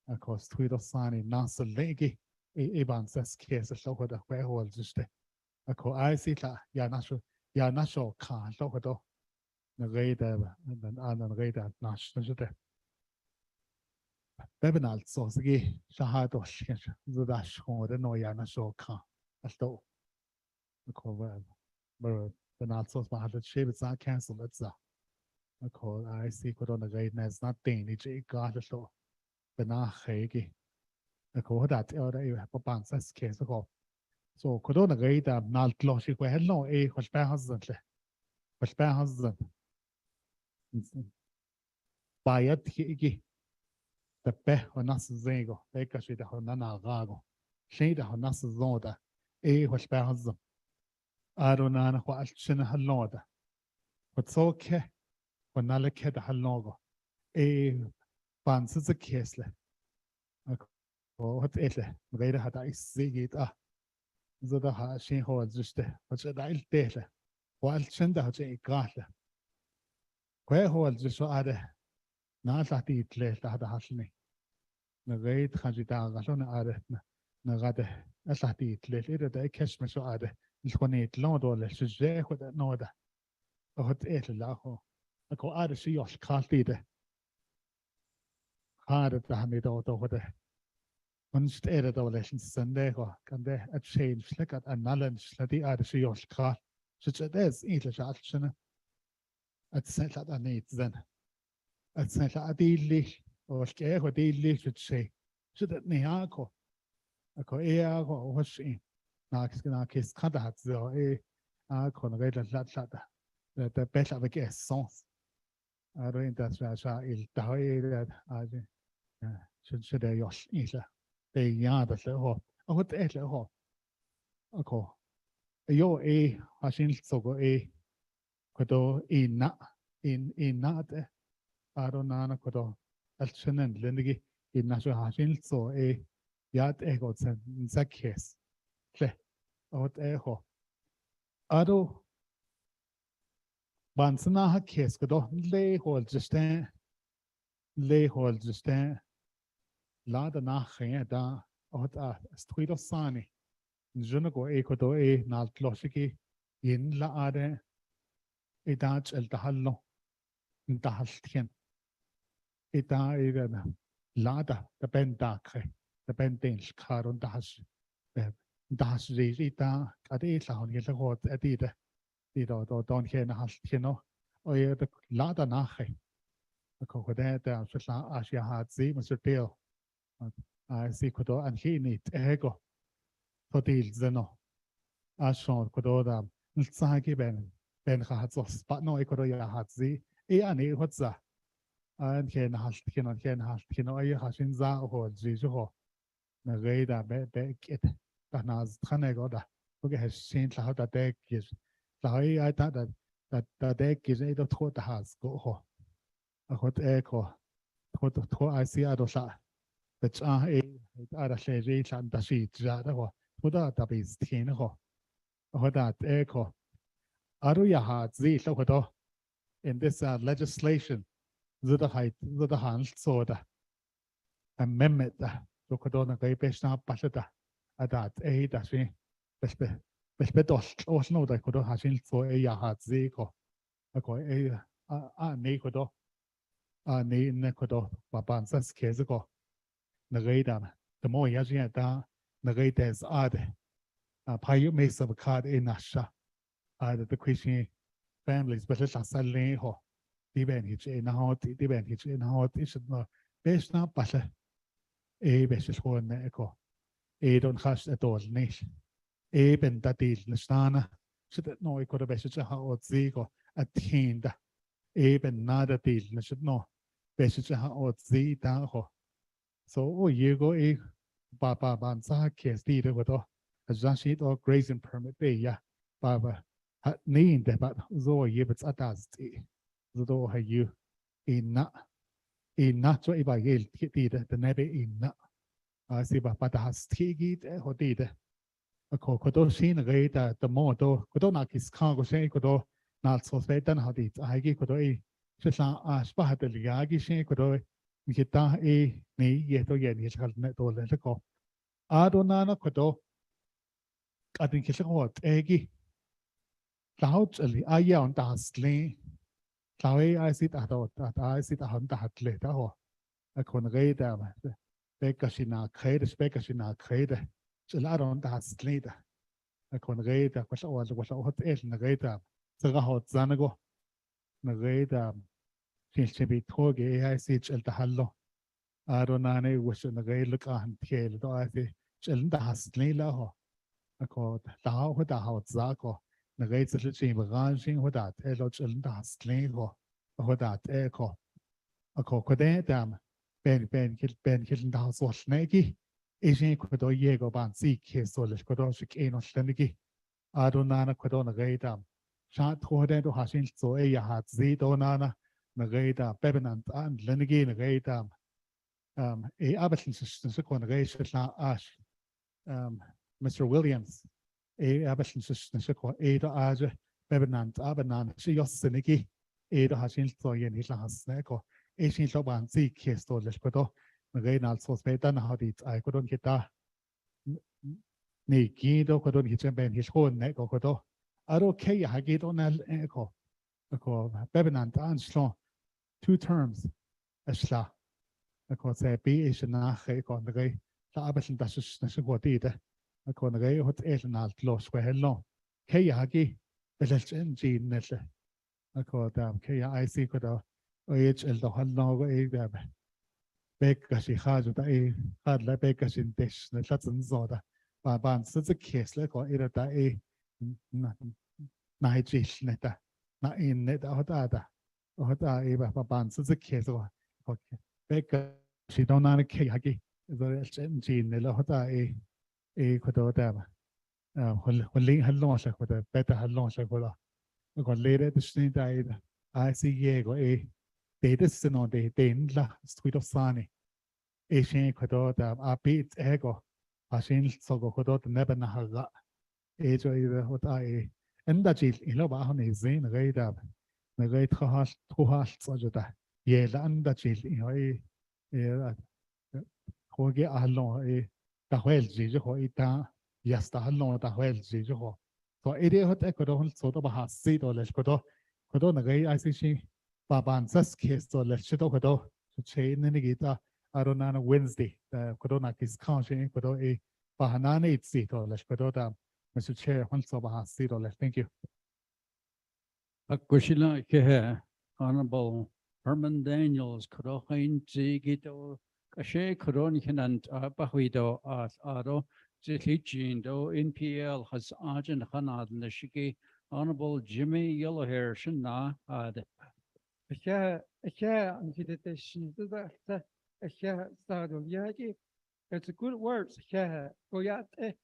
Speaker 13: Of course, sweet of sani, Nasa legi. Eban says kiss a show with a whale just. Of course, I see that ya nasho can show with the radar and then an radar nash. Bebinal so sigi Shahado Zudash or the Noyana show can. Asto. But also had the shape it's not cancelled. It's I see what on the grade has not been each got a show. But not hegi. That other bounce as case of so could on the grade not glossy where had no a which by husband. Which by husband. By it higi. The be or nas zego, Bekashi the Honana Rago. Shade the Honas Zoda. A which by husband. I don't know what Shin Haloda. But so ke when Nalake the Halogo. A Bansis a Kesle. What it? Reda had I see it. Zoda Hashin holds just what's a dial data. While Chinda has a gata. Where holds just so other not at it left at the Hashini. The great Hajita Gashona other Nagade as at it left the catch me so other. When it long or less is there with that noda. What it laho. I go out to see your cartide. Hard at the honey daughter with the once added all lessons Sunday or can they a change like at a knowledge that the other see your car. Such a there's English action. At sent that I need then. At sent that a deal or scare what deal should say. Should that Niaco? I go air or what's in. Na kiss kada hat so kon reda lat the better of a guess songs. I don't that's why il dai that should they yosh isla. They yard the ho. What et le ho. Ako. Yo hashin so go kodo in not I don't know kodo. Alchinen lendigi in national hashin so yard ego in that case. What echo. Ado Bansana case could lay hold just stand. Lada naching da what a street of sunny. Junago ecodo nal closhiki in la ade a dutch el tahallo in tahaltian. Ita lada the bendacre, the bendings car on dash. Das Rita at a sound get a word at either. Don't hear a house, or the Lada Nache. A cocodet, Asia had see Mr. Bill. I see Kodo and he need ego. For deals zeno. As shown Kododa, Sagi Ben had so spot no Ecodoya had see. And what's that? And Ken has Ken has I hashin za or Jijo. The radar back it. Nas Tanegoda, who has changed how the deck is. So I thought that the deck is either to the house go ho. A hot echo. To I see Adosa. But I other say and the sheet Jada. Put out the beast tin ho. What that echo. Aruya had the Lokodo in this legislation. The height, the hand soda. Amendment. Lokodona Gabeshna Pashada. That that's me. Bespedos also know that could have seen for a yahat zeko. A go a nekodo. A ne nekodo, Babansas Kezigo. Nagadam. The more Yajiata, Nagades add. A pie makes of a card in Nasha. Add the Christian families, but let us say ho. Divantage in hot, divantage in hot, is not best not butter. A best one echo. Don't has at all niche. ben dat deal nastana should it no ikora besha ha odzigo atinda ben nada deal nashid no besha ha odzi da ho so o yego ba ban sa kes di de godo azashi do grazing permit be ya baba ni de ba zo yebets atazti zo ha you inna so iba yel di de nebe inna si ba pa da stigi de hodide ako kodo sin reida the modo kodo na kis kan go sen kodo na so se dan hadit agi kodo shla aspa de liagi sen kodo kita ni ye to ye ni chal ne to le ko adona na kodo adin kis ko egi laut ali aya on da sle lawe I sit at I sit at da hat le da ho akon reida ma bekashina krede spekashina krede chla on da sle da akon reida ko hot na reida sega hot zanago na reida til chebi toge I sit chel da hallo aronane wish na reida ka han kel do I sit chel da hasle la ho ako da ho da hot zako na reida chel chi bagajin ho da elo chel da hasle ho da ko ako ko de dam ben kil da so snegi Asian kodo yego ban si ke so le kodo shik eno shnegi adonana kodo na reida sha thode do hasin so ya hat zi do nana na reida bebenant an lenegi na reida abatin se kon reis la ash Mr. Williams abatin se ko do aje bebenant abanan si yosenegi do hasin so yen la hasne ko Asian so ban si ke so le kodo na reina so spetan hadit ai kodon kita ni kido kodon kitchen ben his hon ne ko kodo aro ke ya gido na ko bebenan tan slon 2 terms asla ko se bi is na ge ko na ge ta abasin das na se ko ti de ko na ge hot el na los ko hello ke ya gi belal chen ji ne le ko da ke ya I see ko do o el do hallo go bekasi khaju ta khad la bekasi desh na tlatsin zo da ban se ze kes le ko ira ta na hijil ne ta na in ne da hota ba ban se ze kes ko bekasi do na ke hagi zo chen jin ne la hota ko do da ba hol ling hallo sa ko da beta hallo sa ko la ko le de sni da I see ye go det sino de la street of sani Asian kodo da abit ego asin sogo kodo neba na haga jo hot enda jil ilo ba hon izin reida na reid khahal so da ye la anda jil hoge allo da wel ji jo ita yasta allo da wel ji jo so ide hot kodo hon so do ba hasi do le kodo na reid I see Baban sas kes to le chito kodo che ne gita arona Wednesday kodo kis kanche kodo bahana ne itsi to le kodo da Mr. Chair hon so ba hasi do le thank you
Speaker 1: Akwishila ke Honorable Herman Daniels krochain jigito kashe kron hinant abahuido as aro jihijindo NPL has agent hanad nashiki Honorable Jimmy Yellowhair shina ad
Speaker 8: It's a good word. Goyate.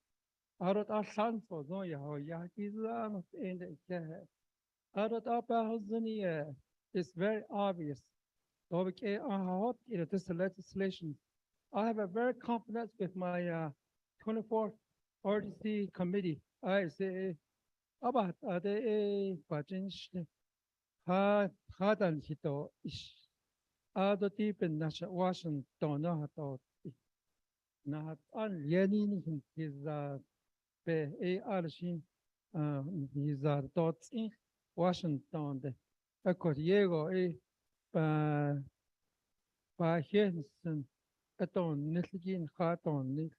Speaker 8: Arot asan for no yaho yakizan in the Arot abahazania is very obvious. Okay, this legislation. I have a very confidence with my 24th RDC committee. I say about the bajinsh hadan hito ish. Ado tipin nasha Washington no hato na an yenin his pe arshin his thoughts in Washington de akor yego pa hensen aton nitligin haton nit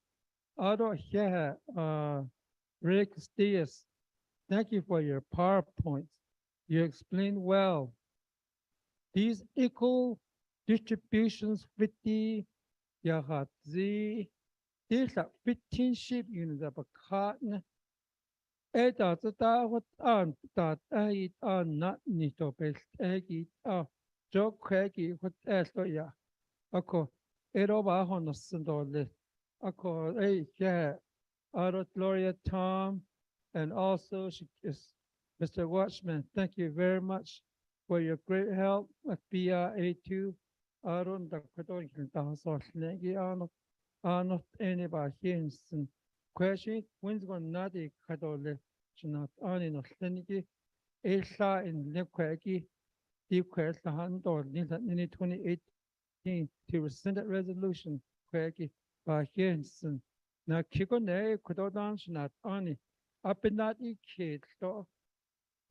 Speaker 8: ado here Rick Stiers, thank you for your PowerPoint. You explained well. These equal distributions 50 yahat z these are 15 ship units of a cotton
Speaker 14: Eta ta wat an ta ai an not ni to best egi jo kwegi wat esto ya ako ero ba honos sindole ako yeah Auto Gloria Tom and also she is Mr. Watchman. Thank you very much for your great help with BRA2. Aron da kwadon kinta so negi ano anybody hinsen question when's going not the kadole chinat ani no senigi Esa in Lekweki deep quest the handor in 2018 to rescind that resolution kweki by hinsen na kiko ne kwadodan chinat ani up in that kid so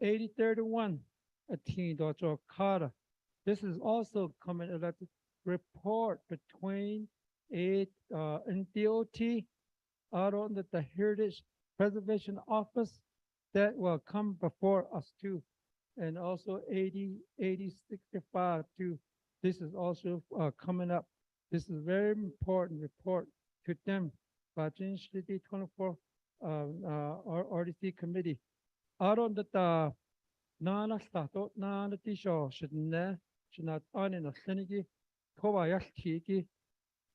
Speaker 14: 8031 a teen dojo kara. This is also coming at the report between and DOT out on the Heritage Preservation Office that will come before us too. And also 8065 too. This is also coming up. This is very important report to them by Jin City 24 RDC committee. Out on the Nana Stato, Nana Tisho, should not on in a Senigi, Kobayaki.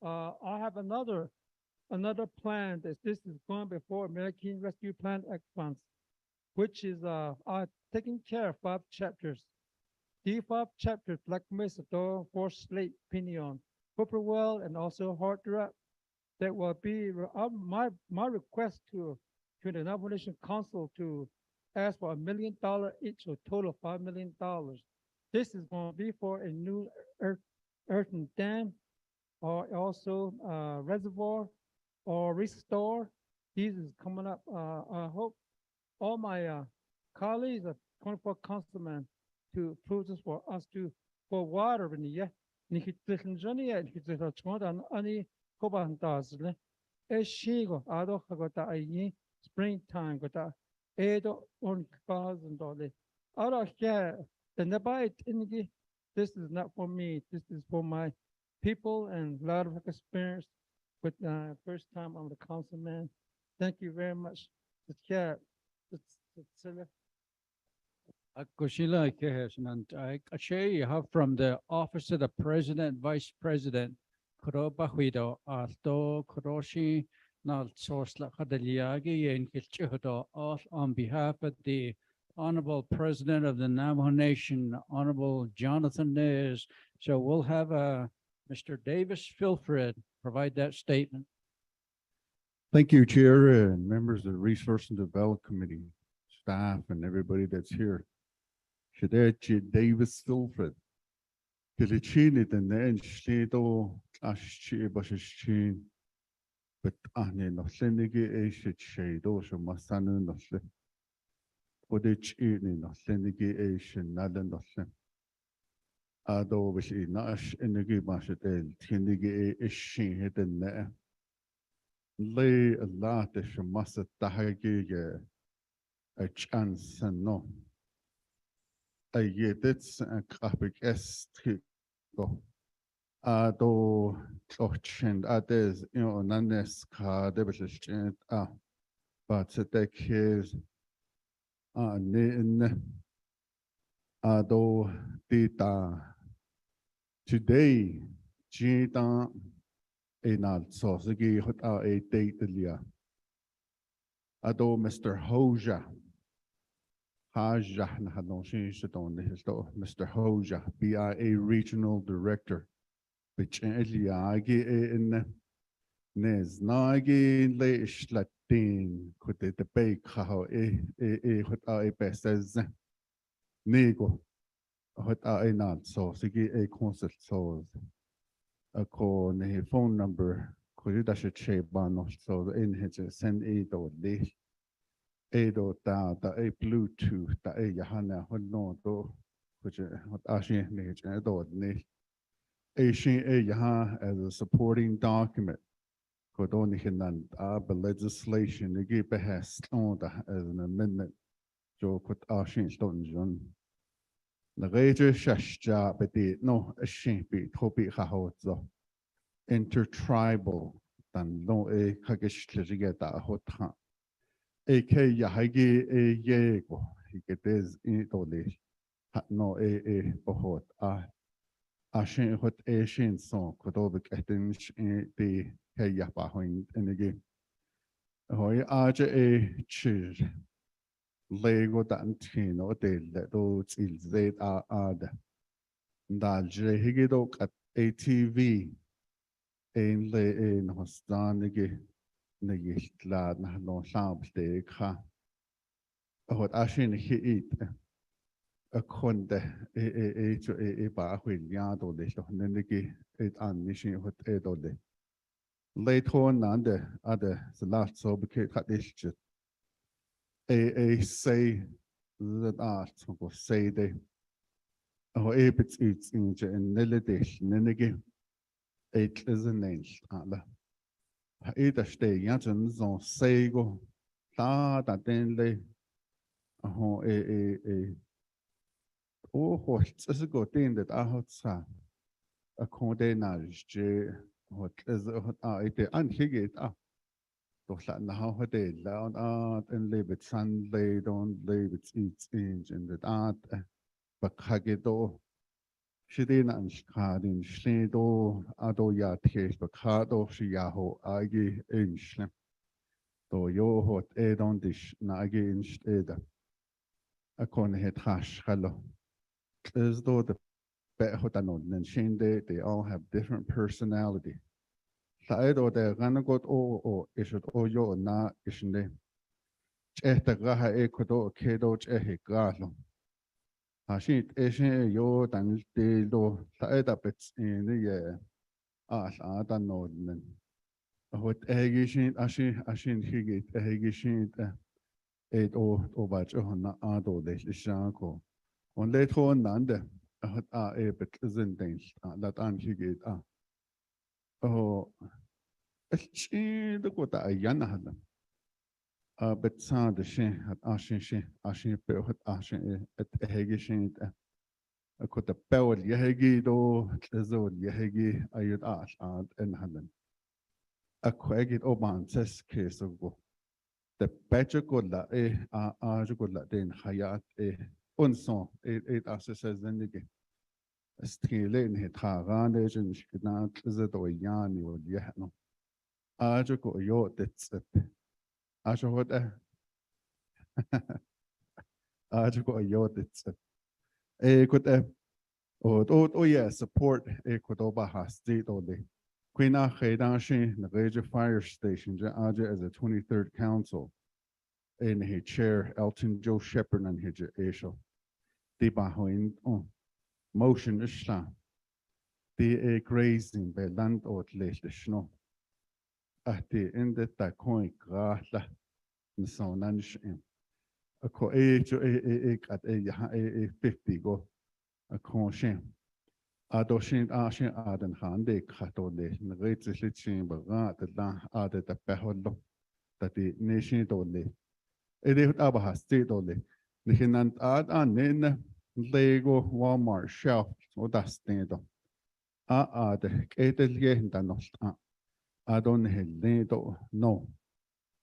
Speaker 14: I have another plan that this is going before American Rescue Plan Act funds, which is taking care of 5 chapters. The 5 chapters, Black Mesa, Forest Lake, Pinion, Hooperwell, and also Hard Rock, that will be my request to the Navajo Nation Council to ask for $1 million each, a total of $5 million. This is going to be for a new earthen dam, or also reservoir, or restore. This is coming up. I hope all my colleagues, 24 councilmen, to approve this for us to for water in the year. Springtime got $8,000. Out of here, the nearby this is not for me. This is for my people and a lot of experience with first time I'm the councilman. Thank you very much.
Speaker 1: Kushila Kehesnant, I share you have from the office of the president, vice president, Kurobahuido, Alto Kuroshi, Nal Sorsla Kadaliagi, and Kilchudo, all on behalf of the Honorable President of the Navajo Nation, Honorable Jonathan Nez. So we'll have Mr. Davis Filfred provide that statement.
Speaker 5: Thank you, Chair, and members of the Resource and Development Committee, staff, and everybody that's here. Shadechi Davis Filfred. Kilichini the Nen Shlido Ashchi Bashichin, but Ane no Senigi Ashit Shado Shamasanu no Sle. Odich Ini no Senigi Ashin Nada no Sle. Ado Vishi Nash Enigi Bashatel, Tinigi Ishin hidden there. Lay a lot of Shamasa Tahagi a chance and no. I get it and Kapik Estri go. Ado Clochend Ades, Nanes Ka Debish but the case Nin Ado Dita today, Jita. Enal Sosigi hot a date lia. Ado Mr. Hoja. Haja Nahadon Shadon Mr. Hoja, BIA Regional Director. Which Eliagi in Nes Nagi Leish Latin could the debate how hot a best as Nego hot a enal Sosigi a concert souls. Ako ne phone number kuri da she bano so in his send do ta a Bluetooth ta a yahana hono do which what ashi ne do ne a she a yaha as a supporting document kodoni hinan legislation ne give behest on as an amendment jo kot ashi stone jon the greater shashja beti no a shimpi topi hahozo intertribal than no a kagish hota AK Yahagi a Yego, he get this in Tole, no a Bohot, Ashin hot Asian song, Kodovic Etins in the Kayapahoin and again. Hoy Aja a Chir, Lego Dantino, de Letos il Z Ad, Dalje Higidok at ATV, ein le ein hostanige. Na glad na no samste ka hot ashin hit a konde ba hwil ya do le so nenegi et an nishin hot e do le later nande ade the last so be kat is say that art so say de ho e bit it's in je nelle de nenegi et is a name ala Ida stay yanchen zon sego ta den le ho o ho is go den that a hot sa a condenage je hot is hot ite an higet to la na ho de la on en le bit san le don le bit it's in that but hagedo Shidin and Skadin Shnedo Ado ya tes Bakado Shiaho Agi Inschle. Do yo hot edon dish Nagi insteda. A con het hash hello. Is though the bet hotanon and Shinde, they all have different personality. Saedo de Ranagot o is it o yo na ishinde. Chehta gaha ekodo kedo chehe galo. Ashit eshe yo dan de do saeda bets in the year. Dan Norden. Hot Egishin, Ashin Higit, Egishin, eight o batch on Ado de Shanko. On later on Nande, a bit isn't things that An Higit. Oh, the good a Yanahadam. But sound the shin at Ashin Pehot Ashin at Egishin. I could the Pewell Yehegi do Zod Yehegi Ayud Ash and Hadan. A quagit oban says case of go. The better good la good la den hayat unson says then again. A still in hit haran agent not is it or yani or yahno. Go yo that's it. Asha what go yo that's it. Could oh yeah support could over has state all day. Quina Hedashi, Navajo Fire Station, Aja as a 23rd Council, in his chair, Elton Joe Shepherd and his Aisha. The Bahoin motion is slam. The grazing by land or late the snow. At the end of that coin, Grata, and so nanish in. A co age at a 50 go, a con Adoshin Ashin Aden Hande Katole, Rates Litchin Barat, the La Ade the Beholo, that the nation dole. Edit Abaha State dole. The Hinant Ad Anin, Lego, Walmart, Shelf, or that stendo. The Katel Yehindanost. I don't have Nedo, no.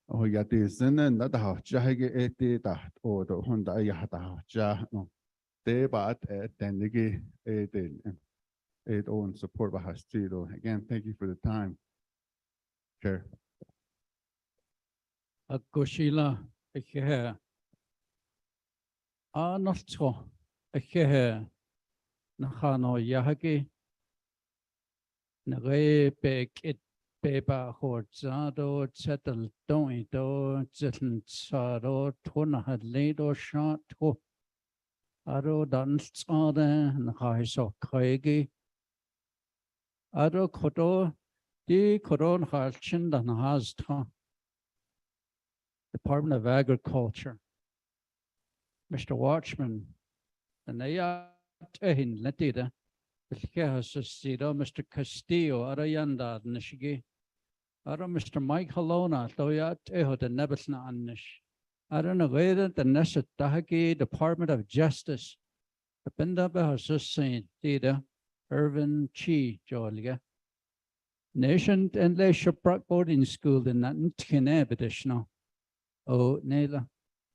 Speaker 5: Oh, yet is in another house, Jahage ate that, or the Honda Yahata Jah, no. They bought at Denigi a day. It all in support of Hastido. Again, thank you for the time. Chair.
Speaker 1: Akushila, Eke, Nostro, Eke, Nahano Yahaki, Nare Bek it Beba Horzado, Settle Doido, Zetten Sado, Tuna had laid or shot to Aro danced on and high so craigie. Ado kodo di koron harchin dan has ta Department of Agriculture. Mr. Watchman, and they are in Letida, Mr. Castillo, Arayanda, Nishigi, Ara Mr. Mike Halona, Toyat Eho, the Nebasna Anish. I don't know whether the Nesset Tahaki Department of Justice, the Pendaba has just seen Tida. Irvin Chi Jolga. Nation and Le Shaprak boarding school in that Tinebedishno. Oh, Nela.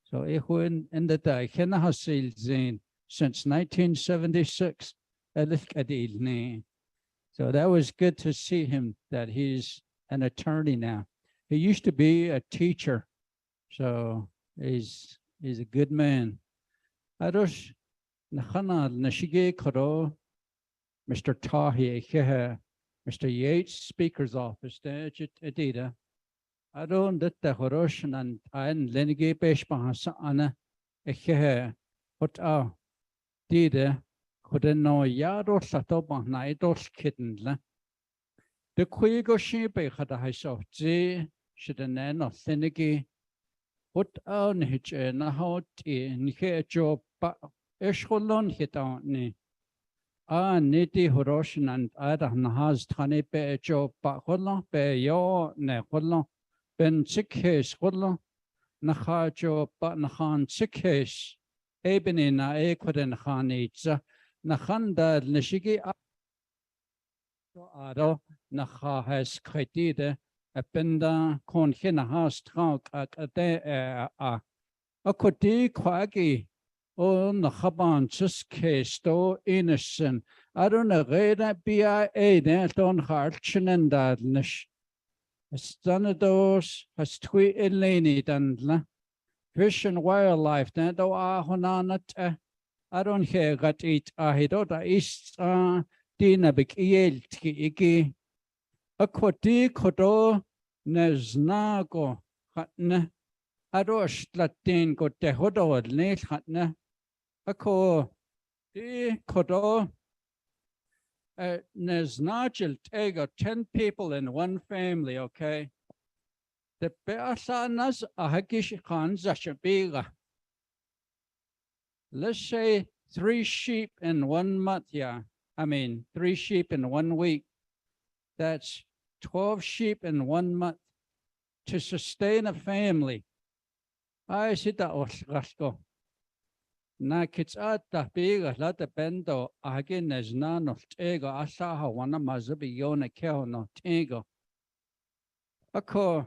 Speaker 1: So when in the day, Kenna Hasil Zane since 1976. So that was good to see him, that he's an attorney now. He used to be a teacher. So he's a good man. Adosh Nakhana Nashige Koro, Mr. Tahi, Mr. Yates, Speaker's Office, Adida. I don't that the Horoshan and Lenige Peshpahasa Anna, what Dida, couldn't know Yado Satoba Naidos Kitten. The Quigo sheep had a high soft Z, should an end of Lenige. What on hitch na hot in here job Esholon hit on me. Nitty Horoshan and Ada Nahaz Tani Be job Holland Be Yo Ne Holland Ben Sickes Holland Naha job Nahan Sickes Ebony na Equiden Hanitza Nahanda Nishigi Ado Naha has Kretide. Appenda kon hina has trank at a day a koti quaggy on the haban chiske sto innocent. I don't know reda BIA that on harchen and dadnish. Stanados has twee eleni dandla. Fish and wildlife that do honanat. I don't hear got eat a hidota east dina big iki. A koti kodo neznago hatne arosh latin go tehodo ne hatne a ko di kodo neznagil take 10 people in one family, okay? The peasanas ahakish khan zashabiga. Let's say 3 sheep in 1 month, yeah. 3 sheep in 1 week. That's 12 sheep in 1 month to sustain a family. I sit that osgasko. Na kits at the big la the bendo again as none of tego asaha one of mazabi yona keo no tego. Ako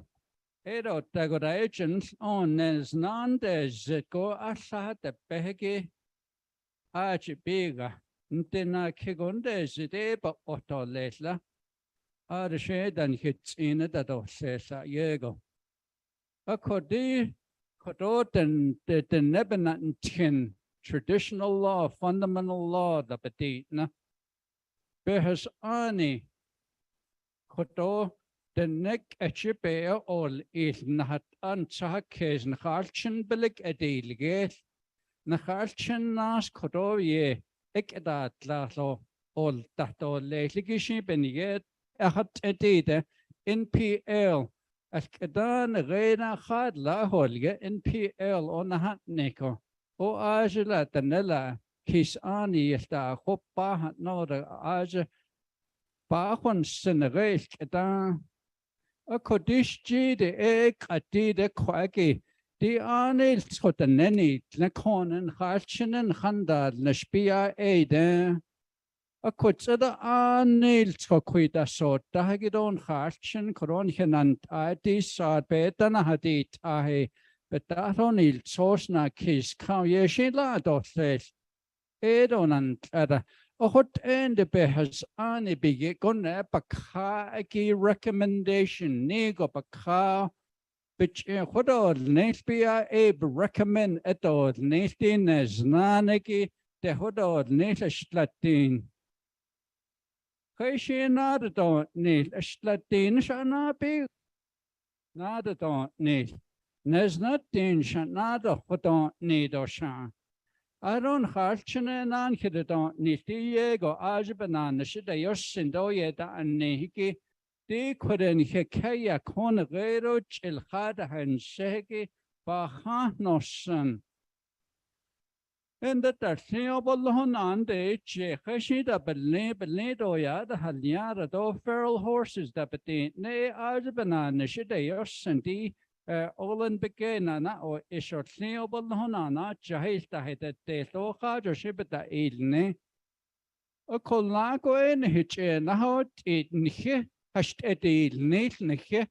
Speaker 1: edo tego the agents on as none des go asa the behegi achi biga. Ntina kigonde zide but otto lesla. The shade and hits in it at all says that yego. A codi codot and the Nebenatan traditional law, fundamental law, the petitna. Behas ani codo the neck a chipe all is not unsahakes and harchen billig a delegate. Naharchen nas codo ye ekadat laso all that all lately sheep and yet. Ahat edida NPL as kadan reina khad la holge NPL on a hat neko o ajla tanella kis ani yasta hoppa hat no the aj bahon senreis kadan a kodish g de ek ati de kwagi di anil skotaneni tnakonen harchinen handad nashpia ede. A kutsada anil skokuida so tahagidon harchen koron henant adis betana hadit ahe betaronil sosna kis kam yeshila dosles edonant ada a hot end behas ani bigi gonna bakaki recommendation nego baka which hodod nespia eb recommend etod nestin as naneki de hodod neslatin. She not don't need a slatin shall not be not a don't need. There's nothing shall not a don't need or shan. I don't harchen and anchor don't need Diego Ajbanan, should I just send oyeta and nehiki. They couldn't hekaya conagero chil hada and sheki bahanosan. And that the Theobalon and the Cheshida Belay doya, the Haliara, the feral horses that between ne Arzabanan, Shidayos and the Olin Begana or Ishor Theobalonana, Jahista had the Toka, Joshibata Edne. A Colago in Hitch and how it in here, hashed at the Nate Nike,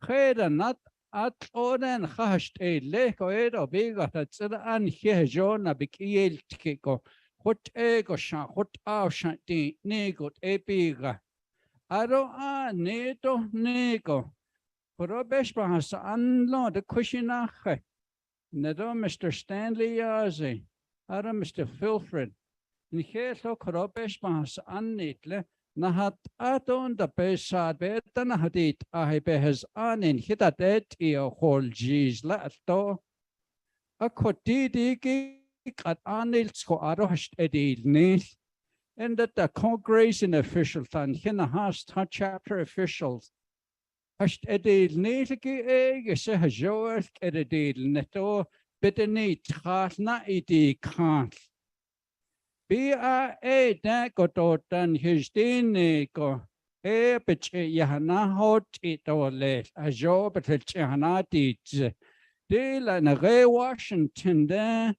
Speaker 1: Head and not at onen khasht le ko edo biga tsada an hejona bikiel tiko hot ego sha hot au shanti nego epiga aro a neto nego pero beshbahas an lo de kushinache nedo Mr. Stanley Yazi aro Mr. Filfred Nichelo Korobeshbahas an netle Nahat aton da pesad beta nahatit ahe behes anin hitadet io hol jis la to a kotidi at anil sko arohst edil nil and that the congregation officials and hina has chapter officials hast edil nil ki e se hajoer edil neto biteni tras na idi kant B.A. da gototan hisdini ko piche yahana hot itole a job at chana teach. Dela na Washington da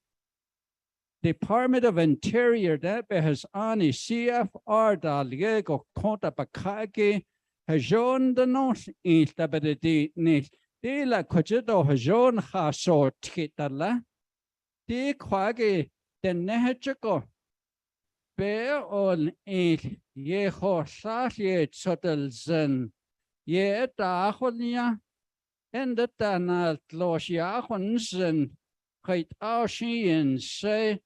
Speaker 1: Department of Interior da behas ani CFR da liego konta bakage hajon the north east abedi nis. Dela kojedo hajon haso tikitala. Di kwage den nehachiko. Bear on it, ye horsas ye sotelzen, ye dahonia, and the tanat los yahonsen, kait ausien say,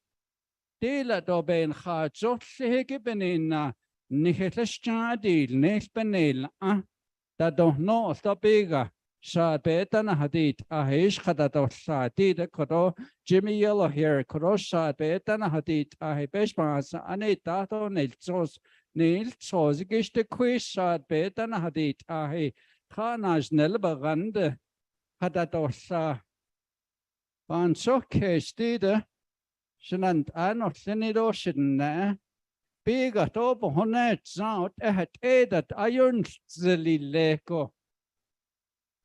Speaker 1: Dela doben ha zotlege benina, nihetestadil, nes benil, da don't know the bigger. Sa betana hadit ahish khadato sa did kodo Jimmy Yellow here kodo sa betana hadit ahibeshmas anetato nilsos giste quiz sa betana hadit ahi khanas nelbagande hadato sa ban so kestide shenant anot senido shidna biga to bonet zout edat iron zelileko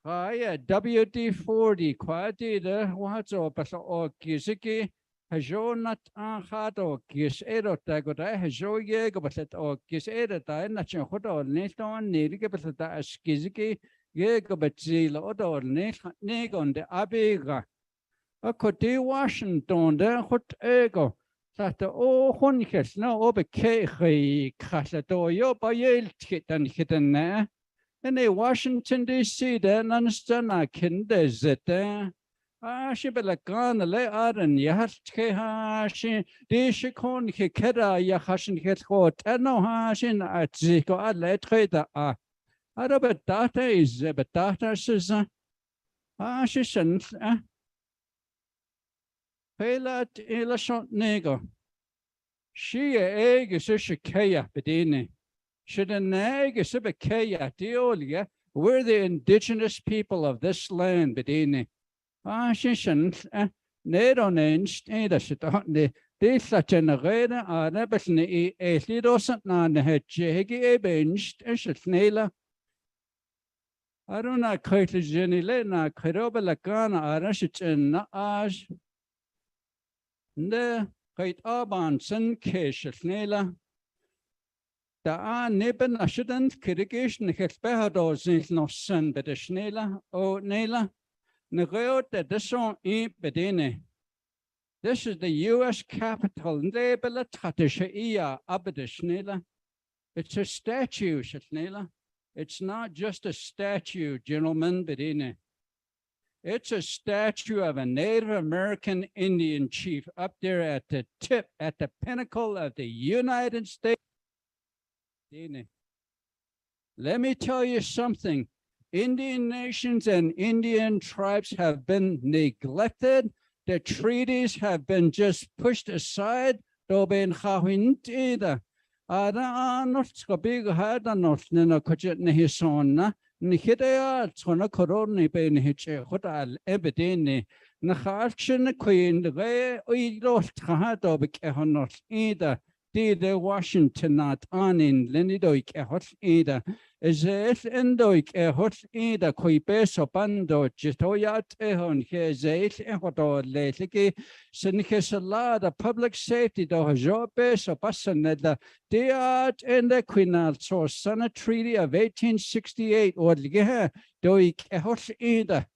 Speaker 1: Kaya WD-40 kwati de wazo paso o kisiki hajonat an hato kis ero tago da hajo ye go paset o kis ero da na chen hodo neston nili ke paset da skiziki ye go betzil odo ne gonde abiga a koti Washington de hot ego Sata o honikes no obe ke khasato yo ba yel titan hitan in Washington D.C. then anstana kinde zete she belakan le aran yahat ke ha she dish kon ke kera ya hashin ke hot no ha shin atziko alle treda a arabe data is data says she sent Pelat ilashon nego she egg is shikaya bedine we're the indigenous people of this land, bedine. Shishan, Nedonenst, Edashit, they such an arena are nebesni a lidosant nan hedgehigi ebenst, Eshatnela. Aruna Kaita Jenilena, Kirobelakana, Arashit and Naaj. The Kait Aban, Sen Keshatnela. Da neben ashudant kirigation hexbehado zins no sun bedeshnela o nela negeo de deson e bedene. This is the US Capitol nebela tatisha abedeshnela. It's a statue, shatnela. It's not just a statue, gentlemen, bedene. It's a statue of a Native American Indian chief up there at the tip, at the pinnacle of the United States. Let me tell you something. Indian nations and Indian tribes have been neglected. The treaties have been just pushed aside. The Washington not on in Lenidoik a hot either. Is it endoik a hot either coipes or bando, jetoyat ehon, here's eight ehodo lately. Senikes a lot of public safety, do jobes or passanella. They are in the Quinal source, Senate Treaty of 1868 or Ligeha, doik a hot either.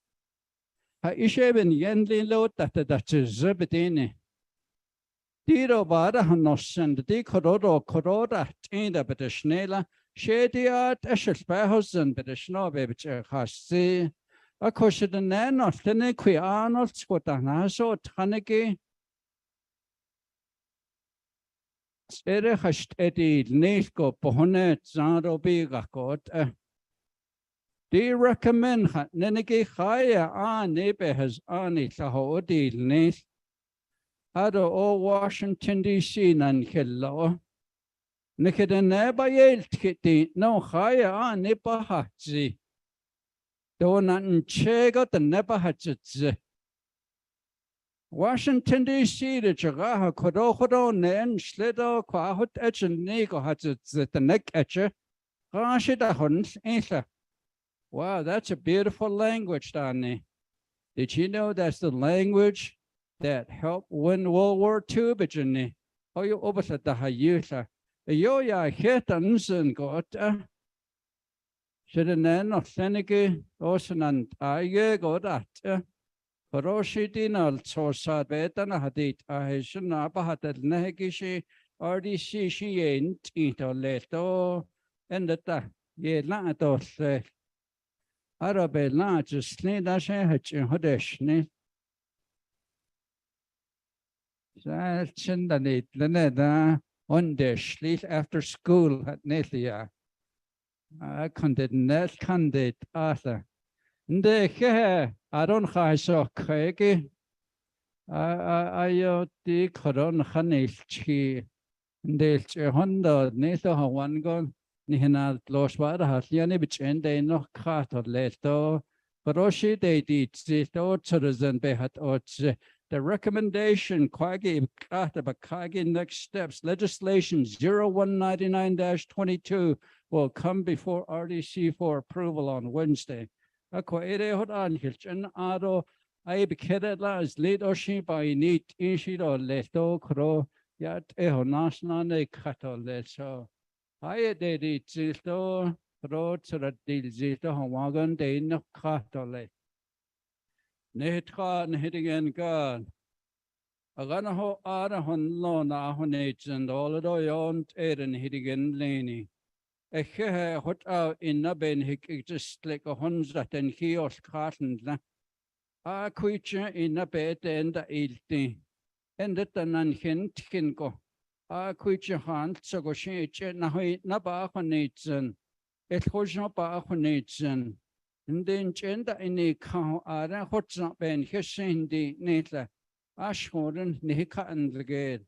Speaker 1: ha isheben yenli lo that zebedini. Diro bada hanosend di koroda tinda bedeshnela shediat eshelspehausen bedeshnobe bechasi. A kosher the nan of Tene Arnold Scotanaso Tanegi Ere hast Eddie Nisko Pohone Zaro Bigakot. Do you recommend Nenegi Haya Nebe has Ani Sahodi Nis? Ado O Washington DC Nan Hello. Nikida Yale Kitty no Haya Nipahatzi. Donan Chega the Nebahatzi. Washington D.C. the Chagaha Kodohodo Nen Slido Quahut Etchen Nigo has the neck etcher. Rashida Huns Ether. Wow, that's a beautiful language, Danny. Did you know that's the language that helped win World War II, Bijani? Oh, you overset the Hayusa. Yo ya Hitans and got should an end of Senegi, Ocean and I go that. Roshi dinal sosa betana hadit ahishan abahatel negishi RDC she ain't ito leto and the ye lato se Arabe la just need a shehach in Hodeshni. Chindanit Leneda on the sleep after school at Nelia. I can't net candidate Arthur. The I don't have so crazy. I the Koron Hanichi. The Honda Neto one gun. Nihana los Wadahat Yanibich and they no cat or leto. Roshi they did the authors and behat odds. The recommendation Quaggy Kata Bakagi next steps legislation 0199-22 will come before RDC for approval on Wednesday. Aquaere hot on Hilchin Ado I becated las late oshi by neat inshido leto cro yat eho national cato leso. I did it zito road to the deal zito wagon de no cato. Netra hitting and God. Aganaho Arahon Lona Honage and all of the yon Eden hitting Laney. A hair hot out in Nabin hick just like a hundred and heos carton. A creature in a bed and the ilty. And that an unhint can go. A creature hunt so go shake and Naba Honage. It was not Bahonage. And then gender in a cow are a hot up and hissing the nature. Ashhoren, Nika and the gate.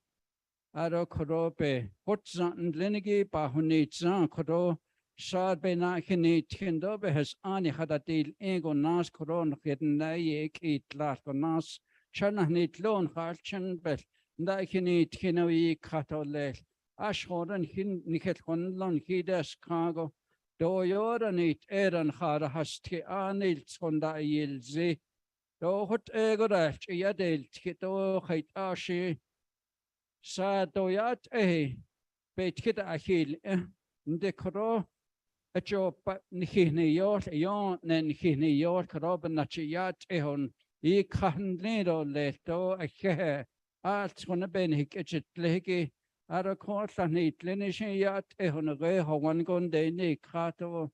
Speaker 1: Aro Korope, Hotza and Lenigi, Bahonitza, Koro, Sad Benakini, Tindobe has Ani had a deal, Ego Nas, Koron, hidden Naye, Kate, Latko Nas, Chananit, Lone, Harchan, Bet, Nakini, Tinoe, Catole, Ashhoren, Niket Honlon, Hides, Cargo. Do yoranit eran hara hasti anil sonda yilzi. Do hot egorach yadel tito hait ashi. Sa doyat betkit ahil ndekro a job nihini yor yon nen hini yor karoban nachiyat ehon I can't nedo leto a he alt one ben hikit legi. Ara course and eat linishin yat ehon a gay ho one gun de ni cato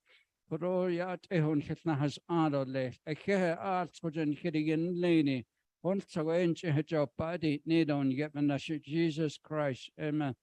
Speaker 1: pro yat ehon hitna has ado left a care arts for gen hitting laney once a wench a job body need on yet Jesus Christ amen.